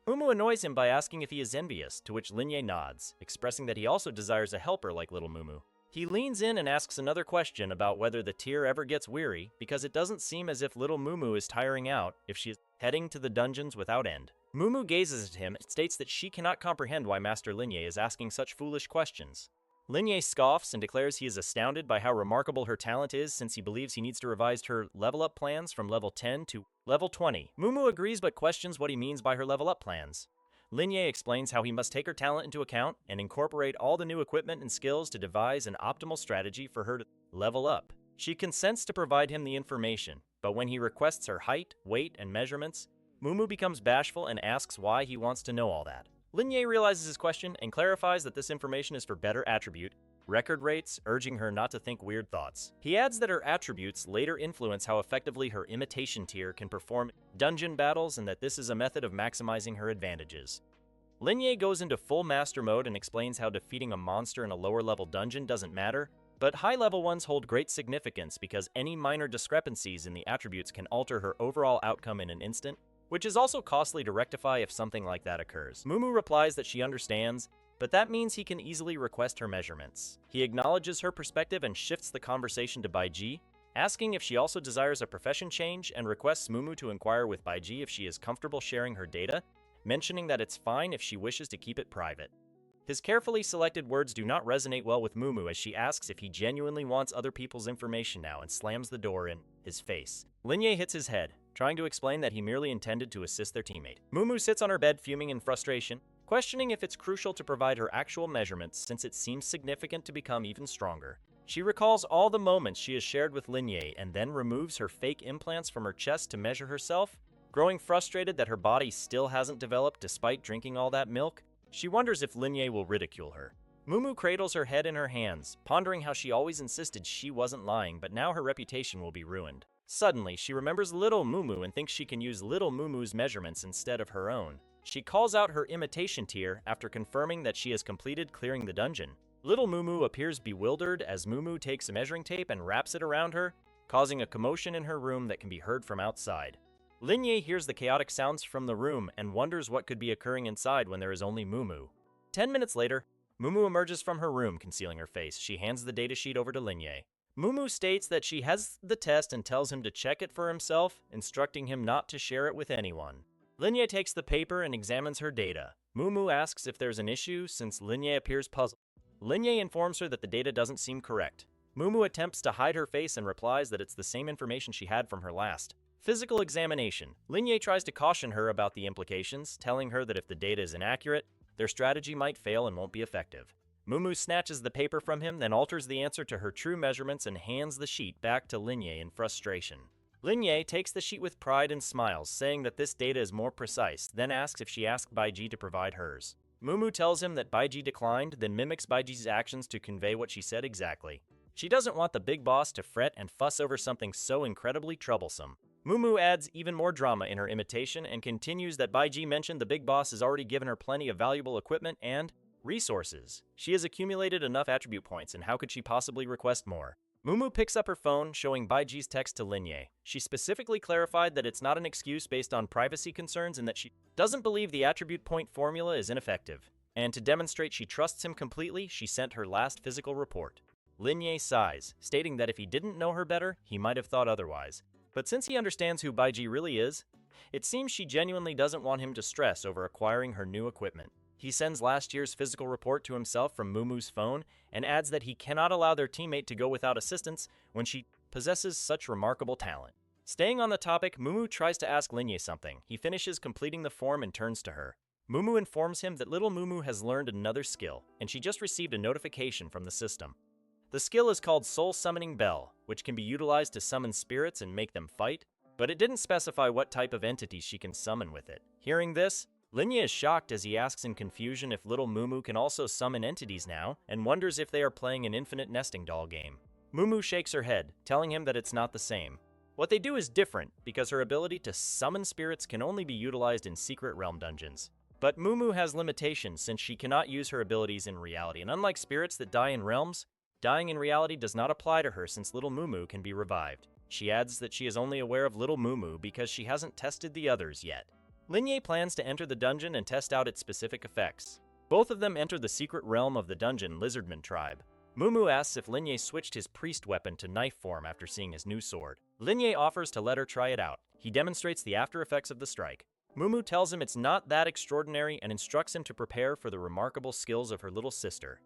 Mumu annoys him by asking if he is envious, to which Linya nods, expressing that he also desires a helper like little Mumu. He leans in and asks another question about whether the tier ever gets weary, because it doesn't seem as if little Mumu is tiring out if she is heading to the dungeons without end. Mumu gazes at him and states that she cannot comprehend why Master Linya is asking such foolish questions. Linya scoffs and declares he is astounded by how remarkable her talent is since he believes he needs to revise her level up plans from level 10 to level 20. Mumu agrees but questions what he means by her level up plans. Linya explains how he must take her talent into account and incorporate all the new equipment and skills to devise an optimal strategy for her to level up. She consents to provide him the information, but when he requests her height, weight, and measurements, Mumu becomes bashful and asks why he wants to know all that. Linya realizes his question and clarifies that this information is for better attribute record rates, urging her not to think weird thoughts. He adds that her attributes later influence how effectively her imitation tier can perform dungeon battles and that this is a method of maximizing her advantages. Linya goes into full master mode and explains how defeating a monster in a lower level dungeon doesn't matter, but high level ones hold great significance because any minor discrepancies in the attributes can alter her overall outcome in an instant, which is also costly to rectify if something like that occurs. Mumu replies that she understands, but that means he can easily request her measurements. He acknowledges her perspective and shifts the conversation to Baiji, asking if she also desires a profession change and requests Mumu to inquire with Baiji if she is comfortable sharing her data, mentioning that it's fine if she wishes to keep it private. His carefully selected words do not resonate well with Mumu as she asks if he genuinely wants other people's information now and slams the door in his face. Linya hits his head, trying to explain that he merely intended to assist their teammate. Mumu sits on her bed fuming in frustration, questioning if it's crucial to provide her actual measurements since it seems significant to become even stronger. She recalls all the moments she has shared with Linya and then removes her fake implants from her chest to measure herself. Growing frustrated that her body still hasn't developed despite drinking all that milk, she wonders if Linya will ridicule her. Mumu cradles her head in her hands, pondering how she always insisted she wasn't lying, but now her reputation will be ruined. Suddenly, she remembers little Mumu and thinks she can use little Mumu's measurements instead of her own. She calls out her imitation tier after confirming that she has completed clearing the dungeon. Little Mumu appears bewildered as Mumu takes a measuring tape and wraps it around her, causing a commotion in her room that can be heard from outside. Linya hears the chaotic sounds from the room and wonders what could be occurring inside when there is only Mumu. 10 minutes later, Mumu emerges from her room, concealing her face. She hands the datasheet over to Linya. Mumu states that she has the test and tells him to check it for himself, instructing him not to share it with anyone. Linya takes the paper and examines her data. Mumu asks if there's an issue since Linya appears puzzled. Linya informs her that the data doesn't seem correct. Mumu attempts to hide her face and replies that it's the same information she had from her last physical examination. Linya tries to caution her about the implications, telling her that if the data is inaccurate, their strategy might fail and won't be effective. Mumu snatches the paper from him, then alters the answer to her true measurements and hands the sheet back to Linya in frustration. Linya takes the sheet with pride and smiles, saying that this data is more precise, then asks if she asked Baiji to provide hers. Mumu tells him that Baiji declined, then mimics Baiji's actions to convey what she said exactly. She doesn't want the big boss to fret and fuss over something so incredibly troublesome. Mumu adds even more drama in her imitation and continues that Baiji mentioned the big boss has already given her plenty of valuable equipment and resources. She has accumulated enough attribute points, and how could she possibly request more? Mumu picks up her phone, showing Baiji's text to Linye. She specifically clarified that it's not an excuse based on privacy concerns and that she doesn't believe the attribute point formula is ineffective. And to demonstrate she trusts him completely, she sent her last physical report. Linye sighs, stating that if he didn't know her better, he might have thought otherwise. But since he understands who Baiji really is, it seems she genuinely doesn't want him to stress over acquiring her new equipment. He sends last year's physical report to himself from Mumu's phone and adds that he cannot allow their teammate to go without assistance when she possesses such remarkable talent. Staying on the topic, Mumu tries to ask Linye something. He finishes completing the form and turns to her. Mumu informs him that little Mumu has learned another skill, and she just received a notification from the system. The skill is called Soul Summoning Bell, which can be utilized to summon spirits and make them fight, but it didn't specify what type of entities she can summon with it. Hearing this, Linye is shocked as he asks in confusion if little Mumu can also summon entities now, and wonders if they are playing an infinite nesting doll game. Mumu shakes her head, telling him that it's not the same. What they do is different, because her ability to summon spirits can only be utilized in Secret Realm dungeons. But Mumu has limitations since she cannot use her abilities in reality, and unlike spirits that die in realms, dying in reality does not apply to her since little Mumu can be revived. She adds that she is only aware of little Mumu because she hasn't tested the others yet. Linye plans to enter the dungeon and test out its specific effects. Both of them enter the secret realm of the dungeon Lizardman tribe. Mumu asks if Linye switched his priest weapon to knife form after seeing his new sword. Linye offers to let her try it out. He demonstrates the after effects of the strike. Mumu tells him it's not that extraordinary and instructs him to prepare for the remarkable skills of her little sister.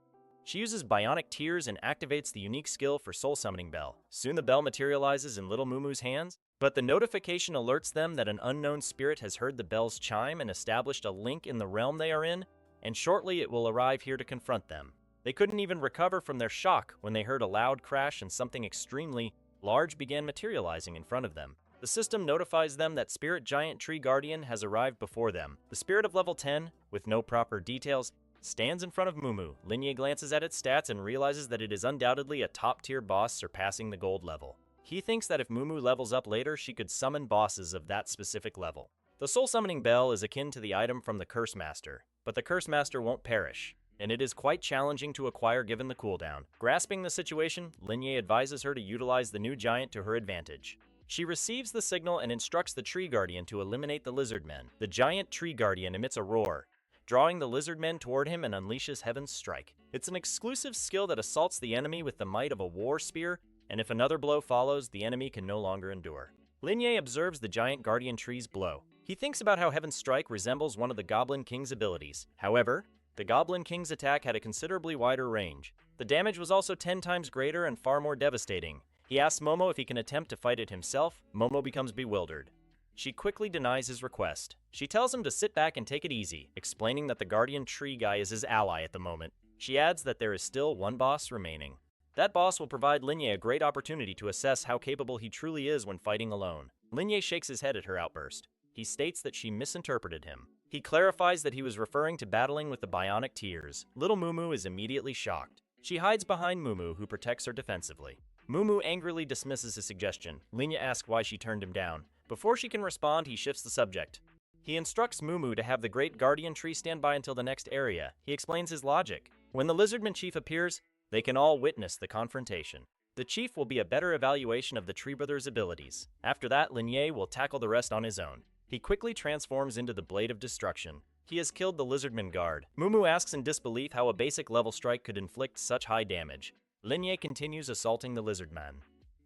She uses bionic tears and activates the unique skill for Soul Summoning Bell. Soon the bell materializes in little Mumu's hands, but the notification alerts them that an unknown spirit has heard the bell's chime and established a link in the realm they are in, and shortly it will arrive here to confront them. They couldn't even recover from their shock when they heard a loud crash and something extremely large began materializing in front of them. The system notifies them that Spirit Giant Tree Guardian has arrived before them. The spirit of level 10, with no proper details, stands in front of Mumu. Linye glances at its stats and realizes that it is undoubtedly a top-tier boss surpassing the gold level. He thinks that if Mumu levels up later, she could summon bosses of that specific level. The Soul Summoning Bell is akin to the item from the Curse Master, but the Curse Master won't perish, and it is quite challenging to acquire given the cooldown. Grasping the situation, Linye advises her to utilize the new giant to her advantage. She receives the signal and instructs the Tree Guardian to eliminate the Lizardmen. The giant Tree Guardian emits a roar, drawing the Lizardmen toward him and unleashes Heaven's Strike. It's an exclusive skill that assaults the enemy with the might of a war spear, and if another blow follows, the enemy can no longer endure. Linye observes the giant guardian tree's blow. He thinks about how Heaven's Strike resembles one of the Goblin King's abilities. However, the Goblin King's attack had a considerably wider range. The damage was also 10 times greater and far more devastating. He asks Momo if he can attempt to fight it himself. Momo becomes bewildered. She quickly denies his request. She tells him to sit back and take it easy, explaining that the guardian tree guy is his ally at the moment. She adds that there is still one boss remaining. That boss will provide Linye a great opportunity to assess how capable he truly is when fighting alone. Linye shakes his head at her outburst. He states that she misinterpreted him. He clarifies that he was referring to battling with the bionic tears. Little Mumu is immediately shocked. She hides behind Mumu, who protects her defensively. Mumu angrily dismisses his suggestion. Linye asks why she turned him down. Before she can respond, he shifts the subject. He instructs Mumu to have the Great Guardian Tree stand by until the next area. He explains his logic. When the Lizardman Chief appears, they can all witness the confrontation. The Chief will be a better evaluation of the Tree Brothers' abilities. After that, Linye will tackle the rest on his own. He quickly transforms into the Blade of Destruction. He has killed the Lizardman guard. Mumu asks in disbelief how a basic level strike could inflict such high damage. Linye continues assaulting the Lizardman.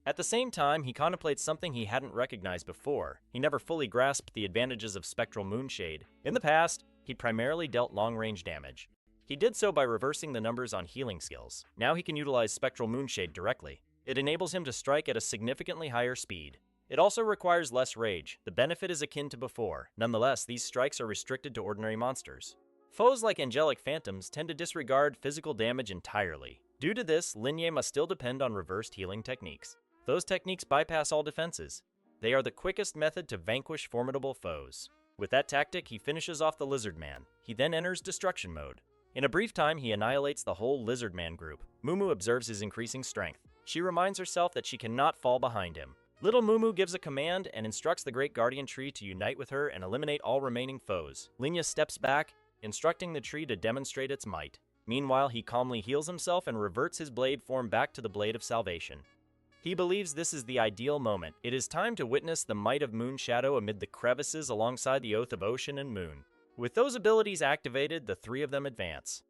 At the same time, he contemplates something he hadn't recognized before. He never fully grasped the advantages of Spectral Moonshade. In the past, he primarily dealt long-range damage. He did so by reversing the numbers on healing skills. Now he can utilize Spectral Moonshade directly. It enables him to strike at a significantly higher speed. It also requires less rage. The benefit is akin to before. Nonetheless, these strikes are restricted to ordinary monsters. Foes like angelic phantoms tend to disregard physical damage entirely. Due to this, Linye must still depend on reversed healing techniques. Those techniques bypass all defenses. They are the quickest method to vanquish formidable foes. With that tactic, he finishes off the Lizardman. He then enters destruction mode. In a brief time, he annihilates the whole Lizardman group. Mumu observes his increasing strength. She reminds herself that she cannot fall behind him. Little Mumu gives a command and instructs the Great Guardian Tree to unite with her and eliminate all remaining foes. Linye steps back, instructing the tree to demonstrate its might. Meanwhile, he calmly heals himself and reverts his blade form back to the Blade of Salvation. He believes this is the ideal moment. It is time to witness the might of Moon Shadow amid the crevices alongside the Oath of Ocean and Moon. With those abilities activated, the three of them advance.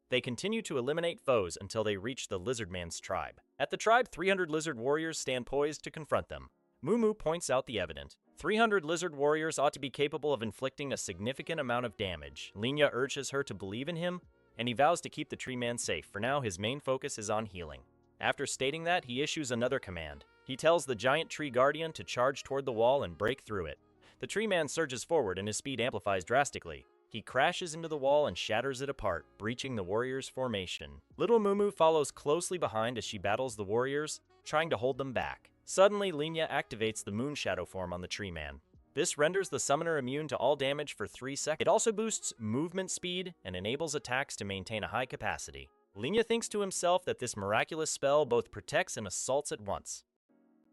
They continue to eliminate foes until they reach the Lizardman's tribe. At the tribe, 300 lizard warriors stand poised to confront them. Mumu points out the evident. 300 lizard warriors ought to be capable of inflicting a significant amount of damage. Linya urges her to believe in him, and he vows to keep the tree man safe. For now, his main focus is on healing. After stating that, he issues another command. He tells the giant tree guardian to charge toward the wall and break through it. The tree man surges forward and his speed amplifies drastically. He crashes into the wall and shatters it apart, breaching the warriors' formation. Little Mumu follows closely behind as she battles the warriors, trying to hold them back. Suddenly, Linya activates the Moon Shadow form on the tree man. This renders the summoner immune to all damage for 3 seconds. It also boosts movement speed and enables attacks to maintain a high capacity. Linya thinks to himself that this miraculous spell both protects and assaults at once.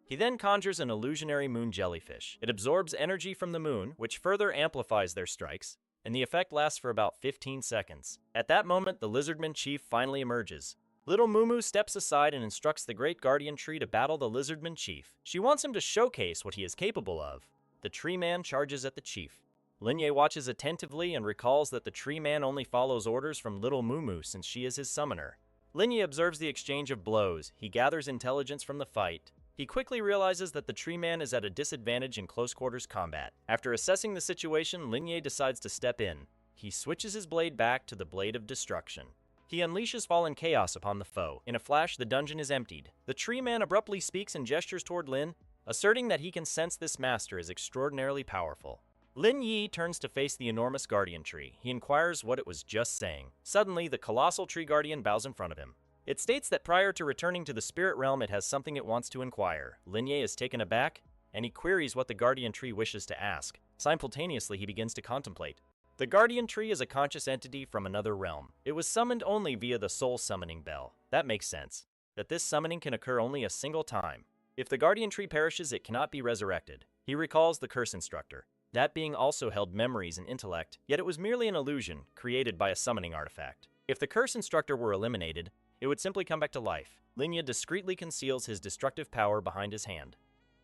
He then conjures an illusionary moon jellyfish. It absorbs energy from the moon, which further amplifies their strikes, and the effect lasts for about 15 seconds. At that moment, the Lizardman Chief finally emerges. Little Mumu steps aside and instructs the Great Guardian Tree to battle the Lizardman Chief. She wants him to showcase what he is capable of. The Tree Man charges at the Chief. Linya watches attentively and recalls that the Tree Man only follows orders from Little Mumu since she is his summoner. Linya observes the exchange of blows. He gathers intelligence from the fight. He quickly realizes that the Tree Man is at a disadvantage in close-quarters combat. After assessing the situation, Linya decides to step in. He switches his blade back to the Blade of Destruction. He unleashes fallen chaos upon the foe. In a flash, the dungeon is emptied. The Tree Man abruptly speaks and gestures toward Lin, asserting that he can sense this master is extraordinarily powerful. Lin Yi turns to face the enormous Guardian Tree. He inquires what it was just saying. Suddenly, the colossal Tree Guardian bows in front of him. It states that prior to returning to the spirit realm, it has something it wants to inquire. Linya is taken aback, and he queries what the Guardian Tree wishes to ask. Simultaneously, he begins to contemplate. The Guardian Tree is a conscious entity from another realm. It was summoned only via the soul summoning bell. That makes sense, that this summoning can occur only a single time. If the Guardian Tree perishes, it cannot be resurrected. He recalls the Curse Instructor. That being also held memories and intellect, yet it was merely an illusion created by a summoning artifact. If the Curse Instructor were eliminated, it would simply come back to life. Linya discreetly conceals his destructive power behind his hand.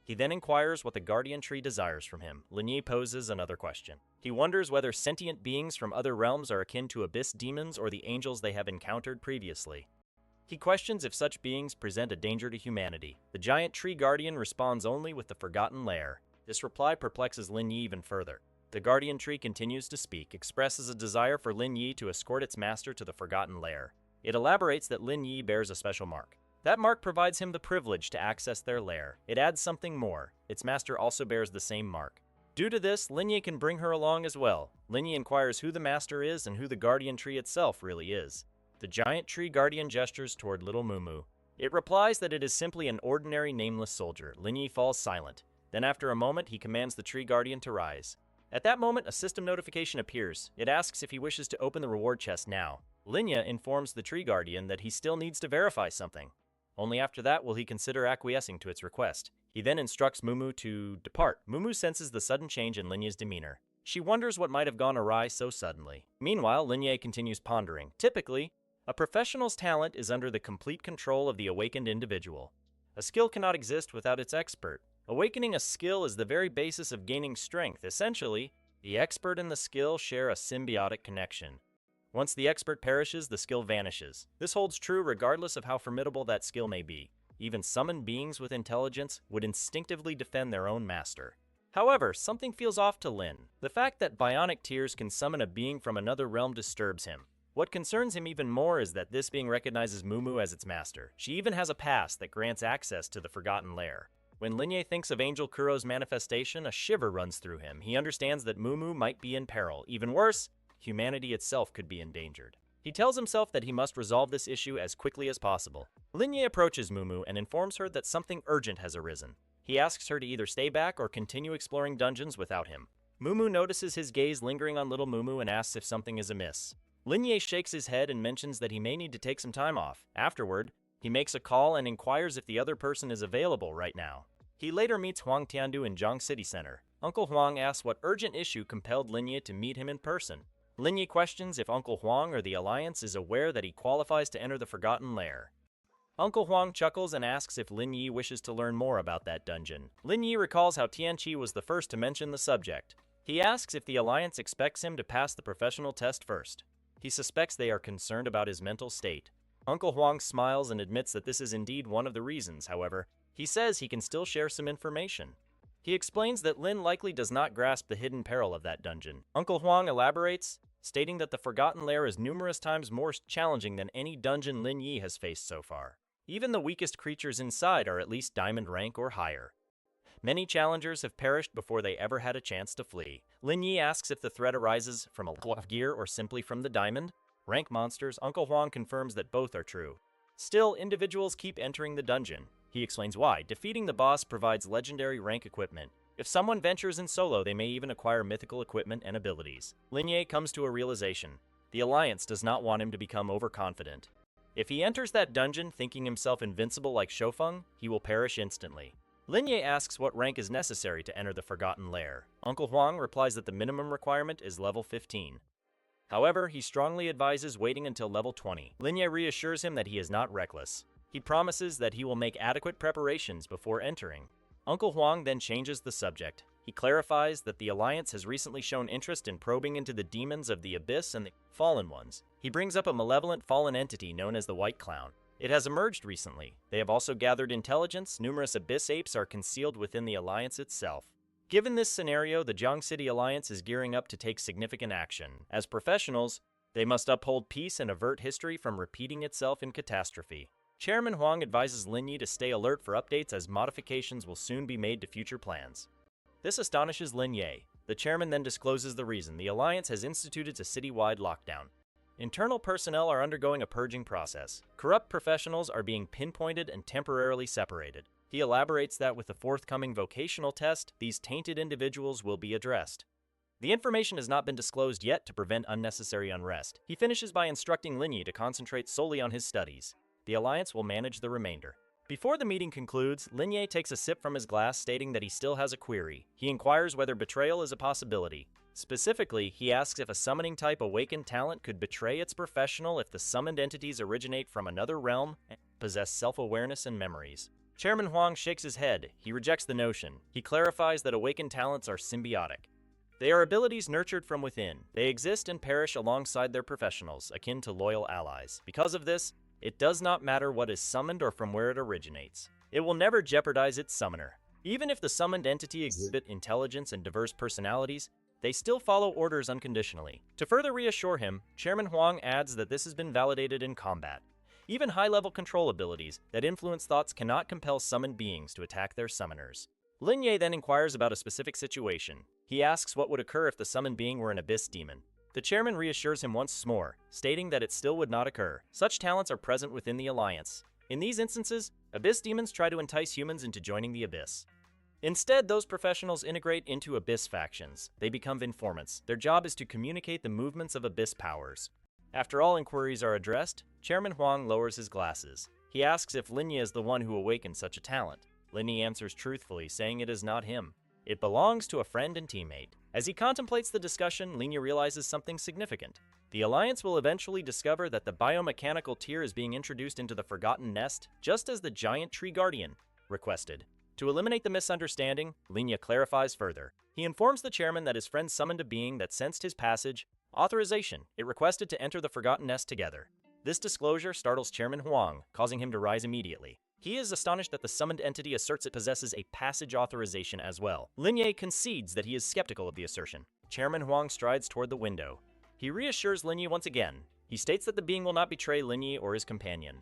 He then inquires what the Guardian Tree desires from him. Linya poses another question. He wonders whether sentient beings from other realms are akin to abyss demons or the angels they have encountered previously. He questions if such beings present a danger to humanity. The giant Tree Guardian responds only with the Forgotten Lair. This reply perplexes Lin Yi even further. The Guardian Tree continues to speak, expresses a desire for Lin Yi to escort its master to the Forgotten Lair. It elaborates that Lin Yi bears a special mark. That mark provides him the privilege to access their lair. It adds something more. Its master also bears the same mark. Due to this, Lin Yi can bring her along as well. Lin Yi inquires who the master is and who the Guardian Tree itself really is. The giant Tree Guardian gestures toward Little Mumu. It replies that it is simply an ordinary nameless soldier. Lin Yi falls silent. Then after a moment, he commands the Tree Guardian to rise. At that moment, a system notification appears. It asks if he wishes to open the reward chest now. Linya informs the Tree Guardian that he still needs to verify something. Only after that will he consider acquiescing to its request. He then instructs Mumu to depart. Mumu senses the sudden change in Linya's demeanor. She wonders what might have gone awry so suddenly. Meanwhile, Linya continues pondering. Typically, a professional's talent is under the complete control of the awakened individual. A skill cannot exist without its expert. Awakening a skill is the very basis of gaining strength. Essentially, the expert and the skill share a symbiotic connection. Once the expert perishes, the skill vanishes. This holds true regardless of how formidable that skill may be. Even summoned beings with intelligence would instinctively defend their own master. However, something feels off to Lin. The fact that bionic tears can summon a being from another realm disturbs him. What concerns him even more is that this being recognizes Mumu as its master. She even has a pass that grants access to the Forgotten Lair. When Linya thinks of Angel Kuro's manifestation, a shiver runs through him. He understands that Mumu might be in peril. Even worse, humanity itself could be endangered. He tells himself that he must resolve this issue as quickly as possible. Linya approaches Mumu and informs her that something urgent has arisen. He asks her to either stay back or continue exploring dungeons without him. Mumu notices his gaze lingering on Little Mumu and asks if something is amiss. Linya shakes his head and mentions that he may need to take some time off. Afterward, he makes a call and inquires if the other person is available right now. He later meets Huang Tiandu in Zhang City Center. Uncle Huang asks what urgent issue compelled Linya to meet him in person. Linya questions if Uncle Huang or the Alliance is aware that he qualifies to enter the Forgotten Lair. Uncle Huang chuckles and asks if Lin Yi wishes to learn more about that dungeon. Lin Yi recalls how Tianqi was the first to mention the subject. He asks if the Alliance expects him to pass the professional test first. He suspects they are concerned about his mental state. Uncle Huang smiles and admits that this is indeed one of the reasons. However, he says he can still share some information. He explains that Lin likely does not grasp the hidden peril of that dungeon. Uncle Huang elaborates, stating that the Forgotten Lair is numerous times more challenging than any dungeon Lin Yi has faced so far. Even the weakest creatures inside are at least diamond rank or higher. Many challengers have perished before they ever had a chance to flee. Lin Yi asks if the threat arises from a lack of gear or simply from the diamond rank monsters. Uncle Huang confirms that both are true. Still, individuals keep entering the dungeon. He explains why. Defeating the boss provides legendary rank equipment. If someone ventures in solo, they may even acquire mythical equipment and abilities. Lin Yi comes to a realization. The Alliance does not want him to become overconfident. If he enters that dungeon thinking himself invincible like Shofeng, he will perish instantly. Lin Yi asks what rank is necessary to enter the Forgotten Lair. Uncle Huang replies that the minimum requirement is level 15. However, he strongly advises waiting until level 20. Lin Yi reassures him that he is not reckless. He promises that he will make adequate preparations before entering. Uncle Huang then changes the subject. He clarifies that the Alliance has recently shown interest in probing into the demons of the Abyss and the Fallen Ones. He brings up a malevolent fallen entity known as the White Clown. It has emerged recently. They have also gathered intelligence. Numerous Abyss apes are concealed within the Alliance itself. Given this scenario, the Jiang City Alliance is gearing up to take significant action. As professionals, they must uphold peace and avert history from repeating itself in catastrophe. Chairman Huang advises Lin Yi to stay alert for updates as modifications will soon be made to future plans. This astonishes Lin Yi. The chairman then discloses the reason. The Alliance has instituted a city-wide lockdown. Internal personnel are undergoing a purging process. Corrupt professionals are being pinpointed and temporarily separated. He elaborates that with the forthcoming vocational test, these tainted individuals will be addressed. The information has not been disclosed yet to prevent unnecessary unrest. He finishes by instructing Lin Yi to concentrate solely on his studies. The Alliance will manage the remainder. Before the meeting concludes, Lin Yi takes a sip from his glass, stating that he still has a query. He inquires whether betrayal is a possibility. Specifically, he asks if a summoning-type awakened talent could betray its professional if the summoned entities originate from another realm and possess self-awareness and memories. Chairman Huang shakes his head. He rejects the notion. He clarifies that awakened talents are symbiotic. They are abilities nurtured from within. They exist and perish alongside their professionals, akin to loyal allies. Because of this, it does not matter what is summoned or from where it originates. It will never jeopardize its summoner. Even if the summoned entity exhibit intelligence and diverse personalities, they still follow orders unconditionally. To further reassure him, Chairman Huang adds that this has been validated in combat. Even high-level control abilities that influence thoughts cannot compel summoned beings to attack their summoners. Lin Yi then inquires about a specific situation. He asks what would occur if the summoned being were an abyss demon. The chairman reassures him once more, stating that it still would not occur. Such talents are present within the Alliance. In these instances, abyss demons try to entice humans into joining the abyss. Instead, those professionals integrate into abyss factions. They become informants. Their job is to communicate the movements of abyss powers. After all inquiries are addressed, Chairman Huang lowers his glasses. He asks if Lin Yi is the one who awakened such a talent. Lin Yi answers truthfully, saying it is not him. It belongs to a friend and teammate. As he contemplates the discussion, Lin Yi realizes something significant. The Alliance will eventually discover that the biomechanical tier is being introduced into the Forgotten Nest, just as the Giant Tree Guardian requested. To eliminate the misunderstanding, Lin Yi clarifies further. He informs the chairman that his friend summoned a being that sensed his passage, authorization. It requested to enter the Forgotten Nest together. This disclosure startles Chairman Huang, causing him to rise immediately. He is astonished that the summoned entity asserts it possesses a passage authorization as well. Lin Yi concedes that he is skeptical of the assertion. Chairman Huang strides toward the window. He reassures Lin Yi once again. He states that the being will not betray Lin Yi or his companion.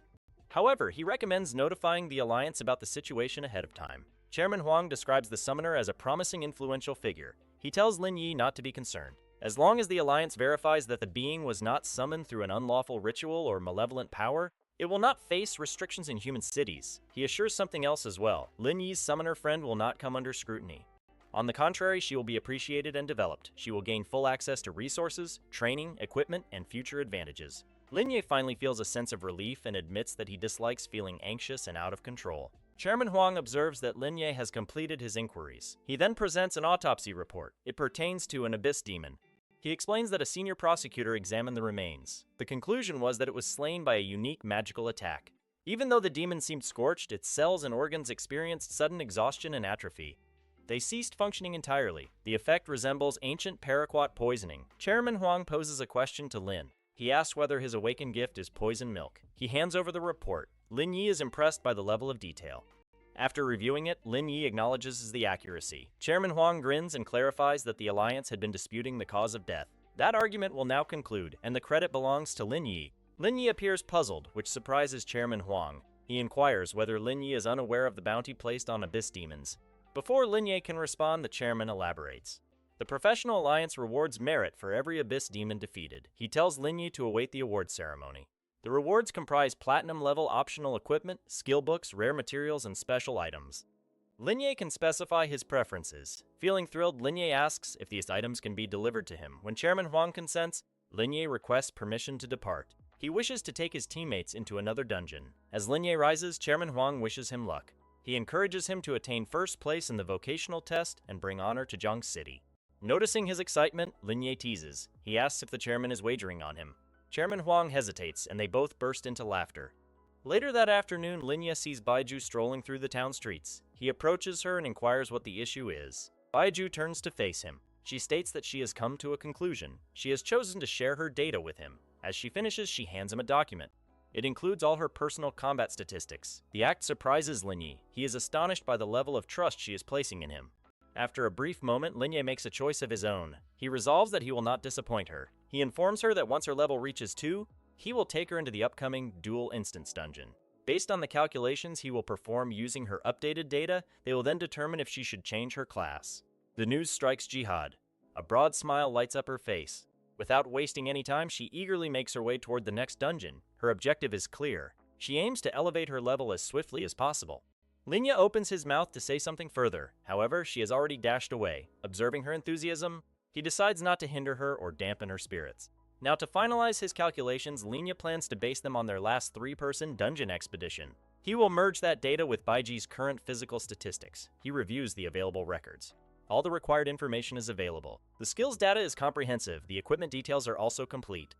However, he recommends notifying the Alliance about the situation ahead of time. Chairman Huang describes the summoner as a promising influential figure. He tells Lin Yi not to be concerned. As long as the Alliance verifies that the being was not summoned through an unlawful ritual or malevolent power, it will not face restrictions in human cities. He assures something else as well. Lin Yi's summoner friend will not come under scrutiny. On the contrary, she will be appreciated and developed. She will gain full access to resources, training, equipment, and future advantages. Lin Yi finally feels a sense of relief and admits that he dislikes feeling anxious and out of control. Chairman Huang observes that Lin Yi has completed his inquiries. He then presents an autopsy report. It pertains to an abyss demon. He explains that a senior prosecutor examined the remains. The conclusion was that it was slain by a unique magical attack. Even though the demon seemed scorched, its cells and organs experienced sudden exhaustion and atrophy. They ceased functioning entirely. The effect resembles ancient paraquat poisoning. Chairman Huang poses a question to Lin. He asks whether his awakened gift is poison milk. He hands over the report. Lin Yi is impressed by the level of detail. After reviewing it, Lin Yi acknowledges the accuracy. Chairman Huang grins and clarifies that the Alliance had been disputing the cause of death. That argument will now conclude, and the credit belongs to Lin Yi. Lin Yi appears puzzled, which surprises Chairman Huang. He inquires whether Lin Yi is unaware of the bounty placed on abyss demons. Before Lin Yi can respond, the chairman elaborates. The Professional Alliance rewards merit for every abyss demon defeated. He tells Lin Yi to await the award ceremony. The rewards comprise platinum-level optional equipment, skill books, rare materials, and special items. Lin Yi can specify his preferences. Feeling thrilled, Lin Yi asks if these items can be delivered to him. When Chairman Huang consents, Lin Yi requests permission to depart. He wishes to take his teammates into another dungeon. As Lin Yi rises, Chairman Huang wishes him luck. He encourages him to attain first place in the vocational test and bring honor to Jiang City. Noticing his excitement, Lin Yi teases. He asks if the chairman is wagering on him. Chairman Huang hesitates, and they both burst into laughter. Later that afternoon, Lin Yi sees Baiju strolling through the town streets. He approaches her and inquires what the issue is. Baiju turns to face him. She states that she has come to a conclusion. She has chosen to share her data with him. As she finishes, she hands him a document. It includes all her personal combat statistics. The act surprises Lin Yi. He is astonished by the level of trust she is placing in him. After a brief moment, Lin Yi makes a choice of his own. He resolves that he will not disappoint her. He informs her that once her level reaches 2, he will take her into the upcoming Dual Instance dungeon. Based on the calculations he will perform using her updated data, they will then determine if she should change her class. The news strikes Jihad. A broad smile lights up her face. Without wasting any time, she eagerly makes her way toward the next dungeon. Her objective is clear. She aims to elevate her level as swiftly as possible. Lin Yi opens his mouth to say something further. However, she has already dashed away. Observing her enthusiasm, he decides not to hinder her or dampen her spirits. Now, to finalize his calculations, Lin Yi plans to base them on their last 3-person dungeon expedition. He will merge that data with Baiji's current physical statistics. He reviews the available records. All the required information is available. The skills data is comprehensive. The equipment details are also complete.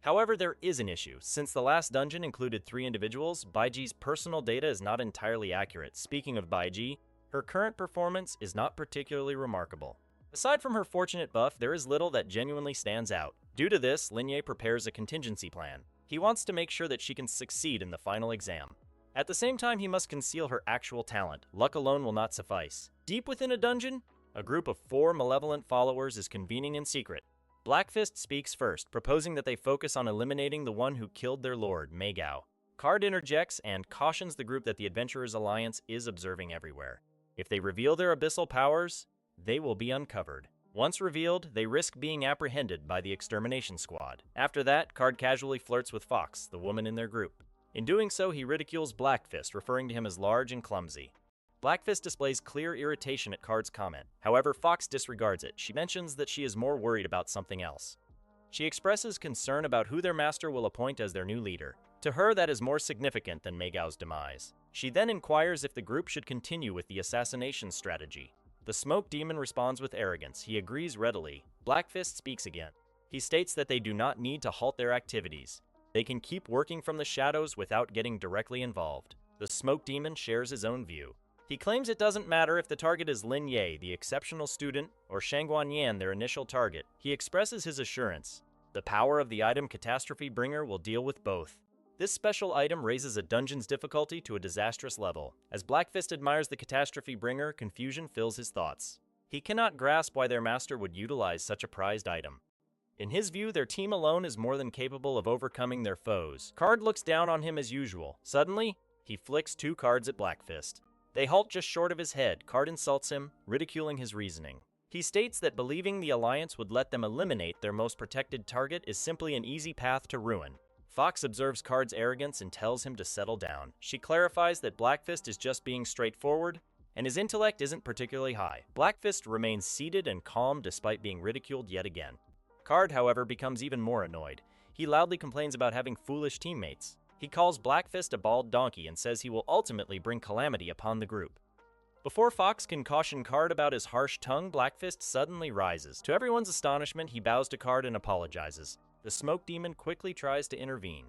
However, there is an issue. Since the last dungeon included 3 individuals, Baiji's personal data is not entirely accurate. Speaking of Baiji, her current performance is not particularly remarkable. Aside from her fortunate buff, there is little that genuinely stands out. Due to this, Lin Yi prepares a contingency plan. He wants to make sure that she can succeed in the final exam. At the same time, he must conceal her actual talent. Luck alone will not suffice. Deep within a dungeon, a group of 4 malevolent followers is convening in secret. Blackfist speaks first, proposing that they focus on eliminating the one who killed their lord, Meigao. Card interjects and cautions the group that the Adventurers Alliance is observing everywhere. If they reveal their abyssal powers, they will be uncovered. Once revealed, they risk being apprehended by the extermination squad. After that, Card casually flirts with Fox, the woman in their group. In doing so, he ridicules Blackfist, referring to him as large and clumsy. Blackfist displays clear irritation at Card's comment. However, Fox disregards it. She mentions that she is more worried about something else. She expresses concern about who their master will appoint as their new leader. To her, that is more significant than Meigao's demise. She then inquires if the group should continue with the assassination strategy. The smoke demon responds with arrogance. He agrees readily. Blackfist speaks again. He states that they do not need to halt their activities. They can keep working from the shadows without getting directly involved. The smoke demon shares his own view. He claims it doesn't matter if the target is Lin Ye, the exceptional student, or Shangguan Yan, their initial target. He expresses his assurance. The power of the item Catastrophe Bringer will deal with both. This special item raises a dungeon's difficulty to a disastrous level. As Blackfist admires the Catastrophe Bringer, confusion fills his thoughts. He cannot grasp why their master would utilize such a prized item. In his view, their team alone is more than capable of overcoming their foes. Card looks down on him as usual. Suddenly, he flicks 2 cards at Blackfist. They halt just short of his head. Card insults him, ridiculing his reasoning. He states that believing the Alliance would let them eliminate their most protected target is simply an easy path to ruin. Fox observes Card's arrogance and tells him to settle down. She clarifies that Blackfist is just being straightforward, and his intellect isn't particularly high. Blackfist remains seated and calm despite being ridiculed yet again. Card, however, becomes even more annoyed. He loudly complains about having foolish teammates. He calls Blackfist a bald donkey and says he will ultimately bring calamity upon the group. Before Fox can caution Card about his harsh tongue, Blackfist suddenly rises. To everyone's astonishment, he bows to Card and apologizes. The smoke demon quickly tries to intervene.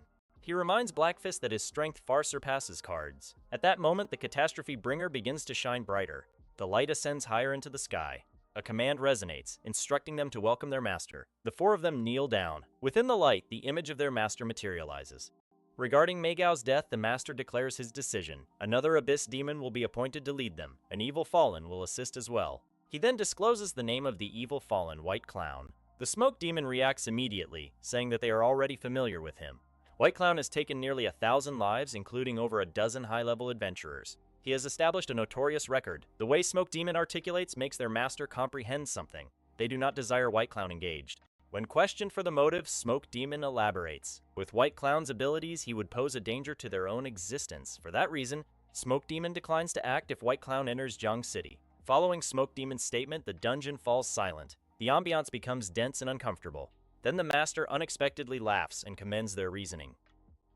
He reminds Blackfist that his strength far surpasses cards. At that moment, the catastrophe bringer begins to shine brighter. The light ascends higher into the sky. A command resonates, instructing them to welcome their master. The four of them kneel down. Within the light, the image of their master materializes. Regarding Meigau's death, the master declares his decision. Another abyss demon will be appointed to lead them. An evil fallen will assist as well. He then discloses the name of the evil fallen, White Clown. The smoke demon reacts immediately, saying that they are already familiar with him. White Clown has taken nearly 1,000 lives, including over a dozen high-level adventurers. He has established a notorious record. The way Smoke Demon articulates makes their master comprehend something. They do not desire White Clown engaged. When questioned for the motive, Smoke Demon elaborates. With White Clown's abilities, he would pose a danger to their own existence. For that reason, Smoke Demon declines to act if White Clown enters Jiang City. Following Smoke Demon's statement, the dungeon falls silent. The ambiance becomes dense and uncomfortable. Then the master unexpectedly laughs and commends their reasoning.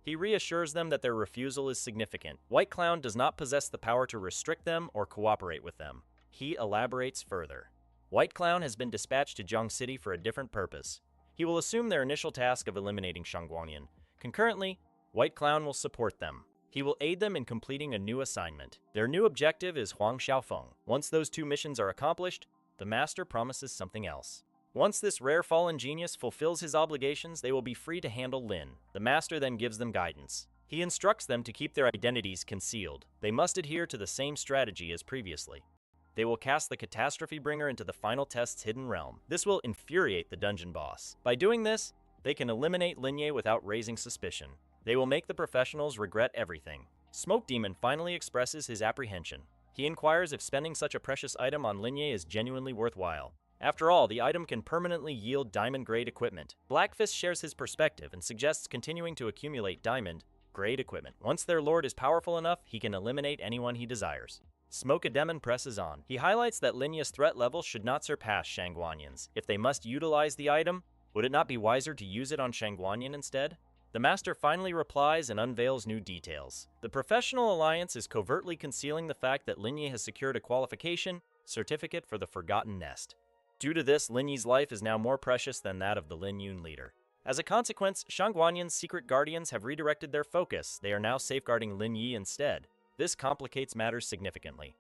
He reassures them that their refusal is significant. White Clown does not possess the power to restrict them or cooperate with them. He elaborates further. White Clown has been dispatched to Jiang City for a different purpose. He will assume their initial task of eliminating Shangguanyin. Concurrently, White Clown will support them. He will aid them in completing a new assignment. Their new objective is Huang Xiaofeng. Once those two missions are accomplished, the master promises something else. Once this rare fallen genius fulfills his obligations, they will be free to handle Lin. The master then gives them guidance. He instructs them to keep their identities concealed. They must adhere to the same strategy as previously. They will cast the catastrophe bringer into the final test's hidden realm. This will infuriate the dungeon boss. By doing this, they can eliminate Linye without raising suspicion. They will make the professionals regret everything. Smoke Demon finally expresses his apprehension. He inquires if spending such a precious item on Linye is genuinely worthwhile. After all, the item can permanently yield diamond-grade equipment. Blackfist shares his perspective and suggests continuing to accumulate diamond-grade equipment. Once their lord is powerful enough, he can eliminate anyone he desires. Smoke-a-Demon presses on. He highlights that Linya's threat level should not surpass Shangguanyin's. If they must utilize the item, would it not be wiser to use it on Shangguanyin instead? The master finally replies and unveils new details. The Professional Alliance is covertly concealing the fact that Linye has secured a qualification certificate for the Forgotten Nest. Due to this, Lin Yi's life is now more precious than that of the Lin Yun leader. As a consequence, Shangguanyin's secret guardians have redirected their focus. They are now safeguarding Lin Yi instead. This complicates matters significantly.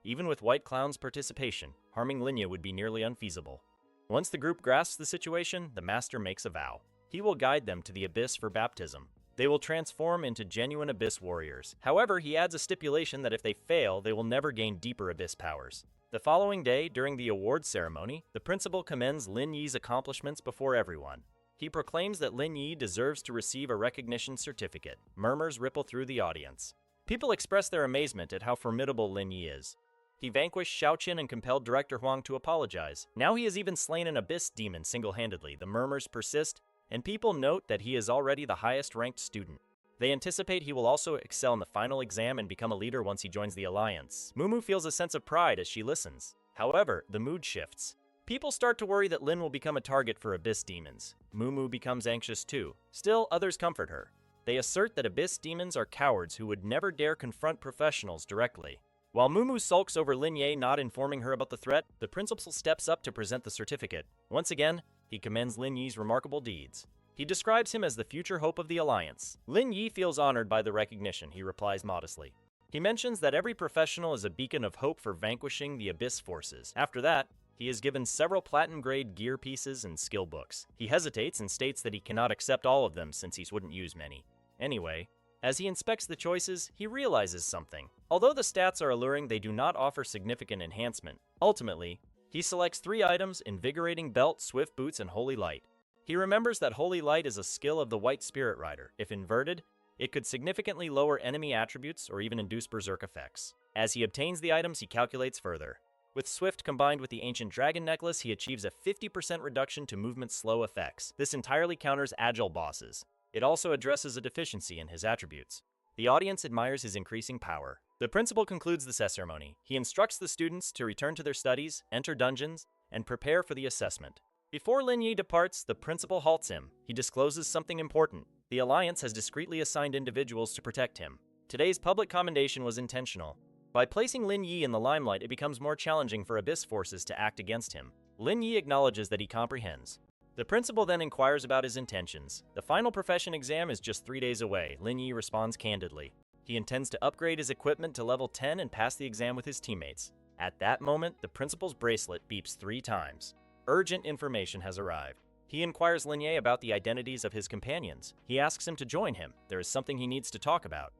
Even with White Clown's participation, harming Linye would be nearly unfeasible. Once the group grasps the situation, the master makes a vow. He will guide them to the Abyss for baptism. They will transform into genuine Abyss warriors. However, he adds a stipulation that if they fail, they will never gain deeper Abyss powers. The following day, during the awards ceremony, the principal commends Lin Yi's accomplishments before everyone. He proclaims that Lin Yi deserves to receive a recognition certificate. Murmurs ripple through the audience. People express their amazement at how formidable Lin Yi is. He vanquished Xiaoqin and compelled Director Huang to apologize. Now he has even slain an abyss demon single-handedly. The murmurs persist, and people note that he is already the highest-ranked student. They anticipate he will also excel in the final exam and become a leader once he joins the Alliance. Mumu feels a sense of pride as she listens. However, the mood shifts. People start to worry that Lin will become a target for Abyss demons. Mumu becomes anxious too. Still, others comfort her. They assert that Abyss demons are cowards who would never dare confront professionals directly. While Mumu sulks over Linye not informing her about the threat, the principal steps up to present the certificate. Once again, he commends Lin Yi's remarkable deeds. He describes him as the future hope of the Alliance. Lin Yi feels honored by the recognition, he replies modestly. He mentions that every professional is a beacon of hope for vanquishing the Abyss forces. After that, he is given several platinum-grade gear pieces and skill books. He hesitates and states that he cannot accept all of them since he wouldn't use many. Anyway, as he inspects the choices, he realizes something. Although the stats are alluring, they do not offer significant enhancement. Ultimately, he selects 3 items: Invigorating Belt, Swift Boots, and Holy Light. He remembers that Holy Light is a skill of the White Spirit Rider. If inverted, it could significantly lower enemy attributes or even induce berserk effects. As he obtains the items, he calculates further. With Swift combined with the Ancient Dragon Necklace, he achieves a 50% reduction to movement slow effects. This entirely counters agile bosses. It also addresses a deficiency in his attributes. The audience admires his increasing power. The principal concludes the ceremony. He instructs the students to return to their studies, enter dungeons, and prepare for the assessment. Before Lin Yi departs, the principal halts him. He discloses something important. The Alliance has discreetly assigned individuals to protect him. Today's public commendation was intentional. By placing Lin Yi in the limelight, it becomes more challenging for Abyss forces to act against him. Lin Yi acknowledges that he comprehends. The principal then inquires about his intentions. The final profession exam is just 3 days away. Lin Yi responds candidly. He intends to upgrade his equipment to level 10 and pass the exam with his teammates. At that moment, the principal's bracelet beeps 3 times. Urgent information has arrived. He inquires Lin Yi about the identities of his companions. He asks him to join him. There is something he needs to talk about.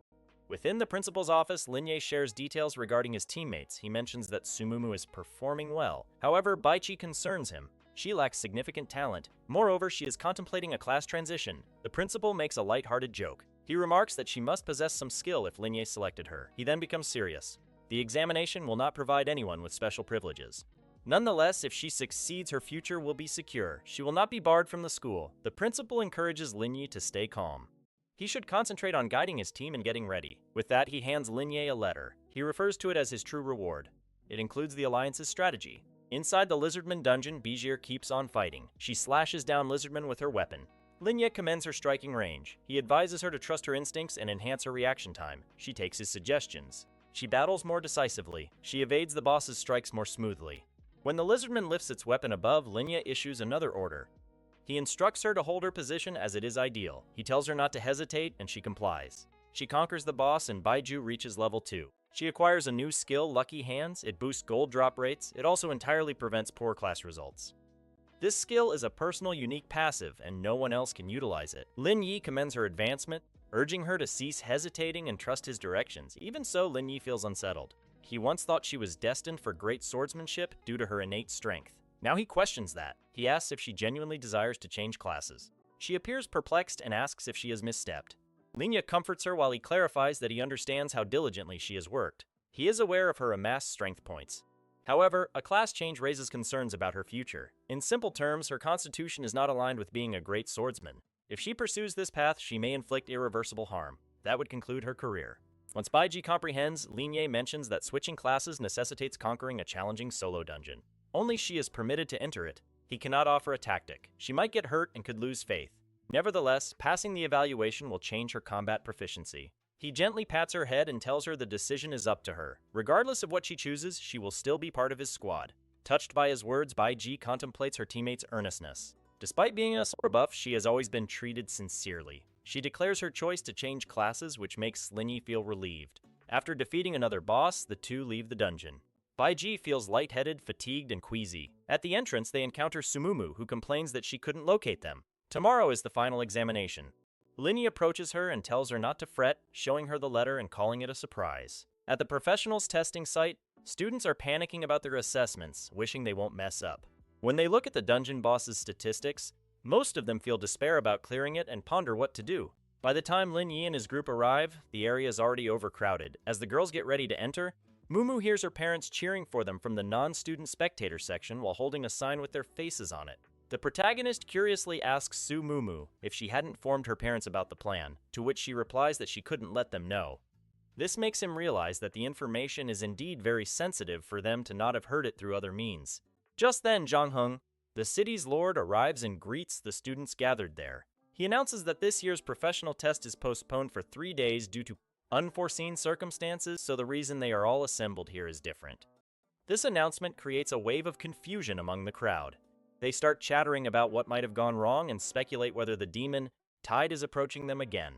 Within the principal's office, Lin Yi shares details regarding his teammates. He mentions that Sumumu is performing well. However, Baichi concerns him. She lacks significant talent. Moreover, she is contemplating a class transition. The principal makes a lighthearted joke. He remarks that she must possess some skill if Lin Yi selected her. He then becomes serious. The examination will not provide anyone with special privileges. Nonetheless, if she succeeds, her future will be secure. She will not be barred from the school. The principal encourages Lin Yi to stay calm. He should concentrate on guiding his team and getting ready. With that, he hands Lin Yi a letter. He refers to it as his true reward. It includes the Alliance's strategy. Inside the Lizardman dungeon, Bijir keeps on fighting. She slashes down Lizardman with her weapon. Lin Yi commends her striking range. He advises her to trust her instincts and enhance her reaction time. She takes his suggestions. She battles more decisively. She evades the boss's strikes more smoothly. When the Lizardman lifts its weapon above, Lin Yi issues another order. He instructs her to hold her position as it is ideal. He tells her not to hesitate, and she complies. She conquers the boss, and Baiju reaches level 2. She acquires a new skill, Lucky Hands. It boosts gold drop rates. It also entirely prevents poor class results. This skill is a personal, unique passive, and no one else can utilize it. Lin Yi commends her advancement, urging her to cease hesitating and trust his directions. Even so, Lin Yi feels unsettled. He once thought she was destined for great swordsmanship due to her innate strength. Now he questions that. He asks if she genuinely desires to change classes. She appears perplexed and asks if she has misstepped. Lin Yi comforts her while he clarifies that he understands how diligently she has worked. He is aware of her amassed strength points. However, a class change raises concerns about her future. In simple terms, her constitution is not aligned with being a great swordsman. If she pursues this path, she may inflict irreversible harm. That would conclude her career. Once Baiji comprehends, Lin Yi mentions that switching classes necessitates conquering a challenging solo dungeon. Only she is permitted to enter it. He cannot offer a tactic. She might get hurt and could lose faith. Nevertheless, passing the evaluation will change her combat proficiency. He gently pats her head and tells her the decision is up to her. Regardless of what she chooses, she will still be part of his squad. Touched by his words, Baiji contemplates her teammate's earnestness. Despite being a sword buff, she has always been treated sincerely. She declares her choice to change classes, which makes Lin Yi feel relieved. After defeating another boss, the two leave the dungeon. Baiji feels lightheaded, fatigued, and queasy. At the entrance, they encounter Sumumu, who complains that she couldn't locate them. Tomorrow is the final examination. Lin Yi approaches her and tells her not to fret, showing her the letter and calling it a surprise. At the professionals testing site, students are panicking about their assessments, wishing they won't mess up. When they look at the dungeon boss's statistics, most of them feel despair about clearing it and ponder what to do. By the time Lin Yi and his group arrive, the area is already overcrowded. As the girls get ready to enter, Mumu hears her parents cheering for them from the non-student spectator section while holding a sign with their faces on it. The protagonist curiously asks Su Mumu if she hadn't informed her parents about the plan, to which she replies that she couldn't let them know. This makes him realize that the information is indeed very sensitive for them to not have heard it through other means. Just then, Zhang Heng, the city's lord, arrives and greets the students gathered there. He announces that this year's professional test is postponed for 3 days due to unforeseen circumstances, so the reason they are all assembled here is different. This announcement creates a wave of confusion among the crowd. They start chattering about what might have gone wrong and speculate whether the demon tide is approaching them again.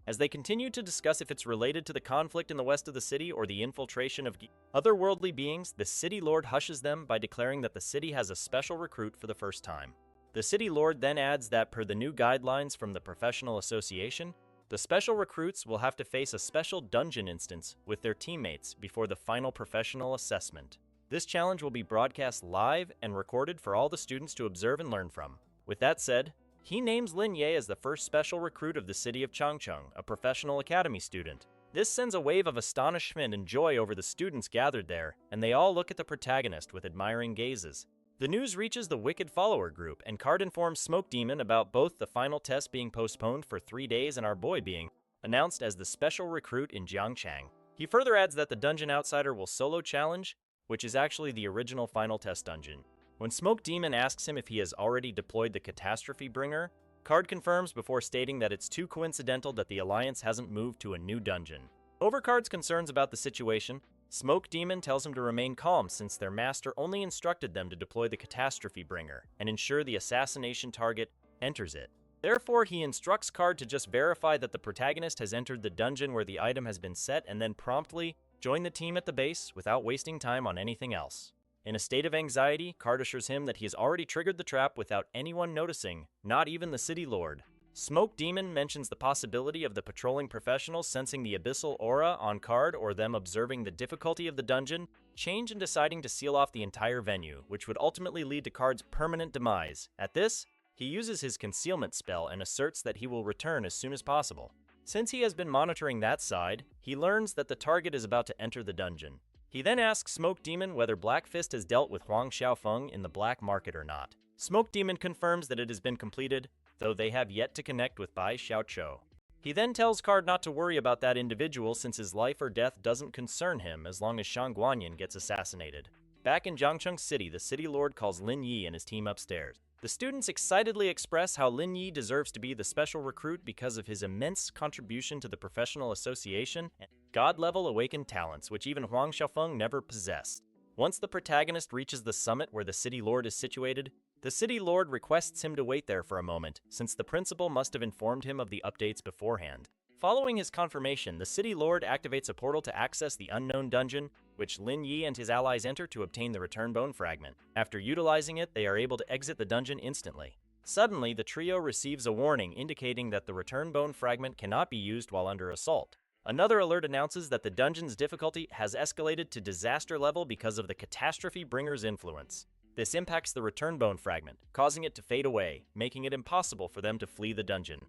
As they continue to discuss if it's related to the conflict in the west of the city or the infiltration of otherworldly beings, the city lord hushes them by declaring that the city has a special recruit for the first time. The city lord then adds that per the new guidelines from the professional association, the special recruits will have to face a special dungeon instance with their teammates before the final professional assessment. This challenge will be broadcast live and recorded for all the students to observe and learn from. With that said, he names Lin Yi as the first special recruit of the city of Changcheng, a professional academy student. This sends a wave of astonishment and joy over the students gathered there, and they all look at the protagonist with admiring gazes. The news reaches the Wicked Follower group, and Card informs Smoke Demon about both the final test being postponed for 3 days and our boy being announced as the special recruit in Jiangchang. He further adds that the dungeon outsider will solo challenge, which is actually the original final test dungeon. When Smoke Demon asks him if he has already deployed the Catastrophe Bringer, Card confirms before stating that it's too coincidental that the Alliance hasn't moved to a new dungeon. Over Card's concerns about the situation, Smoke Demon tells him to remain calm since their master only instructed them to deploy the Catastrophe Bringer and ensure the assassination target enters it. Therefore, he instructs Card to just verify that the protagonist has entered the dungeon where the item has been set and then promptly join the team at the base without wasting time on anything else. In a state of anxiety, Card assures him that he has already triggered the trap without anyone noticing, not even the city lord. Smoke Demon mentions the possibility of the patrolling professionals sensing the abyssal aura on Card or them observing the difficulty of the dungeon, change and deciding to seal off the entire venue, which would ultimately lead to Card's permanent demise. At this, he uses his concealment spell and asserts that he will return as soon as possible. Since he has been monitoring that side, he learns that the target is about to enter the dungeon. He then asks Smoke Demon whether Black Fist has dealt with Huang Xiaofeng in the black market or not. Smoke Demon confirms that it has been completed, though they have yet to connect with Bai Xiaoqiu. He then tells Card not to worry about that individual since his life or death doesn't concern him as long as Shang Guanyin gets assassinated. Back in Jiangcheng City, the city lord calls Lin Yi and his team upstairs. The students excitedly express how Lin Yi deserves to be the special recruit because of his immense contribution to the professional association and god-level awakened talents, which even Huang Xiaofeng never possessed. Once the protagonist reaches the summit where the city lord is situated, the city lord requests him to wait there for a moment, since the principal must have informed him of the updates beforehand. Following his confirmation, the city lord activates a portal to access the unknown dungeon, which Lin Yi and his allies enter to obtain the return bone fragment. After utilizing it, they are able to exit the dungeon instantly. Suddenly, the trio receives a warning indicating that the return bone fragment cannot be used while under assault. Another alert announces that the dungeon's difficulty has escalated to disaster level because of the Catastrophe Bringer's influence. This impacts the return bone fragment, causing it to fade away, making it impossible for them to flee the dungeon.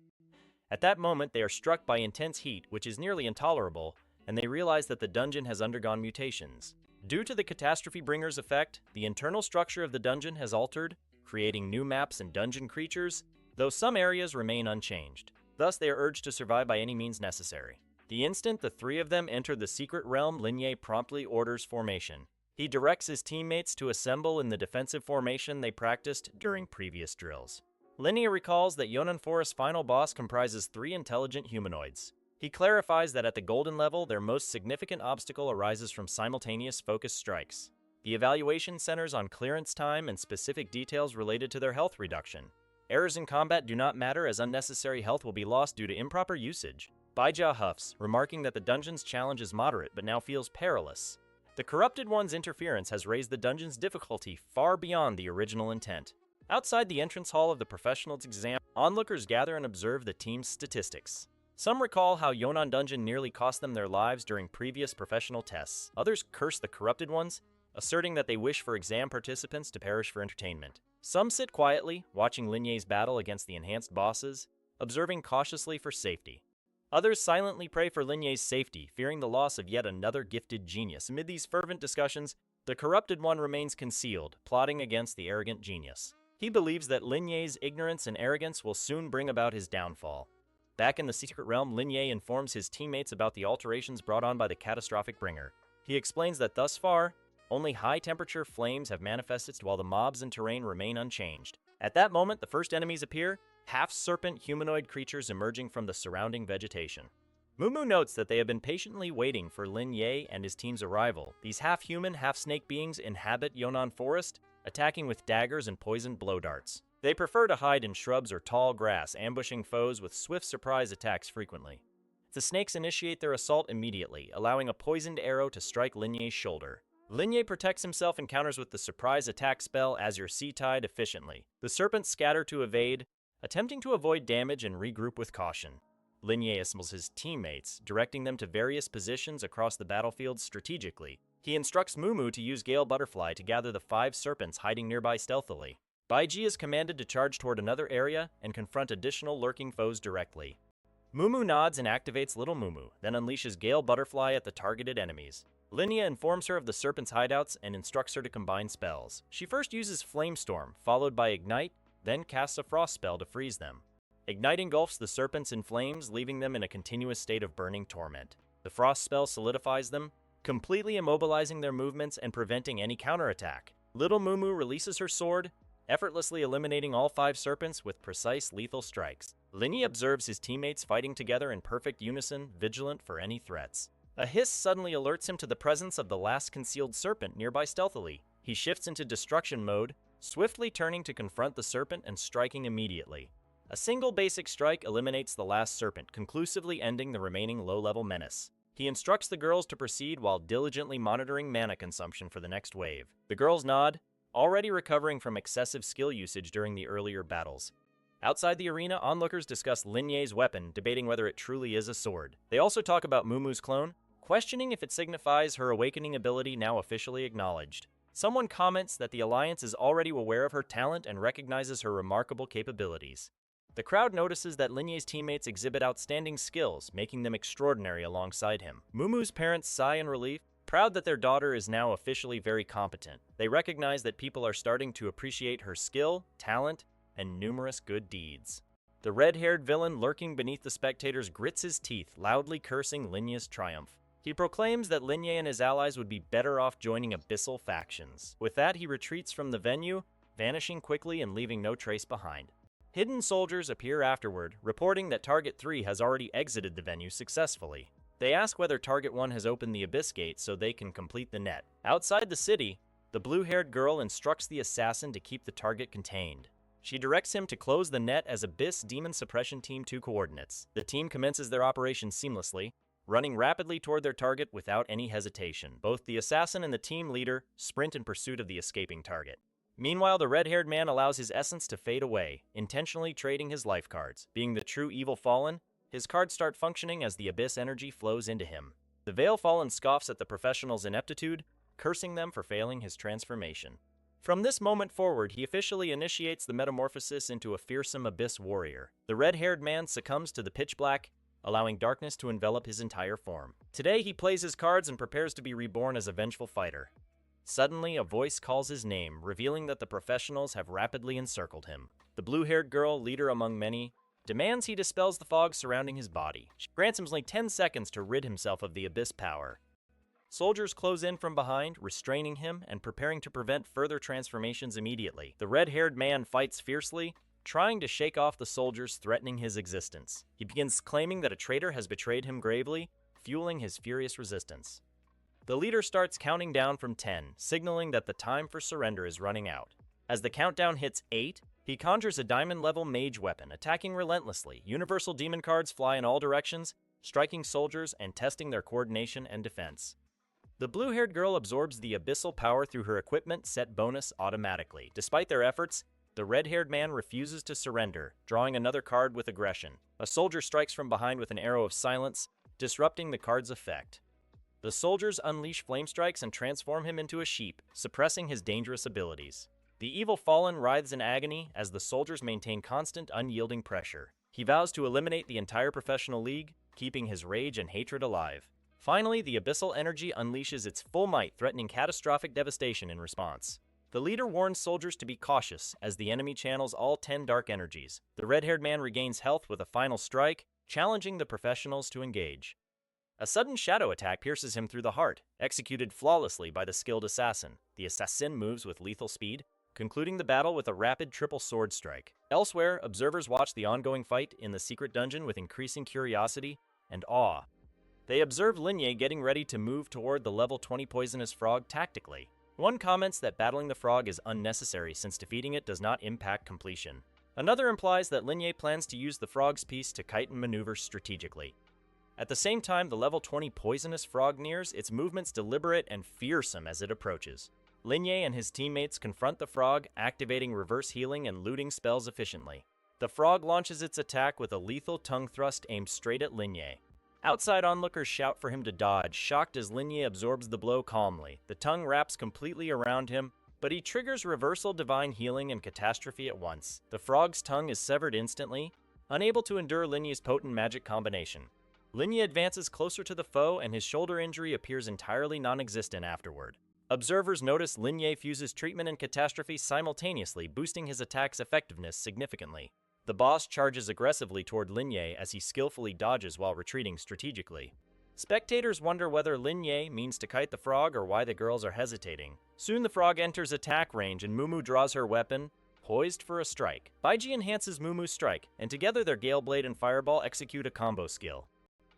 At that moment, they are struck by intense heat, which is nearly intolerable, and they realize that the dungeon has undergone mutations. Due to the Catastrophe Bringer's effect, the internal structure of the dungeon has altered, creating new maps and dungeon creatures, though some areas remain unchanged. Thus, they are urged to survive by any means necessary. The instant the three of them enter the secret realm, Lin Yi promptly orders formation. He directs his teammates to assemble in the defensive formation they practiced during previous drills. Lin Yi recalls that Yunnan Forest's final boss comprises 3 intelligent humanoids. He clarifies that at the golden level, their most significant obstacle arises from simultaneous focus strikes. The evaluation centers on clearance time and specific details related to their health reduction. Errors in combat do not matter as unnecessary health will be lost due to improper usage. Baijia huffs, remarking that the dungeon's challenge is moderate but now feels perilous. The Corrupted One's interference has raised the dungeon's difficulty far beyond the original intent. Outside the entrance hall of the professionals' exam, onlookers gather and observe the team's statistics. Some recall how Yunnan Dungeon nearly cost them their lives during previous professional tests. Others curse the Corrupted Ones, asserting that they wish for exam participants to perish for entertainment. Some sit quietly, watching Lin Yi's battle against the enhanced bosses, observing cautiously for safety. Others silently pray for Lin Yi's safety, fearing the loss of yet another gifted genius. Amid these fervent discussions, the Corrupted One remains concealed, plotting against the arrogant genius. He believes that Lin Yi's ignorance and arrogance will soon bring about his downfall. Back in the secret realm, Lin Yi informs his teammates about the alterations brought on by the Catastrophic Bringer. He explains that thus far, only high-temperature flames have manifested while the mobs and terrain remain unchanged. At that moment, the first enemies appear, half-serpent humanoid creatures emerging from the surrounding vegetation. Mumu notes that they have been patiently waiting for Lin Yi and his team's arrival. These half-human, half-snake beings inhabit Yunnan Forest, attacking with daggers and poisoned blow darts. They prefer to hide in shrubs or tall grass, ambushing foes with swift surprise attacks frequently. The snakes initiate their assault immediately, allowing a poisoned arrow to strike Lin Yi's shoulder. Lin Yi protects himself and counters with the surprise attack spell Azure Sea Tide efficiently. The serpents scatter to evade, attempting to avoid damage and regroup with caution. Lin Yi assembles his teammates, directing them to various positions across the battlefield strategically. He instructs Mumu to use Gale Butterfly to gather the 5 serpents hiding nearby stealthily. Baiji is commanded to charge toward another area and confront additional lurking foes directly. Mumu nods and activates Little Mumu, then unleashes Gale Butterfly at the targeted enemies. Lin Yi informs her of the serpents' hideouts and instructs her to combine spells. She first uses Flamestorm, followed by Ignite, then casts a Frost spell to freeze them. Ignite engulfs the serpents in flames, leaving them in a continuous state of burning torment. The Frost spell solidifies them, completely immobilizing their movements and preventing any counterattack. Little Mumu releases her sword, effortlessly eliminating all 5 serpents with precise lethal strikes. Lin Yi observes his teammates fighting together in perfect unison, vigilant for any threats. A hiss suddenly alerts him to the presence of the last concealed serpent nearby stealthily. He shifts into destruction mode, swiftly turning to confront the serpent and striking immediately. A single basic strike eliminates the last serpent, conclusively ending the remaining low-level menace. He instructs the girls to proceed while diligently monitoring mana consumption for the next wave. The girls nod, already recovering from excessive skill usage during the earlier battles. Outside the arena, onlookers discuss Lin Ye's weapon, debating whether it truly is a sword. They also talk about Mumu's clone, questioning if it signifies her awakening ability now officially acknowledged. Someone comments that the Alliance is already aware of her talent and recognizes her remarkable capabilities. The crowd notices that Lin Ye's teammates exhibit outstanding skills, making them extraordinary alongside him. Mumu's parents sigh in relief, proud that their daughter is now officially very competent. They recognize that people are starting to appreciate her skill, talent, and numerous good deeds. The red-haired villain lurking beneath the spectators grits his teeth, loudly cursing Lin Ye's triumph. He proclaims that Lin Ye and his allies would be better off joining abyssal factions. With that, he retreats from the venue, vanishing quickly and leaving no trace behind. Hidden soldiers appear afterward, reporting that Target 3 has already exited the venue successfully. They ask whether Target 1 has opened the Abyss Gate so they can complete the net. Outside the city, the blue-haired girl instructs the assassin to keep the target contained. She directs him to close the net as Abyss Demon Suppression Team 2 coordinates. The team commences their operation seamlessly, running rapidly toward their target without any hesitation. Both the assassin and the team leader sprint in pursuit of the escaping target. Meanwhile, the red-haired man allows his essence to fade away, intentionally trading his life cards. Being the true evil fallen, his cards start functioning as the abyss energy flows into him. The Veil Fallen scoffs at the professional's ineptitude, cursing them for failing his transformation. From this moment forward, he officially initiates the metamorphosis into a fearsome abyss warrior. The red-haired man succumbs to the pitch black, allowing darkness to envelop his entire form. Today, he plays his cards and prepares to be reborn as a vengeful fighter. Suddenly, a voice calls his name, revealing that the professionals have rapidly encircled him. The blue-haired girl, leader among many, demands he dispels the fog surrounding his body. She grants him only 10 seconds to rid himself of the abyss power. Soldiers close in from behind, restraining him and preparing to prevent further transformations immediately. The red-haired man fights fiercely, trying to shake off the soldiers threatening his existence. He begins claiming that a traitor has betrayed him gravely, fueling his furious resistance. The leader starts counting down from 10, signaling that the time for surrender is running out. As the countdown hits 8, he conjures a diamond-level mage weapon, attacking relentlessly. Universal demon cards fly in all directions, striking soldiers and testing their coordination and defense. The blue-haired girl absorbs the abyssal power through her equipment set bonus automatically. Despite their efforts, the red-haired man refuses to surrender, drawing another card with aggression. A soldier strikes from behind with an arrow of silence, disrupting the card's effect. The soldiers unleash flame strikes and transform him into a sheep, suppressing his dangerous abilities. The evil fallen writhes in agony as the soldiers maintain constant, unyielding pressure. He vows to eliminate the entire professional league, keeping his rage and hatred alive. Finally, the abyssal energy unleashes its full might, threatening catastrophic devastation in response. The leader warns soldiers to be cautious as the enemy channels all 10 dark energies. The red-haired man regains health with a final strike, challenging the professionals to engage. A sudden shadow attack pierces him through the heart, executed flawlessly by the skilled assassin. The assassin moves with lethal speed, concluding the battle with a rapid triple sword strike. Elsewhere, observers watch the ongoing fight in the secret dungeon with increasing curiosity and awe. They observe Lin Ye getting ready to move toward the level 20 poisonous frog tactically. One comments that battling the frog is unnecessary since defeating it does not impact completion. Another implies that Lin Ye plans to use the frog's piece to kite and maneuver strategically. At the same time, the level 20 poisonous frog nears, its movements deliberate and fearsome as it approaches. Lin Ye and his teammates confront the frog, activating reverse healing and looting spells efficiently. The frog launches its attack with a lethal tongue thrust aimed straight at Lin Ye. Outside onlookers shout for him to dodge, shocked as Lin Ye absorbs the blow calmly. The tongue wraps completely around him, but he triggers reversal, divine healing, and catastrophe at once. The frog's tongue is severed instantly, unable to endure Lin Ye's potent magic combination. Lin Ye advances closer to the foe, and his shoulder injury appears entirely non-existent afterward. Observers notice Lin Ye fuses treatment and catastrophe simultaneously, boosting his attack's effectiveness significantly. The boss charges aggressively toward Lin Ye as he skillfully dodges while retreating strategically. Spectators wonder whether Lin Ye means to kite the frog or why the girls are hesitating. Soon the frog enters attack range and Mumu draws her weapon, poised for a strike. Baiji enhances Mumu's strike, and together their Gale Blade and Fireball execute a combo skill.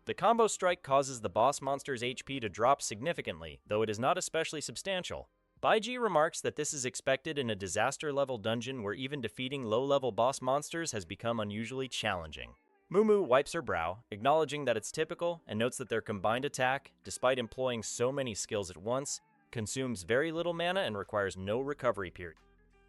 The combo strike causes the boss monster's HP to drop significantly, though it is not especially substantial. Baiji remarks that this is expected in a disaster-level dungeon where even defeating low-level boss monsters has become unusually challenging. Mumu wipes her brow, acknowledging that it's typical, and notes that their combined attack, despite employing so many skills at once, consumes very little mana and requires no recovery period.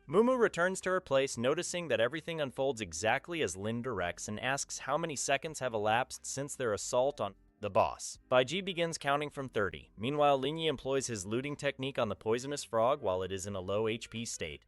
Mumu returns to her place, noticing that everything unfolds exactly as Lin directs, and asks how many seconds have elapsed since their assault on the boss. Baiji begins counting from 30. Meanwhile, Linyi employs his looting technique on the poisonous frog while it is in a low HP state.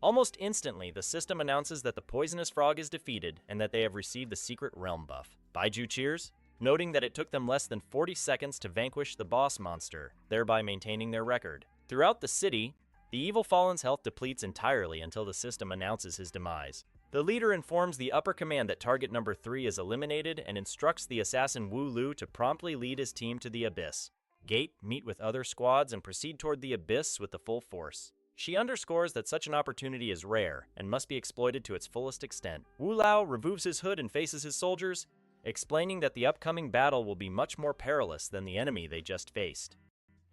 Almost instantly, the system announces that the poisonous frog is defeated and that they have received the secret realm buff. Baiju cheers, noting that it took them less than 40 seconds to vanquish the boss monster, thereby maintaining their record. Throughout the city, the Evil Fallen's health depletes entirely until the system announces his demise. The leader informs the upper command that target number 3 is eliminated and instructs the assassin Wu Lu to promptly lead his team to the Abyss. Gate meet with other squads and proceed toward the Abyss with the full force. She underscores that such an opportunity is rare and must be exploited to its fullest extent. Wu Lao removes his hood and faces his soldiers, explaining that the upcoming battle will be much more perilous than the enemy they just faced.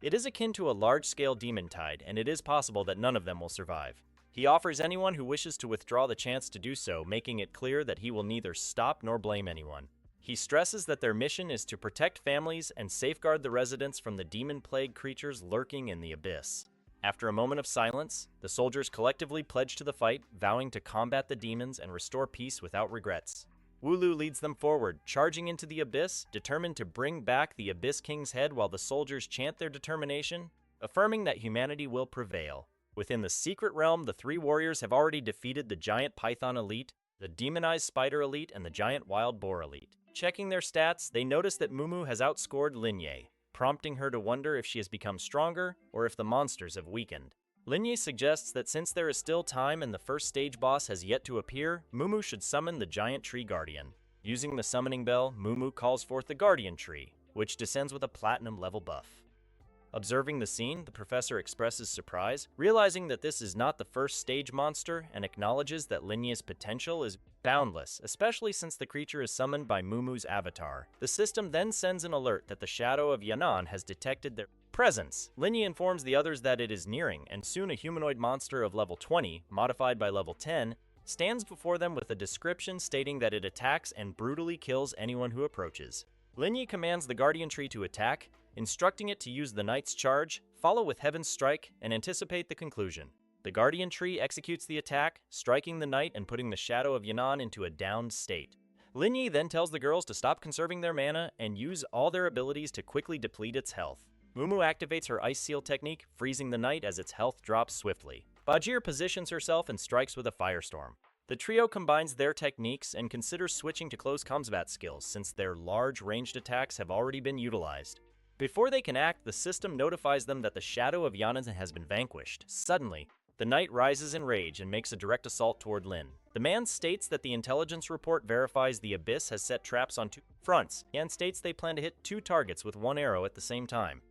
It is akin to a large-scale demon tide, and it is possible that none of them will survive. He offers anyone who wishes to withdraw the chance to do so, making it clear that he will neither stop nor blame anyone. He stresses that their mission is to protect families and safeguard the residents from the demon-plagued creatures lurking in the Abyss. After a moment of silence, the soldiers collectively pledge to the fight, vowing to combat the demons and restore peace without regrets. Wu Lu leads them forward, charging into the Abyss, determined to bring back the Abyss King's head while the soldiers chant their determination, affirming that humanity will prevail. Within the secret realm, the 3 warriors have already defeated the giant python elite, the demonized spider elite, and the giant wild boar elite. Checking their stats, they notice that Mumu has outscored Linye, prompting her to wonder if she has become stronger or if the monsters have weakened. Linye suggests that since there is still time and the first stage boss has yet to appear, Mumu should summon the giant tree guardian. Using the summoning bell, Mumu calls forth the guardian tree, which descends with a platinum level buff. Observing the scene, the professor expresses surprise, realizing that this is not the first stage monster, and acknowledges that Linye's potential is boundless, especially since the creature is summoned by Mumu's avatar. The system then sends an alert that the shadow of Yan'an has detected their presence. Linye informs the others that it is nearing, and soon a humanoid monster of level 20, modified by level 10, stands before them with a description stating that it attacks and brutally kills anyone who approaches. Linye commands the guardian tree to attack, instructing it to use the Knight's Charge, follow with Heaven's Strike, and anticipate the conclusion. The guardian tree executes the attack, striking the knight and putting the shadow of Yan'an into a downed state. Linye then tells the girls to stop conserving their mana and use all their abilities to quickly deplete its health. Mumu activates her Ice Seal technique, freezing the knight as its health drops swiftly. Bajir positions herself and strikes with a firestorm. The trio combines their techniques and considers switching to close combat skills since their large ranged attacks have already been utilized. Before they can act, the system notifies them that the shadow of Yan'an has been vanquished. Suddenly, the knight rises in rage and makes a direct assault toward Lin. The man states that the intelligence report verifies the Abyss has set traps on 2 fronts, and states they plan to hit 2 targets with 1 arrow at the same time.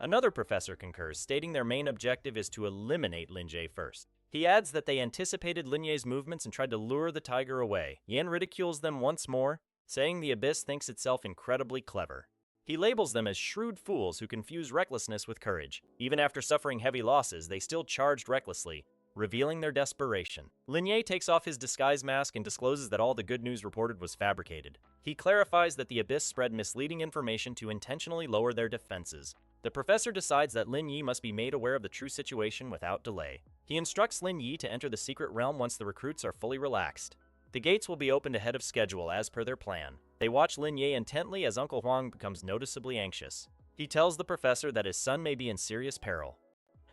Another professor concurs, stating their main objective is to eliminate Linje first. He adds that they anticipated Linye's movements and tried to lure the tiger away. Yan ridicules them once more, saying the Abyss thinks itself incredibly clever. He labels them as shrewd fools who confuse recklessness with courage. Even after suffering heavy losses, they still charged recklessly, revealing their desperation. Linye takes off his disguise mask and discloses that all the good news reported was fabricated. He clarifies that the Abyss spread misleading information to intentionally lower their defenses. The professor decides that Lin Yi must be made aware of the true situation without delay. He instructs Lin Yi to enter the secret realm once the recruits are fully relaxed. The gates will be opened ahead of schedule as per their plan. They watch Lin Ye intently as Uncle Huang becomes noticeably anxious. He tells the professor that his son may be in serious peril.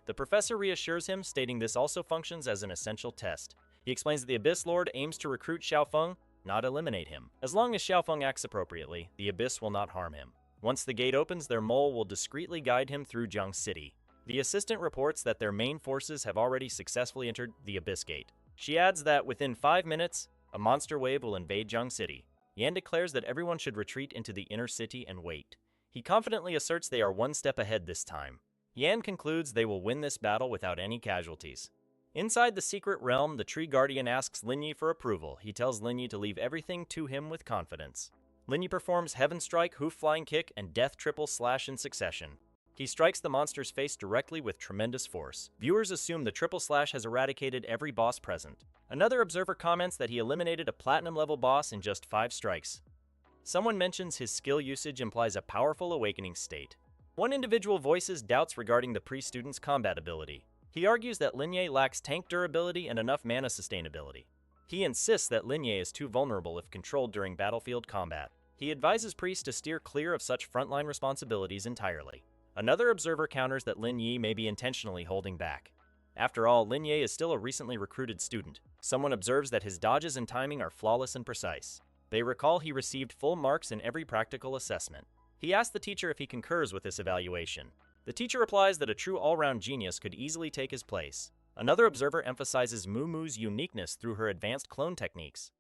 The professor reassures him, stating this also functions as an essential test. He explains that the Abyss Lord aims to recruit Xiaofeng, not eliminate him. As long as Xiaofeng acts appropriately, the Abyss will not harm him. Once the gate opens, their mole will discreetly guide him through Jiang City. The assistant reports that their main forces have already successfully entered the Abyss Gate. She adds that within 5 minutes, a monster wave will invade Jiang City. Yan declares that everyone should retreat into the inner city and wait. He confidently asserts they are one step ahead this time. Yan concludes they will win this battle without any casualties. Inside the secret realm, the Tree Guardian asks Lin Yi for approval. He tells Lin Yi to leave everything to him with confidence. Linyi performs Heaven Strike, Hoof Flying Kick, and Death Triple Slash in succession. He strikes the monster's face directly with tremendous force. Viewers assume the triple slash has eradicated every boss present. Another observer comments that he eliminated a platinum-level boss in just 5 strikes. Someone mentions his skill usage implies a powerful awakening state. One individual voices doubts regarding the priest-student's combat ability. He argues that Linyi lacks tank durability and enough mana sustainability. He insists that Linyi is too vulnerable if controlled during battlefield combat. He advises Priest to steer clear of such frontline responsibilities entirely. Another observer counters that Lin Yi may be intentionally holding back. After all, Lin Yi is still a recently recruited student. Someone observes that his dodges and timing are flawless and precise. They recall he received full marks in every practical assessment. He asks the teacher if he concurs with this evaluation. The teacher replies that a true all-round genius could easily take his place. Another observer emphasizes Mumu's uniqueness through her advanced clone techniques.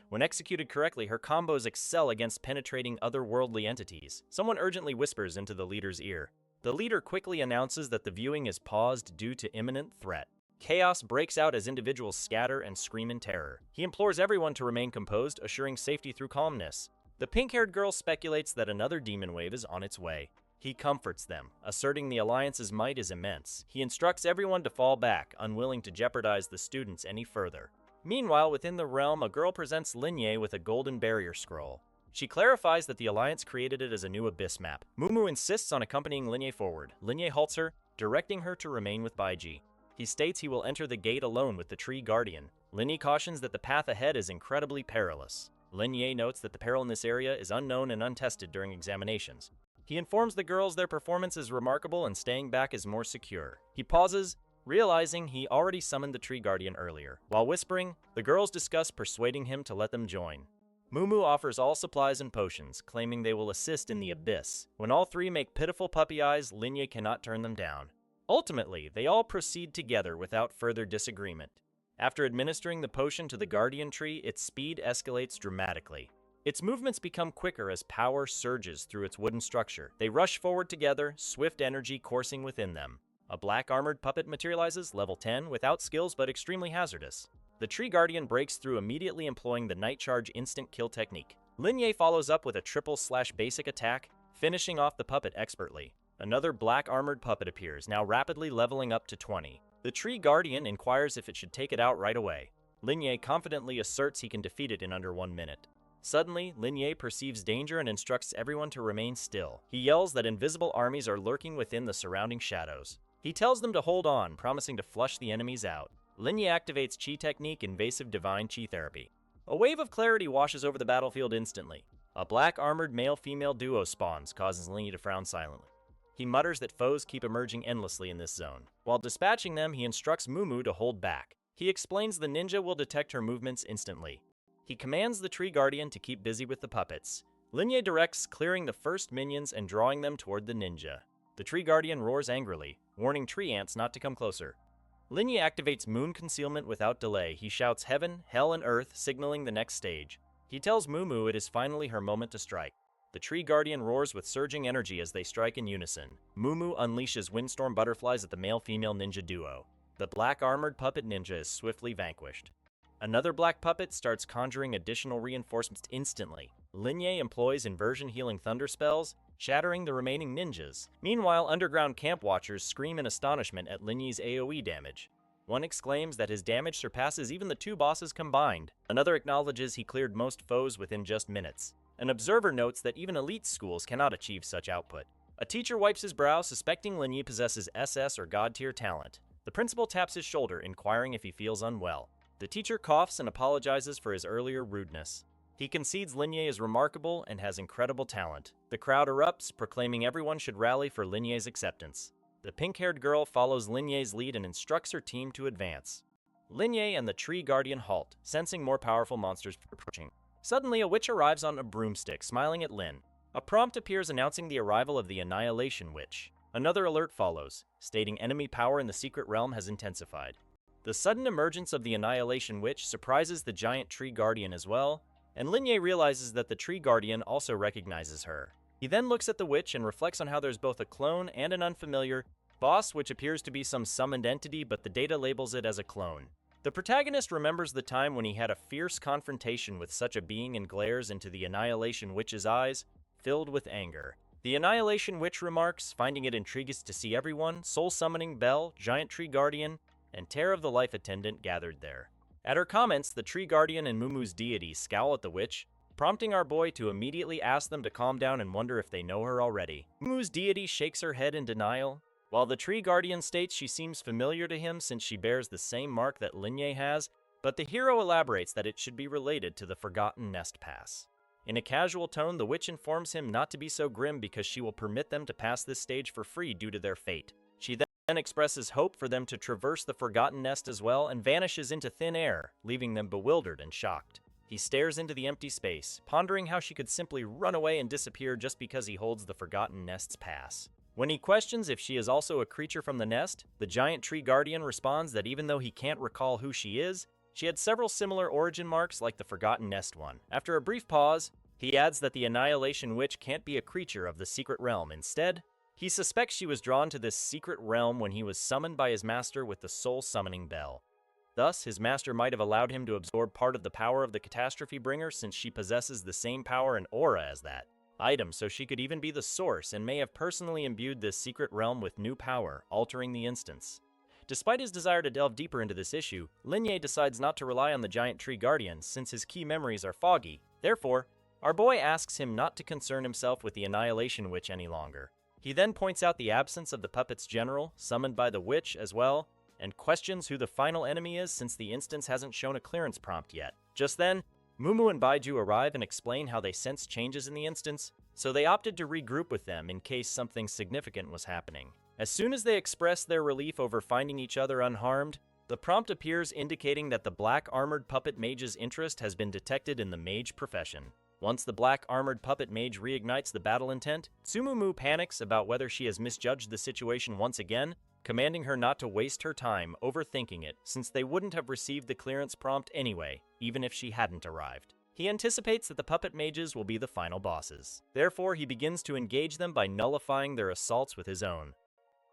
When executed correctly, her combos excel against penetrating otherworldly entities. Someone urgently whispers into the leader's ear. The leader quickly announces that the viewing is paused due to imminent threat. Chaos breaks out as individuals scatter and scream in terror. He implores everyone to remain composed, assuring safety through calmness. The pink-haired girl speculates that another demon wave is on its way. He comforts them, asserting the Alliance's might is immense. He instructs everyone to fall back, unwilling to jeopardize the students any further. Meanwhile, within the realm, a girl presents Linye with a golden barrier scroll. She clarifies that the Alliance created it as a new abyss map. Mumu insists on accompanying Linye forward. Linye halts her, directing her to remain with Baiji. He states he will enter the gate alone with the Tree Guardian. Linye cautions that the path ahead is incredibly perilous. Linye notes that the peril in this area is unknown and untested during examinations. He informs the girls their performance is remarkable and staying back is more secure. He pauses, realizing he already summoned the Tree Guardian earlier. While whispering, the girls discuss persuading him to let them join. Mumu offers all supplies and potions, claiming they will assist in the abyss. When all three make pitiful puppy eyes, Linye cannot turn them down. Ultimately, they all proceed together without further disagreement. After administering the potion to the Guardian Tree, its speed escalates dramatically. Its movements become quicker as power surges through its wooden structure. They rush forward together, swift energy coursing within them. A black armored puppet materializes, level 10, without skills but extremely hazardous. The Tree Guardian breaks through immediately employing the Night Charge instant kill technique. Linye follows up with a triple/basic attack, finishing off the puppet expertly. Another black armored puppet appears, now rapidly leveling up to 20. The Tree Guardian inquires if it should take it out right away. Linye confidently asserts he can defeat it in under 1 minute. Suddenly, Linye perceives danger and instructs everyone to remain still. He yells that invisible armies are lurking within the surrounding shadows. He tells them to hold on, promising to flush the enemies out. Linye activates Chi Technique Invasive Divine Chi Therapy. A wave of clarity washes over the battlefield instantly. A black armored male-female duo spawns, causing Linye to frown silently. He mutters that foes keep emerging endlessly in this zone. While dispatching them, he instructs Mumu to hold back. He explains the ninja will detect her movements instantly. He commands the Tree Guardian to keep busy with the puppets. Linye directs clearing the first minions and drawing them toward the ninja. The Tree Guardian roars angrily, warning tree ants not to come closer. Linye activates Moon Concealment without delay. He shouts Heaven, Hell, and Earth, signaling the next stage. He tells Mumu it is finally her moment to strike. The Tree Guardian roars with surging energy as they strike in unison. Mumu unleashes Windstorm Butterflies at the male-female ninja duo. The black armored puppet ninja is swiftly vanquished. Another black puppet starts conjuring additional reinforcements instantly. Linye employs Inversion Healing Thunder spells, shattering the remaining ninjas. Meanwhile, underground camp watchers scream in astonishment at Linye's AoE damage. One exclaims that his damage surpasses even the 2 bosses combined. Another acknowledges he cleared most foes within just minutes. An observer notes that even elite schools cannot achieve such output. A teacher wipes his brow, suspecting Linye possesses SS or God-tier talent. The principal taps his shoulder, inquiring if he feels unwell. The teacher coughs and apologizes for his earlier rudeness. He concedes Linye is remarkable and has incredible talent. The crowd erupts, proclaiming everyone should rally for Linye's acceptance. The pink-haired girl follows Linye's lead and instructs her team to advance. Linye and the Tree Guardian halt, sensing more powerful monsters approaching. Suddenly, a witch arrives on a broomstick, smiling at Lin. A prompt appears announcing the arrival of the Annihilation Witch. Another alert follows, stating enemy power in the secret realm has intensified. The sudden emergence of the Annihilation Witch surprises the giant Tree Guardian as well, and Linye realizes that the Tree Guardian also recognizes her. He then looks at the witch and reflects on how there's both a clone and an unfamiliar boss, which appears to be some summoned entity, but the data labels it as a clone. The protagonist remembers the time when he had a fierce confrontation with such a being and glares into the Annihilation Witch's eyes, filled with anger. The Annihilation Witch remarks, finding it intriguous to see everyone, Soul Summoning Bell, Giant Tree Guardian, and Terror of the Life Attendant gathered there. At her comments, the Tree Guardian and Mumu's deity scowl at the witch, prompting our boy to immediately ask them to calm down and wonder if they know her already. Mumu's deity shakes her head in denial, while the Tree Guardian states she seems familiar to him since she bears the same mark that Linye has, but the hero elaborates that it should be related to the Forgotten Nest Pass. In a casual tone, the witch informs him not to be so grim because she will permit them to pass this stage for free due to their fate. She then expresses hope for them to traverse the Forgotten Nest as well and vanishes into thin air, leaving them bewildered and shocked. He stares into the empty space, pondering how she could simply run away and disappear just because he holds the Forgotten Nest's pass. When he questions if she is also a creature from the nest, the Giant Tree Guardian responds that even though he can't recall who she is, she had several similar origin marks like the Forgotten Nest one. After a brief pause, he adds that the Annihilation Witch can't be a creature of the secret realm. Instead, he suspects she was drawn to this secret realm when he was summoned by his master with the Soul Summoning Bell. Thus, his master might have allowed him to absorb part of the power of the Catastrophe Bringer since she possesses the same power and aura as that item, so she could even be the source and may have personally imbued this secret realm with new power, altering the instance. Despite his desire to delve deeper into this issue, Linye decides not to rely on the Giant Tree Guardian since his key memories are foggy. Therefore, our boy asks him not to concern himself with the Annihilation Witch any longer. He then points out the absence of the puppet's general, summoned by the witch as well, and questions who the final enemy is since the instance hasn't shown a clearance prompt yet. Just then, Mumu and Baiju arrive and explain how they sense changes in the instance, so they opted to regroup with them in case something significant was happening. As soon as they express their relief over finding each other unharmed, the prompt appears indicating that the black armored puppet mage's interest has been detected in the mage profession. Once the black armored puppet mage reignites the battle intent, Tsumumu panics about whether she has misjudged the situation once again, commanding her not to waste her time overthinking it since they wouldn't have received the clearance prompt anyway, even if she hadn't arrived. He anticipates that the puppet mages will be the final bosses. Therefore, he begins to engage them by nullifying their assaults with his own.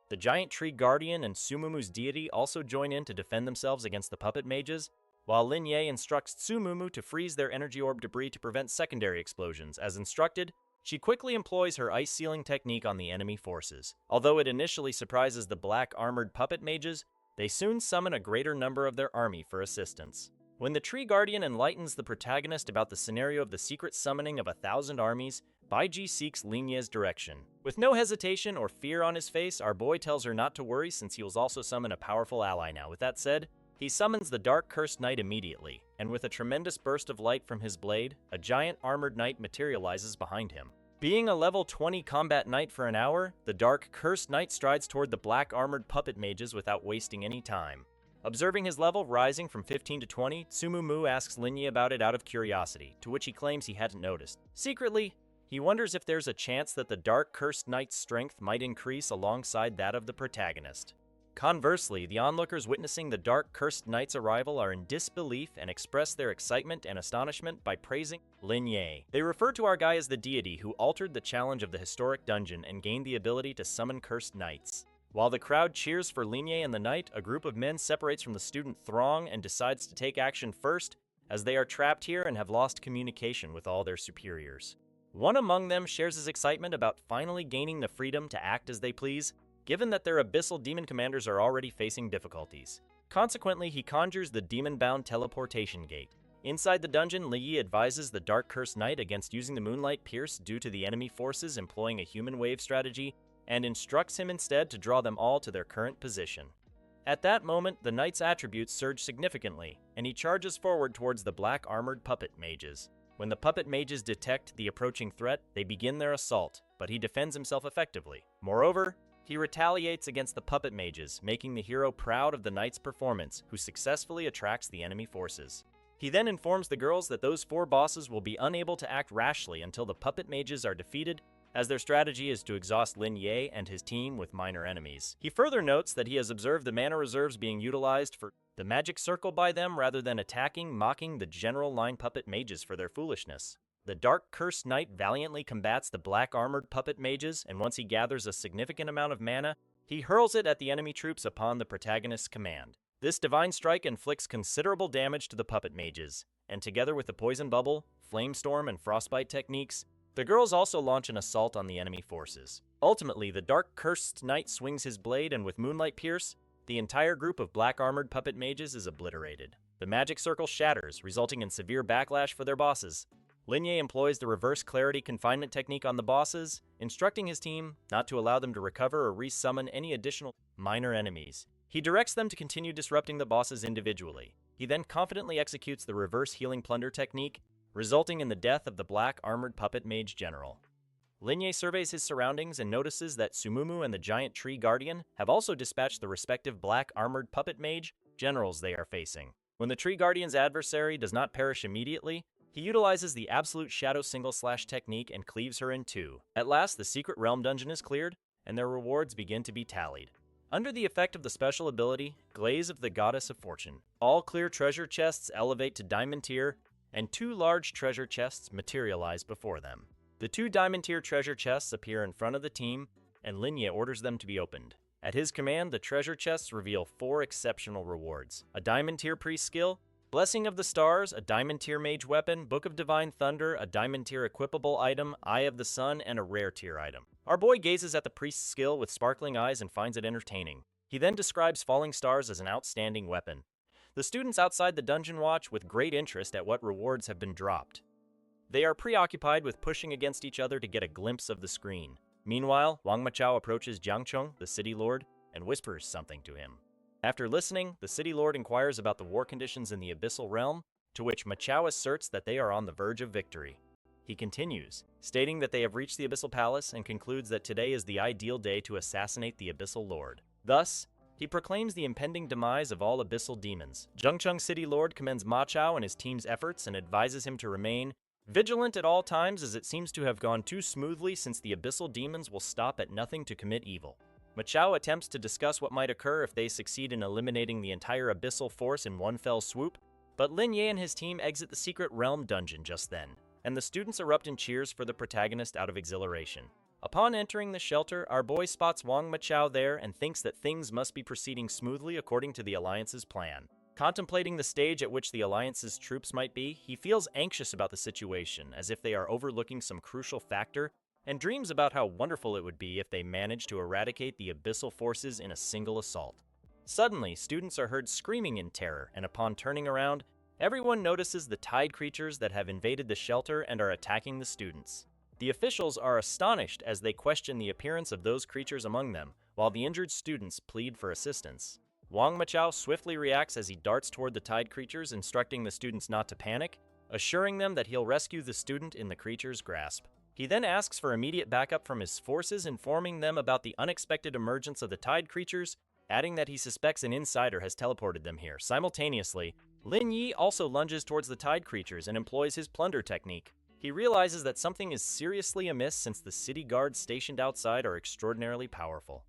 The Giant Tree Guardian and Tsumumu's deity also join in to defend themselves against the puppet mages, while Linye instructs Tsumumu to freeze their energy orb debris to prevent secondary explosions. As instructed, she quickly employs her ice sealing technique on the enemy forces. Although it initially surprises the black armored puppet mages, they soon summon a greater number of their army for assistance. When the Tree Guardian enlightens the protagonist about the scenario of the secret summoning of 1,000 armies, Baiji seeks Linye's direction. With no hesitation or fear on his face, our boy tells her not to worry since he will also summon a powerful ally now. With that said, he summons the Dark Cursed Knight immediately, and with a tremendous burst of light from his blade, a giant armored knight materializes behind him. Being a level 20 combat knight for an hour, the Dark Cursed Knight strides toward the black armored puppet mages without wasting any time. Observing his level rising from 15 to 20, Tsumumu asks Linye about it out of curiosity, to which he claims he hadn't noticed. Secretly, he wonders if there's a chance that the Dark Cursed Knight's strength might increase alongside that of the protagonist. Conversely, the onlookers witnessing the Dark Cursed Knight's arrival are in disbelief and express their excitement and astonishment by praising Linye. They refer to our guy as the deity who altered the challenge of the historic dungeon and gained the ability to summon cursed knights. While the crowd cheers for Linye and the knight, a group of men separates from the student throng and decides to take action first, as they are trapped here and have lost communication with all their superiors. One among them shares his excitement about finally gaining the freedom to act as they please, given that their abyssal demon commanders are already facing difficulties. Consequently, he conjures the demon-bound teleportation gate. Inside the dungeon, Li advises the Dark Cursed Knight against using the Moonlight Pierce due to the enemy forces employing a human wave strategy, and instructs him instead to draw them all to their current position. At that moment, the knight's attributes surge significantly, and he charges forward towards the black armored puppet mages. When the puppet mages detect the approaching threat, they begin their assault, but he defends himself effectively. Moreover, he retaliates against the puppet mages, making the hero proud of the knight's performance, who successfully attracts the enemy forces. He then informs the girls that those 4 bosses will be unable to act rashly until the puppet mages are defeated, as their strategy is to exhaust Linye and his team with minor enemies. He further notes that he has observed the mana reserves being utilized for the magic circle by them rather than attacking, mocking the general line puppet mages for their foolishness. The Dark Cursed Knight valiantly combats the black armored puppet mages, and once he gathers a significant amount of mana, he hurls it at the enemy troops upon the protagonist's command. This divine strike inflicts considerable damage to the puppet mages, and together with the poison bubble, flame storm, and frostbite techniques, the girls also launch an assault on the enemy forces. Ultimately, the dark cursed knight swings his blade, and with Moonlight Pierce, the entire group of black-armored puppet mages is obliterated. The magic circle shatters, resulting in severe backlash for their bosses. Linye employs the reverse clarity confinement technique on the bosses, instructing his team not to allow them to recover or resummon any additional minor enemies. He directs them to continue disrupting the bosses individually. He then confidently executes the reverse healing plunder technique, resulting in the death of the black-armored puppet mage general. Linye surveys his surroundings and notices that Sumumu and the giant tree guardian have also dispatched the respective black-armored puppet mage generals they are facing. When the tree guardian's adversary does not perish immediately, he utilizes the absolute shadow single-slash technique and cleaves her in two. At last, the secret realm dungeon is cleared, and their rewards begin to be tallied. Under the effect of the special ability, Glaze of the Goddess of Fortune, all clear treasure chests elevate to Diamond Tier, and 2 large treasure chests materialize before them. The 2 Diamond Tier treasure chests appear in front of the team, and Linye orders them to be opened. At his command, the treasure chests reveal 4 exceptional rewards: a Diamond Tier priest skill, Blessing of the Stars, a Diamond Tier mage weapon, Book of Divine Thunder, a Diamond Tier equipable item, Eye of the Sun, and a rare tier item. Our boy gazes at the priest's skill with sparkling eyes and finds it entertaining. He then describes falling stars as an outstanding weapon. The students outside the dungeon watch with great interest at what rewards have been dropped. They are preoccupied with pushing against each other to get a glimpse of the screen. Meanwhile, Wang Machao approaches Jiang Cheng, the city lord, and whispers something to him. After listening, the city lord inquires about the war conditions in the Abyssal Realm, to which Machao asserts that they are on the verge of victory. He continues, stating that they have reached the Abyssal Palace, and concludes that today is the ideal day to assassinate the Abyssal Lord. Thus, he proclaims the impending demise of all Abyssal demons. Jiangcheng City Lord commends Machao and his team's efforts and advises him to remain vigilant at all times, as it seems to have gone too smoothly since the Abyssal demons will stop at nothing to commit evil. Machao attempts to discuss what might occur if they succeed in eliminating the entire Abyssal force in one fell swoop, but Linye and his team exit the Secret Realm dungeon just then, and the students erupt in cheers for the protagonist out of exhilaration. Upon entering the shelter, our boy spots Wang Machao there and thinks that things must be proceeding smoothly according to the Alliance's plan. Contemplating the stage at which the Alliance's troops might be, he feels anxious about the situation, as if they are overlooking some crucial factor, and dreams about how wonderful it would be if they managed to eradicate the Abyssal forces in a single assault. Suddenly, students are heard screaming in terror, and upon turning around, everyone notices the tide creatures that have invaded the shelter and are attacking the students. The officials are astonished as they question the appearance of those creatures among them, while the injured students plead for assistance. Wang Machao swiftly reacts as he darts toward the tide creatures, instructing the students not to panic, assuring them that he'll rescue the student in the creature's grasp. He then asks for immediate backup from his forces, informing them about the unexpected emergence of the tide creatures, adding that he suspects an insider has teleported them here. Simultaneously, Lin Yi also lunges towards the tide creatures and employs his plunder technique. He realizes that something is seriously amiss since the city guards stationed outside are extraordinarily powerful.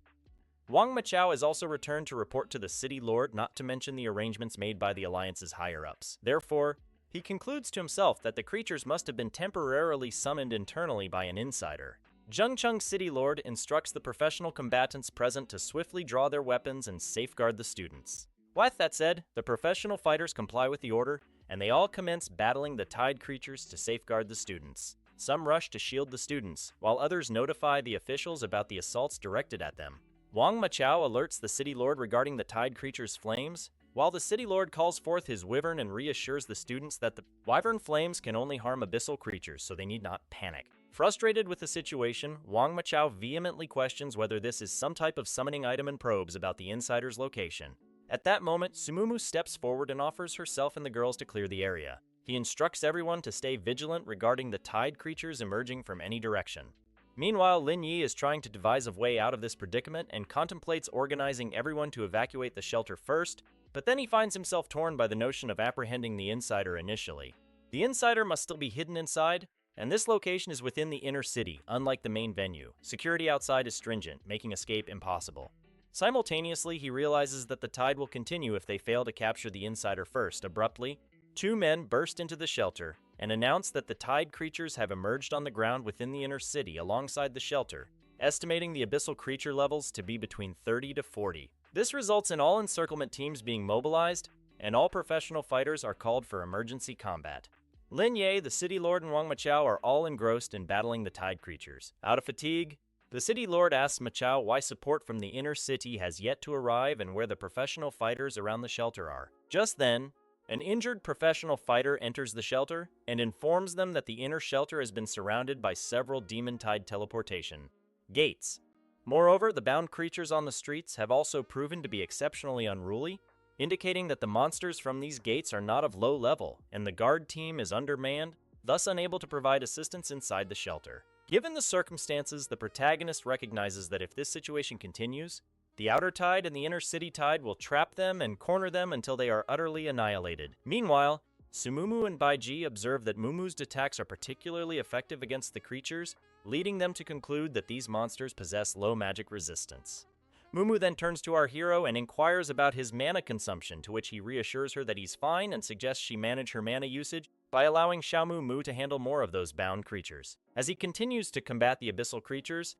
Wang Machao has also returned to report to the city lord not to mention the arrangements made by the Alliance's higher-ups. Therefore, he concludes to himself that the creatures must have been temporarily summoned internally by an insider. Jiangcheng City Lord instructs the professional combatants present to swiftly draw their weapons and safeguard the students. With that said, the professional fighters comply with the order, and they all commence battling the tide creatures to safeguard the students. Some rush to shield the students, while others notify the officials about the assaults directed at them. Wang Machao alerts the City Lord regarding the tide creatures' flames, while the City Lord calls forth his wyvern and reassures the students that the wyvern flames can only harm abyssal creatures, so they need not panic. Frustrated with the situation, Wang Machao vehemently questions whether this is some type of summoning item and probes about the insider's location. At that moment, Sumumu steps forward and offers herself and the girls to clear the area. He instructs everyone to stay vigilant regarding the tide creatures emerging from any direction. Meanwhile, Lin Yi is trying to devise a way out of this predicament and contemplates organizing everyone to evacuate the shelter first, but then he finds himself torn by the notion of apprehending the insider initially. The insider must still be hidden inside, and this location is within the inner city, unlike the main venue. Security outside is stringent, making escape impossible. Simultaneously, he realizes that the tide will continue if they fail to capture the insider first. Abruptly, 2 men burst into the shelter and announce that the tide creatures have emerged on the ground within the inner city alongside the shelter, estimating the abyssal creature levels to be between 30 to 40. This results in all encirclement teams being mobilized, and all professional fighters are called for emergency combat. Lin Ye, the City Lord, and Wang Machao are all engrossed in battling the Tide creatures. Out of fatigue, the City Lord asks Machao why support from the inner city has yet to arrive and where the professional fighters around the shelter are. Just then, an injured professional fighter enters the shelter and informs them that the inner shelter has been surrounded by several demon tide teleportation gates. Moreover, the bound creatures on the streets have also proven to be exceptionally unruly, indicating that the monsters from these gates are not of low level, and the guard team is undermanned, thus unable to provide assistance inside the shelter. Given the circumstances, the protagonist recognizes that if this situation continues, the outer tide and the inner city tide will trap them and corner them until they are utterly annihilated. Meanwhile, Sumumu and Baiji observe that Mumu's attacks are particularly effective against the creatures, leading them to conclude that these monsters possess low magic resistance. Mumu then turns to our hero and inquires about his mana consumption, to which he reassures her that he's fine and suggests she manage her mana usage by allowing Xiaomu Mu to handle more of those bound creatures. As he continues to combat the abyssal creatures,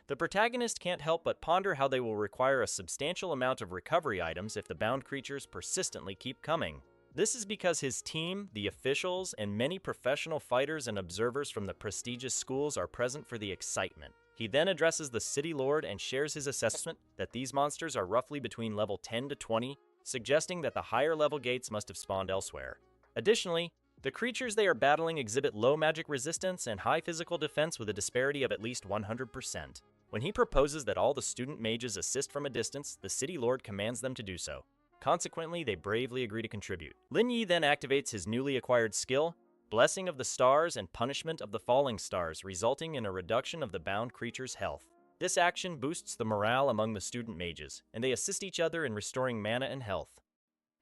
the protagonist can't help but ponder how they will require a substantial amount of recovery items if the bound creatures persistently keep coming. This is because his team, the officials, and many professional fighters and observers from the prestigious schools are present for the excitement. He then addresses the City Lord and shares his assessment that these monsters are roughly between level 10 to 20, suggesting that the higher level gates must have spawned elsewhere. Additionally, the creatures they are battling exhibit low magic resistance and high physical defense with a disparity of at least 100%. When he proposes that all the student mages assist from a distance, the City Lord commands them to do so. Consequently, they bravely agree to contribute. Lin Yi then activates his newly acquired skill, Blessing of the Stars and Punishment of the Falling Stars, resulting in a reduction of the bound creature's health. This action boosts the morale among the student mages, and they assist each other in restoring mana and health.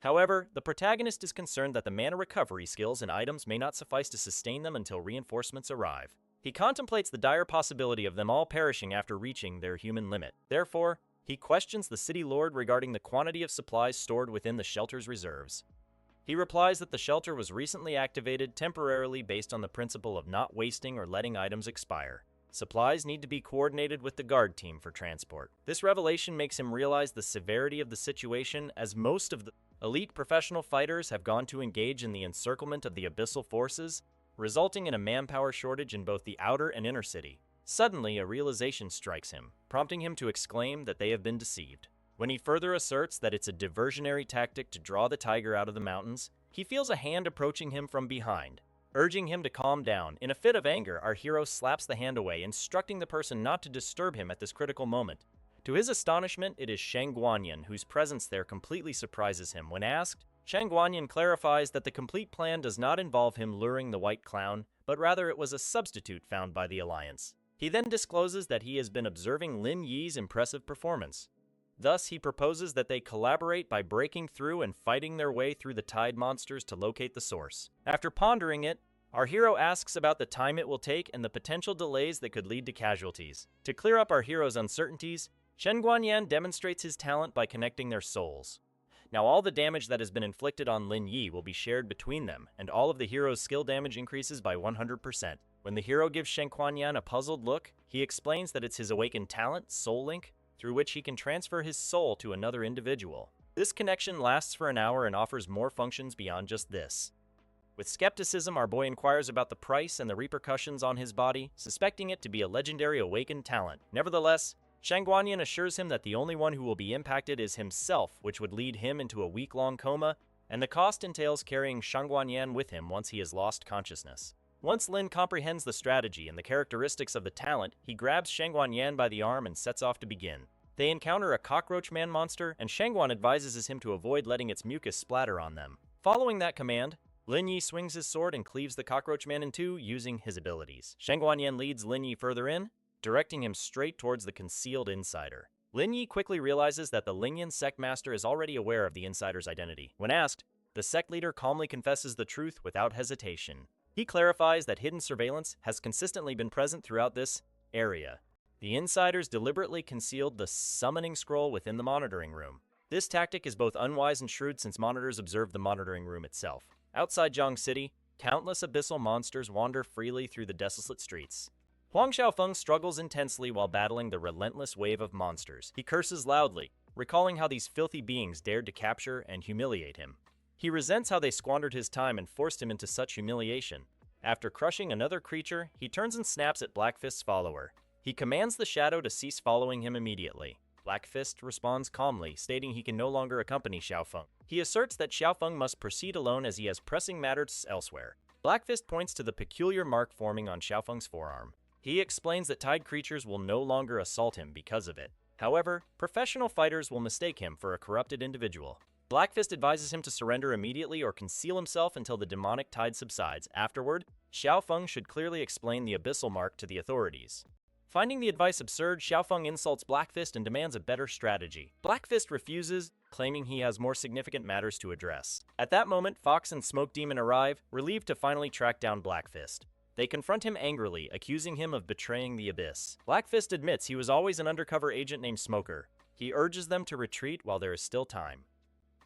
However, the protagonist is concerned that the mana recovery skills and items may not suffice to sustain them until reinforcements arrive. He contemplates the dire possibility of them all perishing after reaching their human limit. Therefore, he questions the City Lord regarding the quantity of supplies stored within the shelter's reserves. He replies that the shelter was recently activated temporarily based on the principle of not wasting or letting items expire. Supplies need to be coordinated with the guard team for transport. This revelation makes him realize the severity of the situation, as most of the elite professional fighters have gone to engage in the encirclement of the abyssal forces, resulting in a manpower shortage in both the outer and inner city. Suddenly, a realization strikes him, prompting him to exclaim that they have been deceived. When he further asserts that it's a diversionary tactic to draw the tiger out of the mountains, he feels a hand approaching him from behind, urging him to calm down. In a fit of anger, our hero slaps the hand away, instructing the person not to disturb him at this critical moment. To his astonishment, it is Shang Guanyin, whose presence there completely surprises him. When asked, Shang Guanyin clarifies that the complete plan does not involve him luring the white clown, but rather it was a substitute found by the Alliance. He then discloses that he has been observing Lin Yi's impressive performance. Thus, he proposes that they collaborate by breaking through and fighting their way through the tide monsters to locate the source. After pondering it, our hero asks about the time it will take and the potential delays that could lead to casualties. To clear up our hero's uncertainties, Shen Guanyan demonstrates his talent by connecting their souls. Now all the damage that has been inflicted on Lin Yi will be shared between them, and all of the hero's skill damage increases by 100%. When the hero gives Shen Guanyan a puzzled look, he explains that it's his awakened talent, Soul Link, through which he can transfer his soul to another individual. This connection lasts for an hour and offers more functions beyond just this. With skepticism, our boy inquires about the price and the repercussions on his body, suspecting it to be a legendary awakened talent. Nevertheless, Shang Guanyin assures him that the only one who will be impacted is himself, which would lead him into a week-long coma, and the cost entails carrying Shang Guanyin with him once he has lost consciousness. Once Lin comprehends the strategy and the characteristics of the talent, he grabs Shangguan Yan by the arm and sets off to begin. They encounter a cockroach man monster, and Shangguan advises him to avoid letting its mucus splatter on them. Following that command, Lin Yi swings his sword and cleaves the cockroach man in two using his abilities. Shangguan Yan leads Lin Yi further in, directing him straight towards the concealed insider. Lin Yi quickly realizes that the Lingyan sect master is already aware of the insider's identity. When asked, the sect leader calmly confesses the truth without hesitation. He clarifies that hidden surveillance has consistently been present throughout this area. The insiders deliberately concealed the summoning scroll within the monitoring room. This tactic is both unwise and shrewd since monitors observe the monitoring room itself. Outside Zhang City, countless abyssal monsters wander freely through the desolate streets. Huang Xiaofeng struggles intensely while battling the relentless wave of monsters. He curses loudly, recalling how these filthy beings dared to capture and humiliate him. He resents how they squandered his time and forced him into such humiliation. After crushing another creature, he turns and snaps at Black Fist's follower. He commands the shadow to cease following him immediately. Black Fist responds calmly, stating he can no longer accompany Xiaofeng. He asserts that Xiaofeng must proceed alone as he has pressing matters elsewhere. Black Fist points to the peculiar mark forming on Xiaofeng's forearm. He explains that tied creatures will no longer assault him because of it. However, professional fighters will mistake him for a corrupted individual. Black Fist advises him to surrender immediately or conceal himself until the demonic tide subsides. Afterward, Xiaofeng should clearly explain the abyssal mark to the authorities. Finding the advice absurd, Xiaofeng insults Black Fist and demands a better strategy. Black Fist refuses, claiming he has more significant matters to address. At that moment, Fox and Smoke Demon arrive, relieved to finally track down Black Fist. They confront him angrily, accusing him of betraying the Abyss. Black Fist admits he was always an undercover agent named Smoker. He urges them to retreat while there is still time.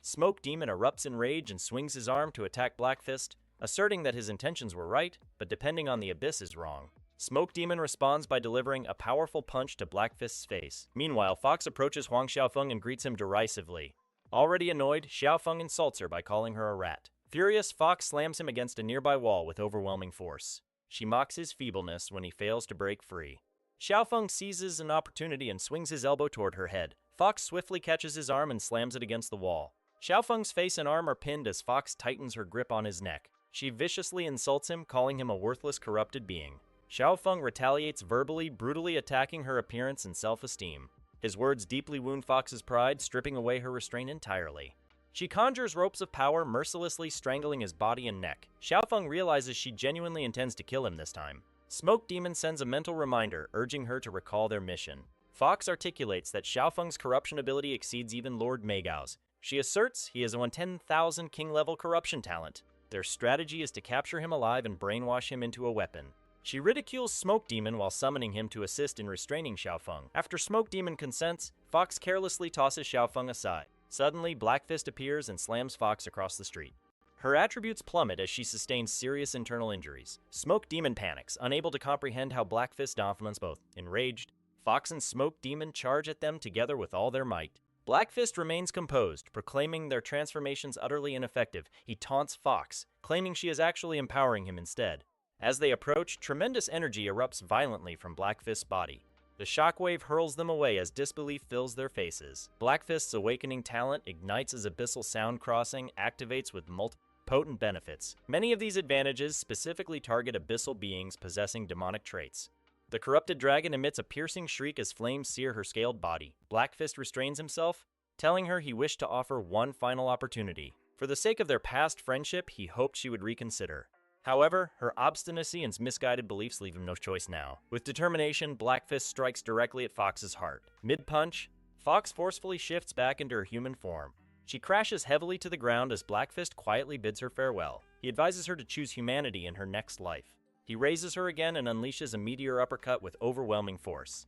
Smoke Demon erupts in rage and swings his arm to attack Black Fist, asserting that his intentions were right, but depending on the Abyss is wrong. Smoke Demon responds by delivering a powerful punch to Black Fist's face. Meanwhile, Fox approaches Huang Xiaofeng and greets him derisively. Already annoyed, Xiaofeng insults her by calling her a rat. Furious, Fox slams him against a nearby wall with overwhelming force. She mocks his feebleness when he fails to break free. Xiaofeng seizes an opportunity and swings his elbow toward her head. Fox swiftly catches his arm and slams it against the wall. Xiaofeng's face and arm are pinned as Fox tightens her grip on his neck. She viciously insults him, calling him a worthless, corrupted being. Xiaofeng retaliates verbally, brutally attacking her appearance and self-esteem. His words deeply wound Fox's pride, stripping away her restraint entirely. She conjures ropes of power, mercilessly strangling his body and neck. Xiaofeng realizes she genuinely intends to kill him this time. Smoke Demon sends a mental reminder, urging her to recall their mission. Fox articulates that Xiaofeng's corruption ability exceeds even Lord Megao's. She asserts he is a 10,000 king-level corruption talent. Their strategy is to capture him alive and brainwash him into a weapon. She ridicules Smoke Demon while summoning him to assist in restraining Xiaofeng. After Smoke Demon consents, Fox carelessly tosses Xiaofeng aside. Suddenly, Black Fist appears and slams Fox across the street. Her attributes plummet as she sustains serious internal injuries. Smoke Demon panics, unable to comprehend how Black Fist dominates both. Enraged, Fox and Smoke Demon charge at them together with all their might. Black Fist remains composed, proclaiming their transformations utterly ineffective. He taunts Fox, claiming she is actually empowering him instead. As they approach, tremendous energy erupts violently from Black Fist's body. The shockwave hurls them away as disbelief fills their faces. Black Fist's awakening talent ignites as abyssal sound crossing activates with multiple potent benefits. Many of these advantages specifically target abyssal beings possessing demonic traits. The corrupted dragon emits a piercing shriek as flames sear her scaled body. Black Fist restrains himself, telling her he wished to offer one final opportunity. For the sake of their past friendship, he hoped she would reconsider. However, her obstinacy and misguided beliefs leave him no choice now. With determination, Black Fist strikes directly at Fox's heart. Mid-punch, Fox forcefully shifts back into her human form. She crashes heavily to the ground as Black Fist quietly bids her farewell. He advises her to choose humanity in her next life. He raises her again and unleashes a meteor uppercut with overwhelming force.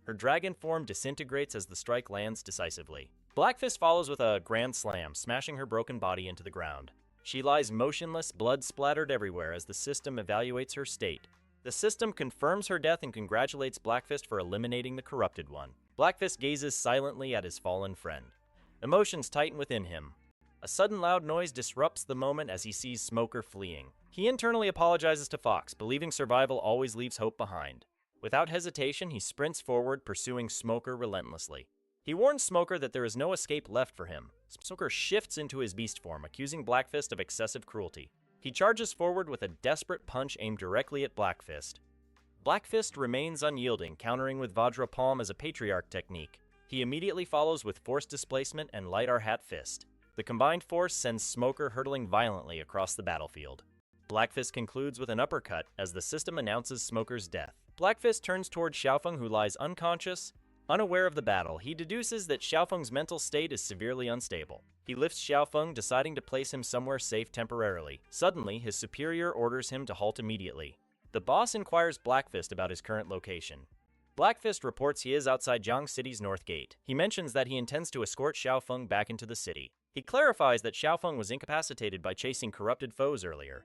Her dragon form disintegrates as the strike lands decisively. Black Fist follows with a grand slam, smashing her broken body into the ground. She lies motionless, blood splattered everywhere as the system evaluates her state. The system confirms her death and congratulates Black Fist for eliminating the corrupted one. Black Fist gazes silently at his fallen friend. Emotions tighten within him. A sudden loud noise disrupts the moment as he sees Smoker fleeing. He internally apologizes to Fox, believing survival always leaves hope behind. Without hesitation, he sprints forward, pursuing Smoker relentlessly. He warns Smoker that there is no escape left for him. Smoker shifts into his beast form, accusing Black Fist of excessive cruelty. He charges forward with a desperate punch aimed directly at Black Fist. Black Fist remains unyielding, countering with Vajra Palm as a patriarch technique. He immediately follows with Force Displacement and Light Our Hat Fist. The combined force sends Smoker hurtling violently across the battlefield. Black Fist concludes with an uppercut as the system announces Smoker's death. Black Fist turns toward Xiaofeng, who lies unconscious. Unaware of the battle, he deduces that Xiaofeng's mental state is severely unstable. He lifts Xiaofeng, deciding to place him somewhere safe temporarily. Suddenly, his superior orders him to halt immediately. The boss inquires Black Fist about his current location. Black Fist reports he is outside Jiang City's North Gate. He mentions that he intends to escort Xiaofeng back into the city. He clarifies that Xiaofeng was incapacitated by chasing corrupted foes earlier.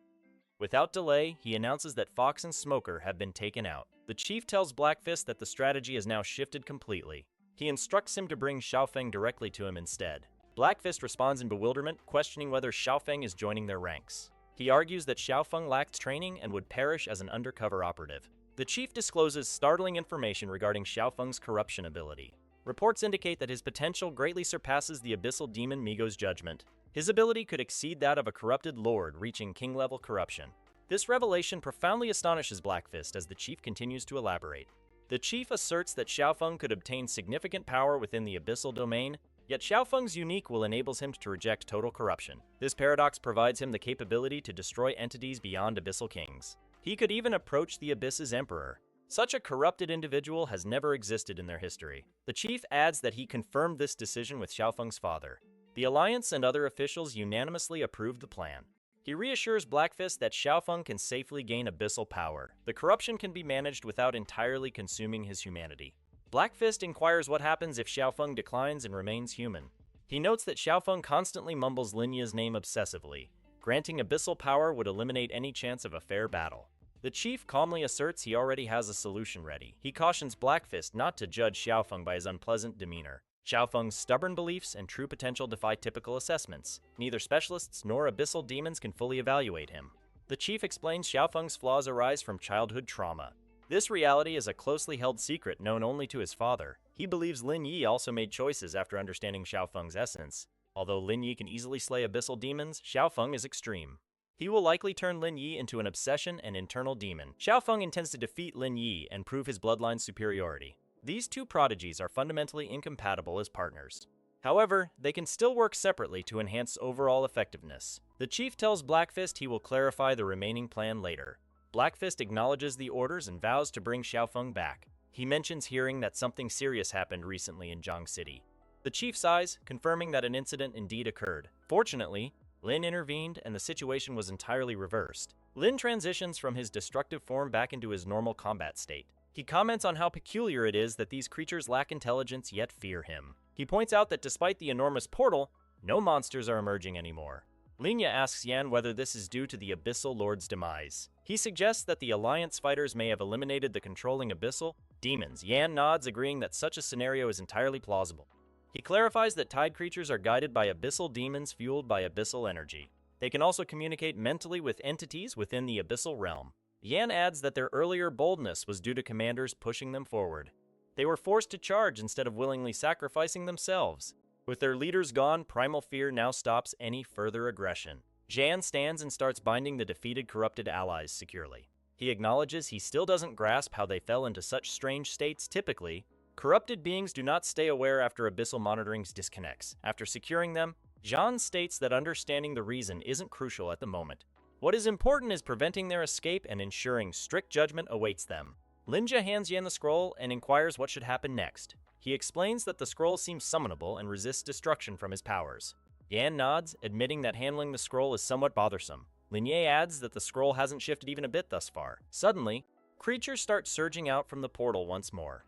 Without delay, he announces that Fox and Smoker have been taken out. The chief tells Black Fist that the strategy has now shifted completely. He instructs him to bring Xiaofeng directly to him instead. Blackfist responds in bewilderment, questioning whether Xiaofeng is joining their ranks. He argues that Xiaofeng lacked training and would perish as an undercover operative. The chief discloses startling information regarding Xiaofeng's corruption ability. Reports indicate that his potential greatly surpasses the abyssal demon Migo's judgment. His ability could exceed that of a corrupted lord, reaching king-level corruption. This revelation profoundly astonishes Blackfist as the chief continues to elaborate. The chief asserts that Xiaofeng could obtain significant power within the abyssal domain, yet Xiaofeng's unique will enables him to reject total corruption. This paradox provides him the capability to destroy entities beyond abyssal kings. He could even approach the abyss's emperor. Such a corrupted individual has never existed in their history. The chief adds that he confirmed this decision with Xiaofeng's father. The Alliance and other officials unanimously approved the plan. He reassures Blackfist that Xiaofeng can safely gain abyssal power. The corruption can be managed without entirely consuming his humanity. Blackfist inquires what happens if Xiaofeng declines and remains human. He notes that Xiaofeng constantly mumbles Linya's name obsessively. Granting abyssal power would eliminate any chance of a fair battle. The chief calmly asserts he already has a solution ready. He cautions Blackfist not to judge Xiaofeng by his unpleasant demeanor. Xiaofeng's stubborn beliefs and true potential defy typical assessments. Neither specialists nor abyssal demons can fully evaluate him. The chief explains Xiaofeng's flaws arise from childhood trauma. This reality is a closely held secret known only to his father. He believes Lin Yi also made choices after understanding Xiaofeng's essence. Although Lin Yi can easily slay abyssal demons, Xiaofeng is extreme. He will likely turn Lin Yi into an obsession and internal demon. Xiaofeng intends to defeat Lin Yi and prove his bloodline's superiority. These two prodigies are fundamentally incompatible as partners. However, they can still work separately to enhance overall effectiveness. The chief tells Blackfist he will clarify the remaining plan later. Blackfist acknowledges the orders and vows to bring Xiaofeng back. He mentions hearing that something serious happened recently in Zhang City. The chief sighs, confirming that an incident indeed occurred. Fortunately, Lin intervened and the situation was entirely reversed. Lin transitions from his destructive form back into his normal combat state. He comments on how peculiar it is that these creatures lack intelligence yet fear him. He points out that despite the enormous portal, no monsters are emerging anymore. Linya asks Yan whether this is due to the Abyssal Lord's demise. He suggests that the Alliance fighters may have eliminated the controlling Abyssal demons. Yan nods, agreeing that such a scenario is entirely plausible. He clarifies that tide creatures are guided by abyssal demons fueled by abyssal energy. They can also communicate mentally with entities within the abyssal realm. Yan adds that their earlier boldness was due to commanders pushing them forward. They were forced to charge instead of willingly sacrificing themselves. With their leaders gone, primal fear now stops any further aggression. Jan stands and starts binding the defeated corrupted allies securely. He acknowledges he still doesn't grasp how they fell into such strange states typically. Corrupted beings do not stay aware after abyssal monitoring disconnects. After securing them, Jean states that understanding the reason isn't crucial at the moment. What is important is preventing their escape and ensuring strict judgment awaits them. Linja hands Yan the scroll and inquires what should happen next. He explains that the scroll seems summonable and resists destruction from his powers. Yan nods, admitting that handling the scroll is somewhat bothersome. Linye adds that the scroll hasn't shifted even a bit thus far. Suddenly, creatures start surging out from the portal once more.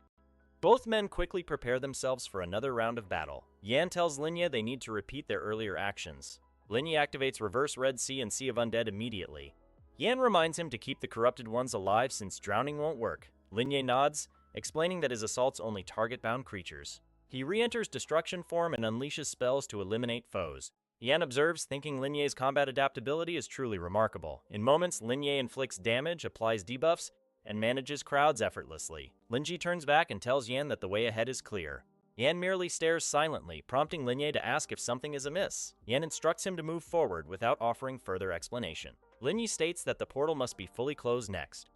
Both men quickly prepare themselves for another round of battle. Yan tells Linya they need to repeat their earlier actions. Linya activates Reverse Red Sea and Sea of Undead immediately. Yan reminds him to keep the corrupted ones alive since drowning won't work. Linya nods, explaining that his assaults only target-bound creatures. He re-enters Destruction form and unleashes spells to eliminate foes. Yan observes, thinking Linye's combat adaptability is truly remarkable. In moments, Linye inflicts damage, applies debuffs, and manages crowds effortlessly. Linji turns back and tells Yan that the way ahead is clear. Yan merely stares silently, prompting Linye to ask if something is amiss. Yan instructs him to move forward without offering further explanation. Linyi states that the portal must be fully closed next.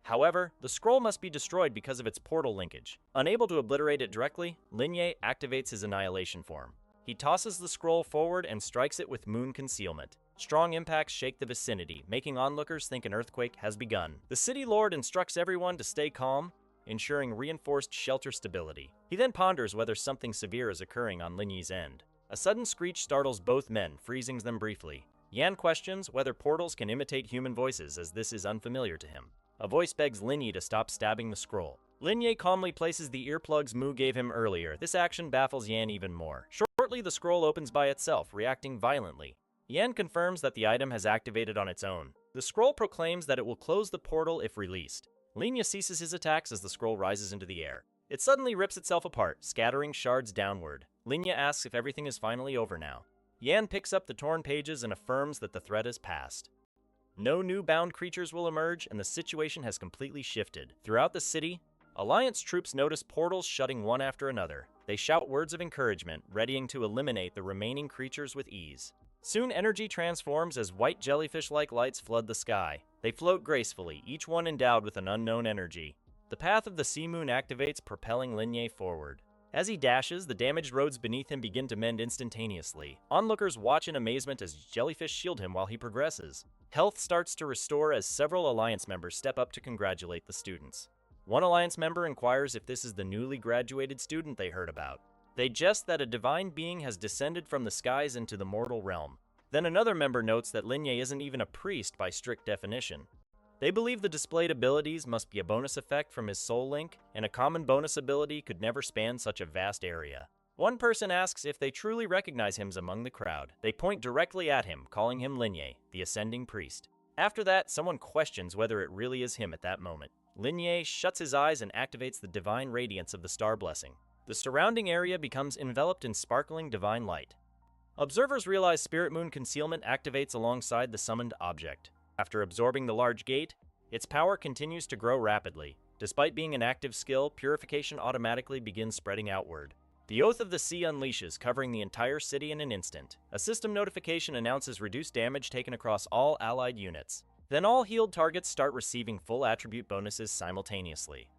However, the scroll must be destroyed because of its portal linkage. Unable to obliterate it directly, Linye activates his annihilation form. He tosses the scroll forward and strikes it with moon concealment. Strong impacts shake the vicinity, making onlookers think an earthquake has begun. The city lord instructs everyone to stay calm, ensuring reinforced shelter stability. He then ponders whether something severe is occurring on Linyi's end. A sudden screech startles both men, freezing them briefly. Yan questions whether portals can imitate human voices, as this is unfamiliar to him. A voice begs Linyi to stop stabbing the scroll. Linye calmly places the earplugs Mu gave him earlier. This action baffles Yan even more. Shortly, the scroll opens by itself, reacting violently. Yan confirms that the item has activated on its own. The scroll proclaims that it will close the portal if released. Linya ceases his attacks as the scroll rises into the air. It suddenly rips itself apart, scattering shards downward. Linya asks if everything is finally over now. Yan picks up the torn pages and affirms that the threat is past. No new bound creatures will emerge, and the situation has completely shifted. Throughout the city, Alliance troops notice portals shutting one after another. They shout words of encouragement, readying to eliminate the remaining creatures with ease. Soon energy transforms as white jellyfish-like lights flood the sky. They float gracefully, each one endowed with an unknown energy. The path of the sea moon activates, propelling Linye forward. As he dashes, the damaged roads beneath him begin to mend instantaneously. Onlookers watch in amazement as jellyfish shield him while he progresses. Health starts to restore as several Alliance members step up to congratulate the students. One Alliance member inquires if this is the newly graduated student they heard about. They jest that a divine being has descended from the skies into the mortal realm. Then another member notes that Linye isn't even a priest by strict definition. They believe the displayed abilities must be a bonus effect from his soul link, and a common bonus ability could never span such a vast area. One person asks if they truly recognize him among the crowd. They point directly at him, calling him Linye, the ascending priest. After that, someone questions whether it really is him at that moment. Linye shuts his eyes and activates the divine radiance of the star blessing. The surrounding area becomes enveloped in sparkling divine light. Observers realize Spirit Moon concealment activates alongside the summoned object. After absorbing the large gate, its power continues to grow rapidly. Despite being an active skill, purification automatically begins spreading outward. The Oath of the Sea unleashes, covering the entire city in an instant. A system notification announces reduced damage taken across all allied units. Then all healed targets start receiving full attribute bonuses simultaneously.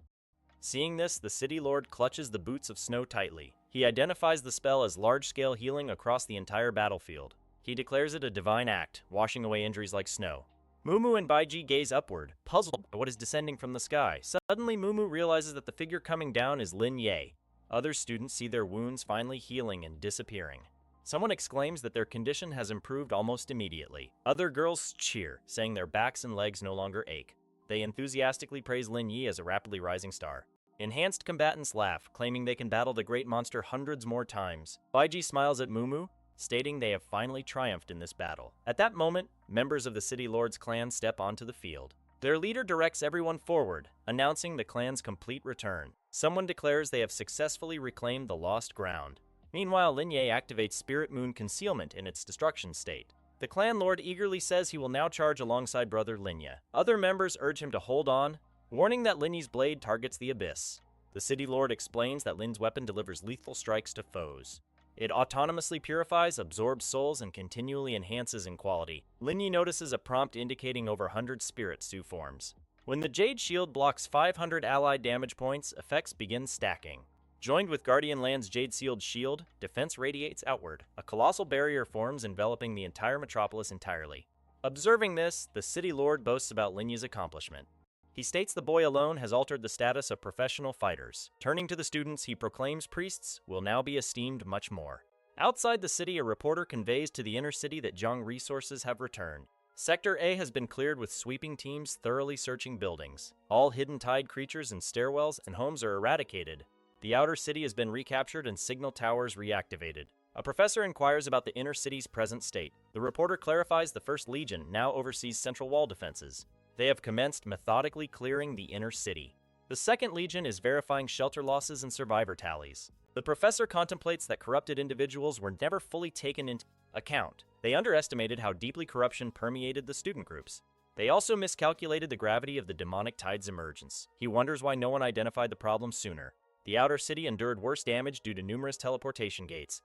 Seeing this, the City Lord clutches the boots of snow tightly. He identifies the spell as large-scale healing across the entire battlefield. He declares it a divine act, washing away injuries like snow. Mumu and Baiji gaze upward, puzzled by what is descending from the sky. Suddenly, Mumu realizes that the figure coming down is Lin Ye. Other students see their wounds finally healing and disappearing. Someone exclaims that their condition has improved almost immediately. Other girls cheer, saying their backs and legs no longer ache. They enthusiastically praise Lin Yi as a rapidly rising star. Enhanced combatants laugh, claiming they can battle the great monster hundreds more times. Baiji smiles at Mumu, stating they have finally triumphed in this battle. At that moment, members of the City Lord's clan step onto the field. Their leader directs everyone forward, announcing the clan's complete return. Someone declares they have successfully reclaimed the lost ground. Meanwhile, Linye activates Spirit Moon concealment in its destruction state. The clan lord eagerly says he will now charge alongside brother Linya. Other members urge him to hold on, warning that Linye's blade targets the abyss. The city lord explains that Lin's weapon delivers lethal strikes to foes. It autonomously purifies, absorbs souls, and continually enhances in quality. Linye notices a prompt indicating over 100 spirit Su forms. When the Jade Shield blocks 500 allied damage points, effects begin stacking. Joined with Guardian Land's Jade Sealed Shield, defense radiates outward. A colossal barrier forms enveloping the entire metropolis entirely. Observing this, the city lord boasts about Linya's accomplishment. He states the boy alone has altered the status of professional fighters. Turning to the students, he proclaims priests will now be esteemed much more. Outside the city, a reporter conveys to the inner city that Zhang resources have returned. Sector A has been cleared with sweeping teams thoroughly searching buildings. All hidden tide creatures in stairwells and homes are eradicated. The outer city has been recaptured and signal towers reactivated. A professor inquires about the inner city's present state. The reporter clarifies the First Legion now oversees central wall defenses. They have commenced methodically clearing the inner city. The Second Legion is verifying shelter losses and survivor tallies. The professor contemplates that corrupted individuals were never fully taken into account. They underestimated how deeply corruption permeated the student groups. They also miscalculated the gravity of the demonic tide's emergence. He wonders why no one identified the problem sooner. The outer city endured worse damage due to numerous teleportation gates.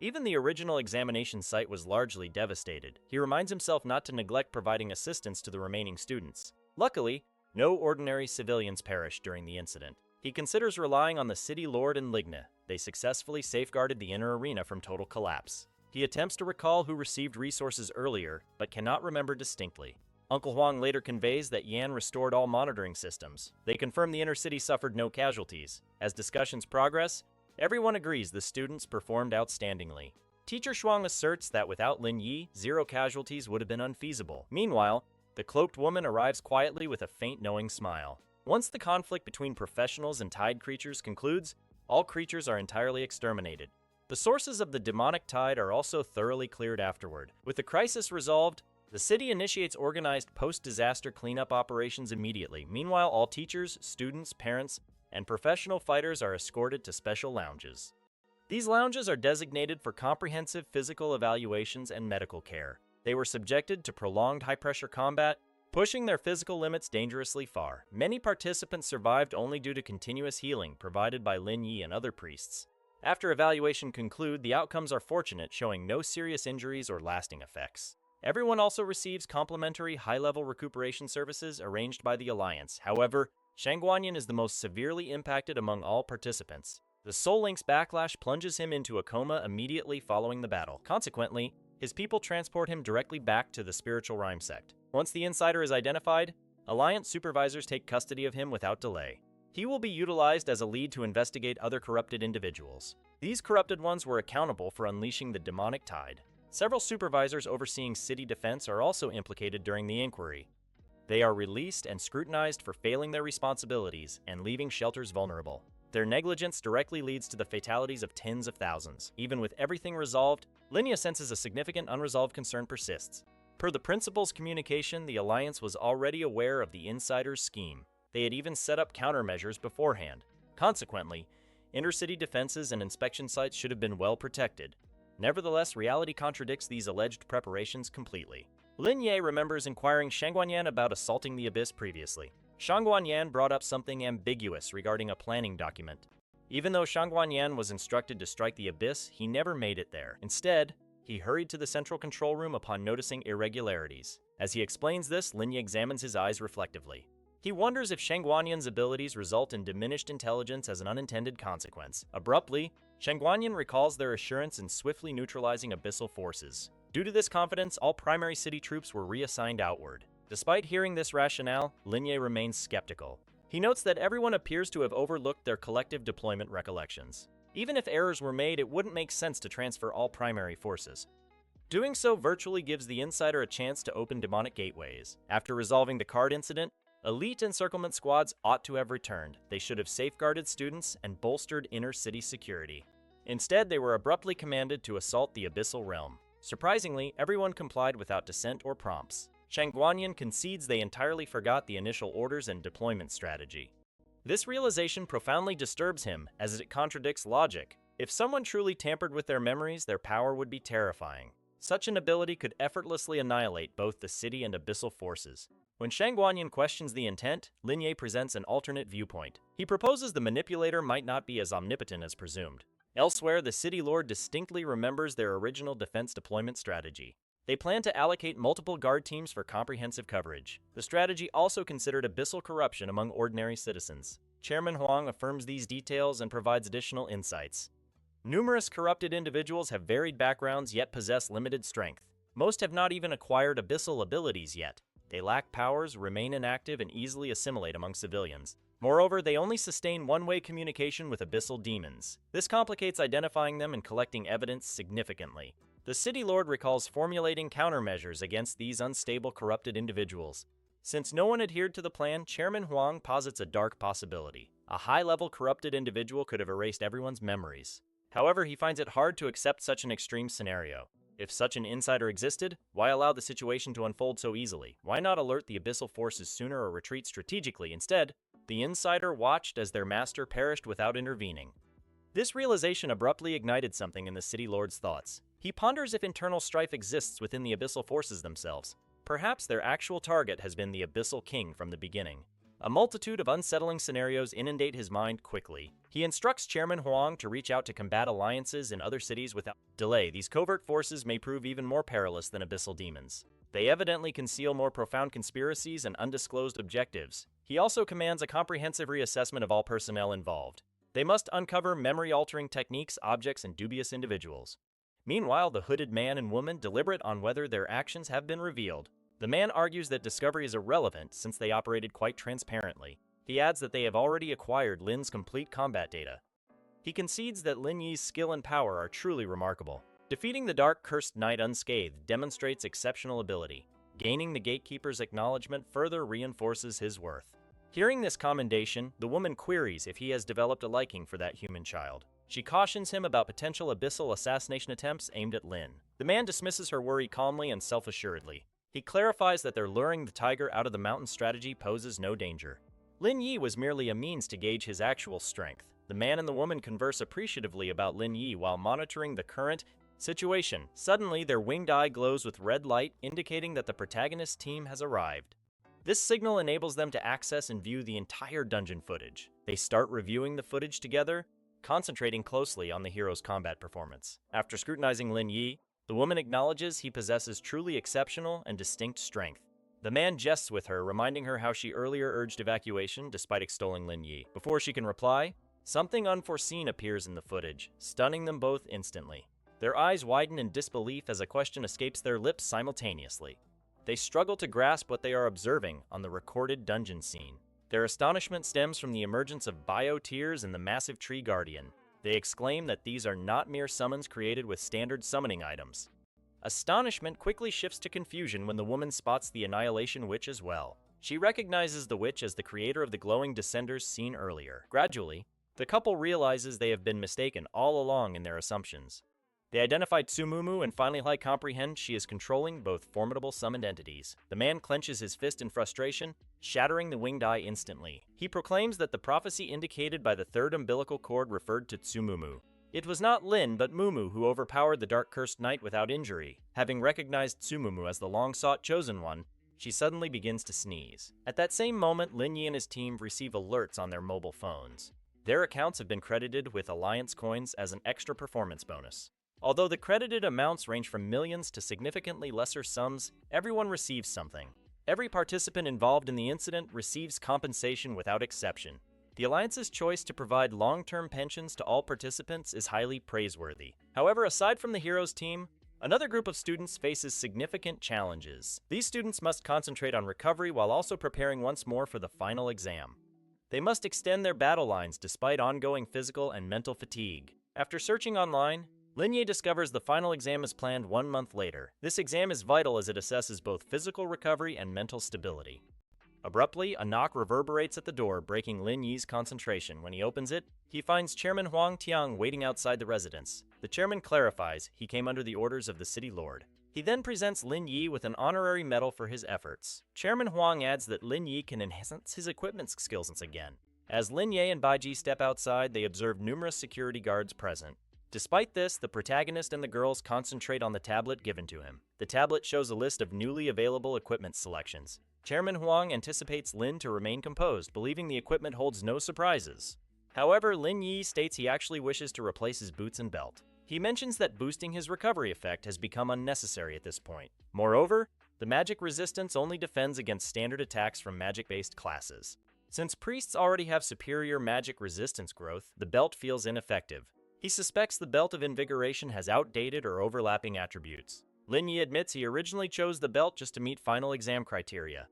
Even the original examination site was largely devastated. He reminds himself not to neglect providing assistance to the remaining students. Luckily, no ordinary civilians perished during the incident. He considers relying on the city lord and Ligna. They successfully safeguarded the inner arena from total collapse. He attempts to recall who received resources earlier, but cannot remember distinctly. Uncle Huang later conveys that Yan restored all monitoring systems. They confirm the inner city suffered no casualties. As discussions progress, everyone agrees the students performed outstandingly. Teacher Shuang asserts that without Lin Yi, 0 casualties would have been unfeasible. Meanwhile, the cloaked woman arrives quietly with a faint knowing smile. Once the conflict between professionals and tide creatures concludes, all creatures are entirely exterminated. The sources of the demonic tide are also thoroughly cleared afterward. With the crisis resolved, the city initiates organized post-disaster cleanup operations immediately. Meanwhile, all teachers, students, parents, and professional fighters are escorted to special lounges. These lounges are designated for comprehensive physical evaluations and medical care. They were subjected to prolonged high-pressure combat, pushing their physical limits dangerously far. Many participants survived only due to continuous healing provided by Lin Yi and other priests. After evaluation conclude, the outcomes are fortunate, showing no serious injuries or lasting effects. Everyone also receives complimentary high-level recuperation services arranged by the Alliance. However, Shangguanyin is the most severely impacted among all participants. The Soul Link's backlash plunges him into a coma immediately following the battle. Consequently, his people transport him directly back to the spiritual rhyme sect. Once the insider is identified, Alliance supervisors take custody of him without delay. He will be utilized as a lead to investigate other corrupted individuals. These corrupted ones were accountable for unleashing the demonic tide. Several supervisors overseeing city defense are also implicated during the inquiry. They are released and scrutinized for failing their responsibilities and leaving shelters vulnerable. Their negligence directly leads to the fatalities of tens of thousands. Even with everything resolved, Linya senses a significant unresolved concern persists. Per the principal's communication, the Alliance was already aware of the insider's scheme. They had even set up countermeasures beforehand. Consequently, intercity defenses and inspection sites should have been well protected. Nevertheless, reality contradicts these alleged preparations completely. Lin Ye remembers inquiring Shangguanyan about assaulting the Abyss previously. Shangguanyan brought up something ambiguous regarding a planning document. Even though Shangguanyan was instructed to strike the Abyss, he never made it there. Instead, he hurried to the central control room upon noticing irregularities. As he explains this, Lin Ye examines his eyes reflectively. He wonders if Shangguanyan's abilities result in diminished intelligence as an unintended consequence. Abruptly, Shangguanyan recalls their assurance in swiftly neutralizing abyssal forces. Due to this confidence, all primary city troops were reassigned outward. Despite hearing this rationale, Lin Ye remains skeptical. He notes that everyone appears to have overlooked their collective deployment recollections. Even if errors were made, it wouldn't make sense to transfer all primary forces. Doing so virtually gives the insider a chance to open demonic gateways. After resolving the card incident, elite encirclement squads ought to have returned. They should have safeguarded students and bolstered inner city security. Instead, they were abruptly commanded to assault the abyssal realm. Surprisingly, everyone complied without dissent or prompts. Shangguanyan concedes they entirely forgot the initial orders and deployment strategy. This realization profoundly disturbs him, as it contradicts logic. If someone truly tampered with their memories, their power would be terrifying. Such an ability could effortlessly annihilate both the city and abyssal forces. When Shangguanyan questions the intent, Lin Ye presents an alternate viewpoint. He proposes the manipulator might not be as omnipotent as presumed. Elsewhere, the city lord distinctly remembers their original defense deployment strategy. They plan to allocate multiple guard teams for comprehensive coverage. The strategy also considered abyssal corruption among ordinary citizens. Chairman Huang affirms these details and provides additional insights. Numerous corrupted individuals have varied backgrounds yet possess limited strength. Most have not even acquired abyssal abilities yet. They lack powers, remain inactive, and easily assimilate among civilians. Moreover, they only sustain one-way communication with abyssal demons. This complicates identifying them and collecting evidence significantly. The city lord recalls formulating countermeasures against these unstable, corrupted individuals. Since no one adhered to the plan, Chairman Huang posits a dark possibility. A high-level corrupted individual could have erased everyone's memories. However, he finds it hard to accept such an extreme scenario. If such an insider existed, why allow the situation to unfold so easily? Why not alert the abyssal forces sooner or retreat strategically? Instead, the insider watched as their master perished without intervening. This realization abruptly ignited something in the city lord's thoughts. He ponders if internal strife exists within the abyssal forces themselves. Perhaps their actual target has been the abyssal king from the beginning. A multitude of unsettling scenarios inundate his mind quickly. He instructs Chairman Huang to reach out to combat alliances in other cities without delay. These covert forces may prove even more perilous than abyssal demons. They evidently conceal more profound conspiracies and undisclosed objectives. He also commands a comprehensive reassessment of all personnel involved. They must uncover memory-altering techniques, objects, and dubious individuals. Meanwhile, the hooded man and woman deliberate on whether their actions have been revealed. The man argues that discovery is irrelevant since they operated quite transparently. He adds that they have already acquired Lin's complete combat data. He concedes that Lin Yi's skill and power are truly remarkable. Defeating the Dark Cursed Knight unscathed demonstrates exceptional ability. Gaining the Gatekeeper's acknowledgement further reinforces his worth. Hearing this commendation, the woman queries if he has developed a liking for that human child. She cautions him about potential abyssal assassination attempts aimed at Lin. The man dismisses her worry calmly and self-assuredly. He clarifies that their luring the tiger out of the mountain strategy poses no danger. Lin Yi was merely a means to gauge his actual strength. The man and the woman converse appreciatively about Lin Yi while monitoring the current situation. Suddenly, their winged eye glows with red light, indicating that the protagonist team has arrived. This signal enables them to access and view the entire dungeon footage. They start reviewing the footage together, concentrating closely on the hero's combat performance. After scrutinizing Lin Yi, the woman acknowledges he possesses truly exceptional and distinct strength. The man jests with her, reminding her how she earlier urged evacuation despite extolling Lin Yi. Before she can reply, something unforeseen appears in the footage, stunning them both instantly. Their eyes widen in disbelief as a question escapes their lips simultaneously. They struggle to grasp what they are observing on the recorded dungeon scene. Their astonishment stems from the emergence of biotears and the massive tree guardian. They exclaim that these are not mere summons created with standard summoning items. Astonishment quickly shifts to confusion when the woman spots the Annihilation Witch as well. She recognizes the witch as the creator of the glowing descenders seen earlier. Gradually, the couple realizes they have been mistaken all along in their assumptions. They identify Tsumumu and finally comprehend she is controlling both formidable summoned entities. The man clenches his fist in frustration, shattering the winged eye instantly. He proclaims that the prophecy indicated by the third umbilical cord referred to Tsumumu. It was not Lin, but Mumu who overpowered the Dark Cursed Knight without injury. Having recognized Tsumumu as the long-sought Chosen One, she suddenly begins to sneeze. At that same moment, Lin Yi and his team receive alerts on their mobile phones. Their accounts have been credited with Alliance coins as an extra performance bonus. Although the credited amounts range from millions to significantly lesser sums, everyone receives something. Every participant involved in the incident receives compensation without exception. The Alliance's choice to provide long-term pensions to all participants is highly praiseworthy. However, aside from the heroes team, another group of students faces significant challenges. These students must concentrate on recovery while also preparing once more for the final exam. They must extend their battle lines despite ongoing physical and mental fatigue. After searching online, Lin Yi discovers the final exam is planned 1 month later. This exam is vital as it assesses both physical recovery and mental stability. Abruptly, a knock reverberates at the door, breaking Lin Yi's concentration. When he opens it, he finds Chairman Huang Tiang waiting outside the residence. The chairman clarifies he came under the orders of the city lord. He then presents Lin Yi with an honorary medal for his efforts. Chairman Huang adds that Lin Yi can enhance his equipment skills once again. As Lin Ye and Baiji step outside, they observe numerous security guards present. Despite this, the protagonist and the girls concentrate on the tablet given to him. The tablet shows a list of newly available equipment selections. Chairman Huang anticipates Lin to remain composed, believing the equipment holds no surprises. However, Lin Yi states he actually wishes to replace his boots and belt. He mentions that boosting his recovery effect has become unnecessary at this point. Moreover, the magic resistance only defends against standard attacks from magic-based classes. Since priests already have superior magic resistance growth, the belt feels ineffective. He suspects the belt of invigoration has outdated or overlapping attributes. Lin Yi admits he originally chose the belt just to meet final exam criteria.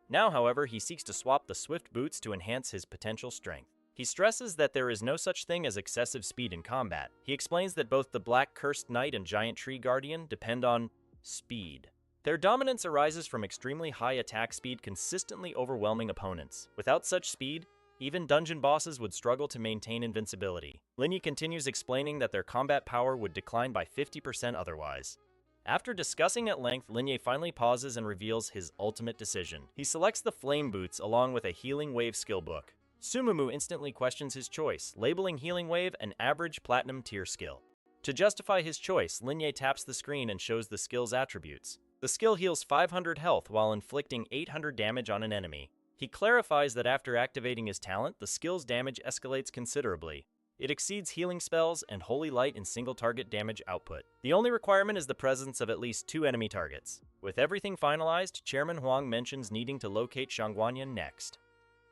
Now, however, he seeks to swap the swift boots to enhance his potential strength. He stresses that there is no such thing as excessive speed in combat. He explains that both the Black Cursed Knight and Giant Tree Guardian depend on speed. Their dominance arises from extremely high attack speed consistently overwhelming opponents. Without such speed, even dungeon bosses would struggle to maintain invincibility. Lin Yi continues explaining that their combat power would decline by 50% otherwise. After discussing at length, Lin Yi finally pauses and reveals his ultimate decision. He selects the Flame Boots along with a Healing Wave skill book. Sumumu instantly questions his choice, labeling Healing Wave an average platinum tier skill. To justify his choice, Lin Yi taps the screen and shows the skill's attributes. The skill heals 500 health while inflicting 800 damage on an enemy. He clarifies that after activating his talent, the skill's damage escalates considerably. It exceeds healing spells and holy light in single target damage output. The only requirement is the presence of at least 2 enemy targets. With everything finalized, Chairman Huang mentions needing to locate Shangguanyan next.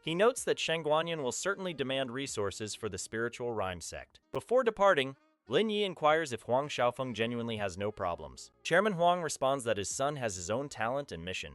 He notes that Shangguanyan will certainly demand resources for the spiritual rhyme sect. Before departing, Lin Yi inquires if Huang Xiaofeng genuinely has no problems. Chairman Huang responds that his son has his own talent and mission.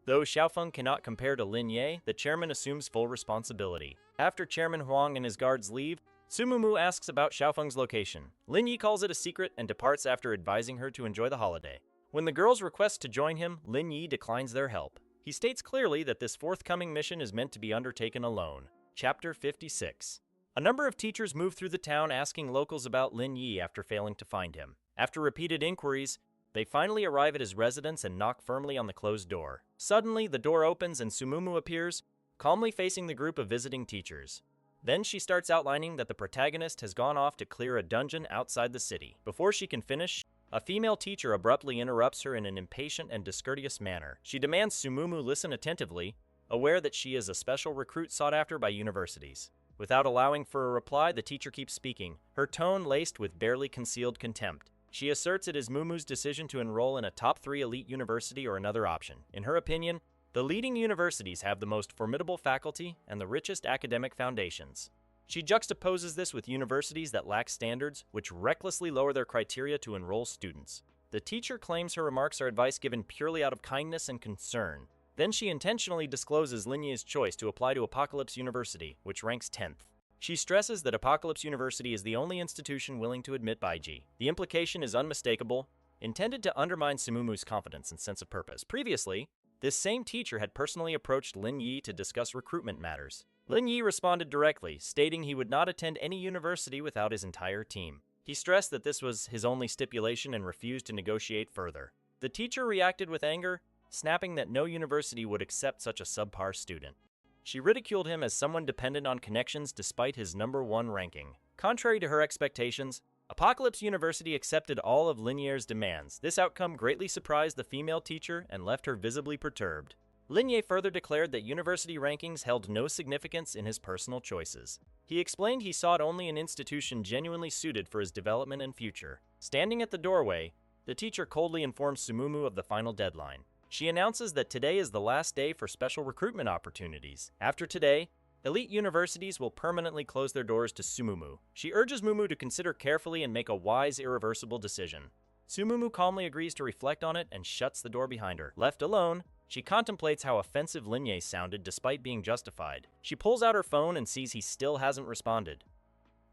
Though Xiaofeng cannot compare to Lin Ye, the chairman assumes full responsibility. After Chairman Huang and his guards leave, Sumumu asks about Xiaofeng's location. Lin Yi calls it a secret and departs after advising her to enjoy the holiday. When the girls request to join him, Lin Yi declines their help. He states clearly that this forthcoming mission is meant to be undertaken alone. Chapter 56. A number of teachers move through the town asking locals about Lin Yi after failing to find him. After repeated inquiries, they finally arrive at his residence and knock firmly on the closed door. Suddenly, the door opens and Sumumu appears, calmly facing the group of visiting teachers. Then she starts outlining that the protagonist has gone off to clear a dungeon outside the city. Before she can finish, a female teacher abruptly interrupts her in an impatient and discourteous manner. She demands Sumumu listen attentively, aware that she is a special recruit sought after by universities. Without allowing for a reply, the teacher keeps speaking, her tone laced with barely concealed contempt. She asserts it is Mumu's decision to enroll in a top 3 elite university or another option. In her opinion, the leading universities have the most formidable faculty and the richest academic foundations. She juxtaposes this with universities that lack standards, which recklessly lower their criteria to enroll students. The teacher claims her remarks are advice given purely out of kindness and concern. Then she intentionally discloses Linye's choice to apply to Apocalypse University, which ranks 10th. She stresses that Apocalypse University is the only institution willing to admit Baiji. The implication is unmistakable, intended to undermine Sumumu's confidence and sense of purpose. Previously, this same teacher had personally approached Lin Yi to discuss recruitment matters. Lin Yi responded directly, stating he would not attend any university without his entire team. He stressed that this was his only stipulation and refused to negotiate further. The teacher reacted with anger, snapping that no university would accept such a subpar student. She ridiculed him as someone dependent on connections despite his #1 ranking. Contrary to her expectations, Apocalypse University accepted all of Linier's demands. This outcome greatly surprised the female teacher and left her visibly perturbed. Linier further declared that university rankings held no significance in his personal choices. He explained he sought only an institution genuinely suited for his development and future. Standing at the doorway, the teacher coldly informs Sumumu of the final deadline. She announces that today is the last day for special recruitment opportunities. After today, elite universities will permanently close their doors to Sumumu. She urges Mumu to consider carefully and make a wise, irreversible decision. Sumumu calmly agrees to reflect on it and shuts the door behind her. Left alone, she contemplates how offensive Linye sounded despite being justified. She pulls out her phone and sees he still hasn't responded.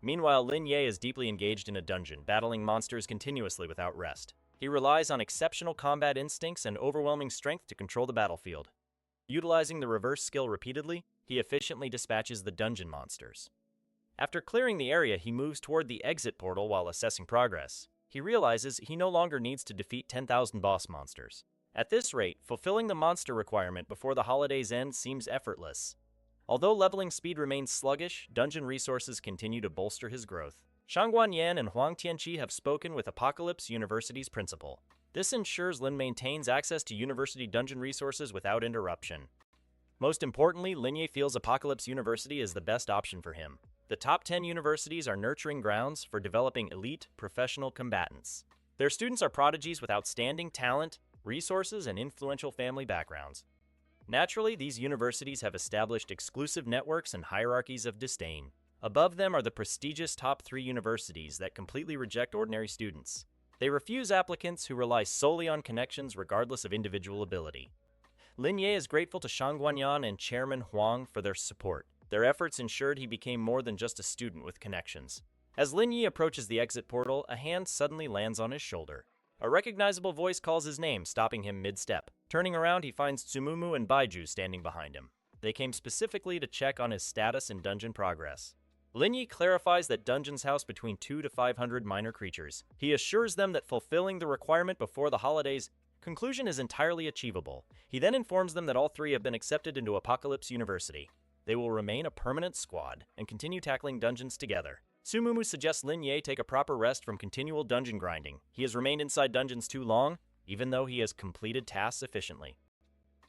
Meanwhile, Linye is deeply engaged in a dungeon, battling monsters continuously without rest. He relies on exceptional combat instincts and overwhelming strength to control the battlefield. Utilizing the reverse skill repeatedly, he efficiently dispatches the dungeon monsters. After clearing the area, he moves toward the exit portal while assessing progress. He realizes he no longer needs to defeat 10,000 boss monsters. At this rate, fulfilling the monster requirement before the holiday's end seems effortless. Although leveling speed remains sluggish, dungeon resources continue to bolster his growth. Shangguan Yan and Huang Tianqi have spoken with Apocalypse University's principal. This ensures Lin maintains access to university dungeon resources without interruption. Most importantly, Linye feels Apocalypse University is the best option for him. The top 10 universities are nurturing grounds for developing elite, professional combatants. Their students are prodigies with outstanding talent, resources, and influential family backgrounds. Naturally, these universities have established exclusive networks and hierarchies of disdain. Above them are the prestigious top 3 universities that completely reject ordinary students. They refuse applicants who rely solely on connections regardless of individual ability. Linye is grateful to Shangguanyan and Chairman Huang for their support. Their efforts ensured he became more than just a student with connections. As Linye approaches the exit portal, a hand suddenly lands on his shoulder. A recognizable voice calls his name, stopping him mid-step. Turning around, he finds Tsumumu and Baiju standing behind him. They came specifically to check on his status and dungeon progress. Linye clarifies that dungeons house between 200 to 500 minor creatures. He assures them that fulfilling the requirement before the holidays' conclusion is entirely achievable. He then informs them that all 3 have been accepted into Apocalypse University. They will remain a permanent squad and continue tackling dungeons together. Sumumu suggests Linye take a proper rest from continual dungeon grinding. He has remained inside dungeons too long, even though he has completed tasks efficiently.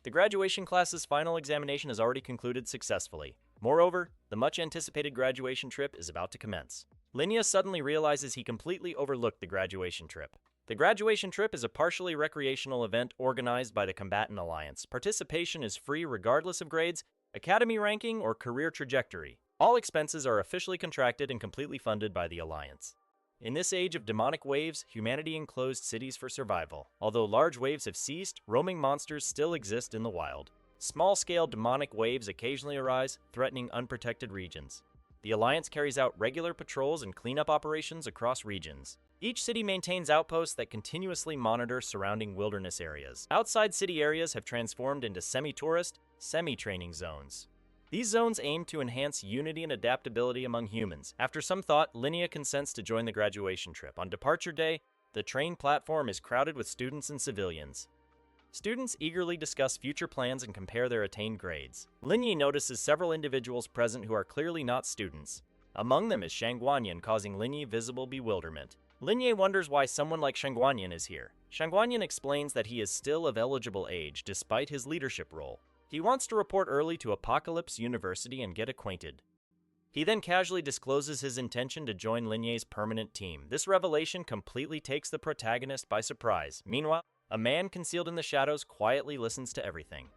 The graduation class's final examination has already concluded successfully. Moreover, the much-anticipated graduation trip is about to commence. Linye suddenly realizes he completely overlooked the graduation trip. The graduation trip is a partially recreational event organized by the Combatant Alliance. Participation is free regardless of grades, academy ranking, or career trajectory. All expenses are officially contracted and completely funded by the Alliance. In this age of demonic waves, humanity enclosed cities for survival. Although large waves have ceased, roaming monsters still exist in the wild. Small-scale demonic waves occasionally arise, threatening unprotected regions. The Alliance carries out regular patrols and cleanup operations across regions. Each city maintains outposts that continuously monitor surrounding wilderness areas. Outside city areas have transformed into semi-tourist, semi-training zones. These zones aim to enhance unity and adaptability among humans. After some thought, Linea consents to join the graduation trip. On departure day, the train platform is crowded with students and civilians. Students eagerly discuss future plans and compare their attained grades. Linyi notices several individuals present who are clearly not students. Among them is Shangguanyin, causing Linyi visible bewilderment. Linyi wonders why someone like Shangguanyin is here. Shangguanyin explains that he is still of eligible age despite his leadership role. He wants to report early to Apocalypse University and get acquainted. He then casually discloses his intention to join Linyi's permanent team. This revelation completely takes the protagonist by surprise. Meanwhile, a man concealed in the shadows quietly listens to everything.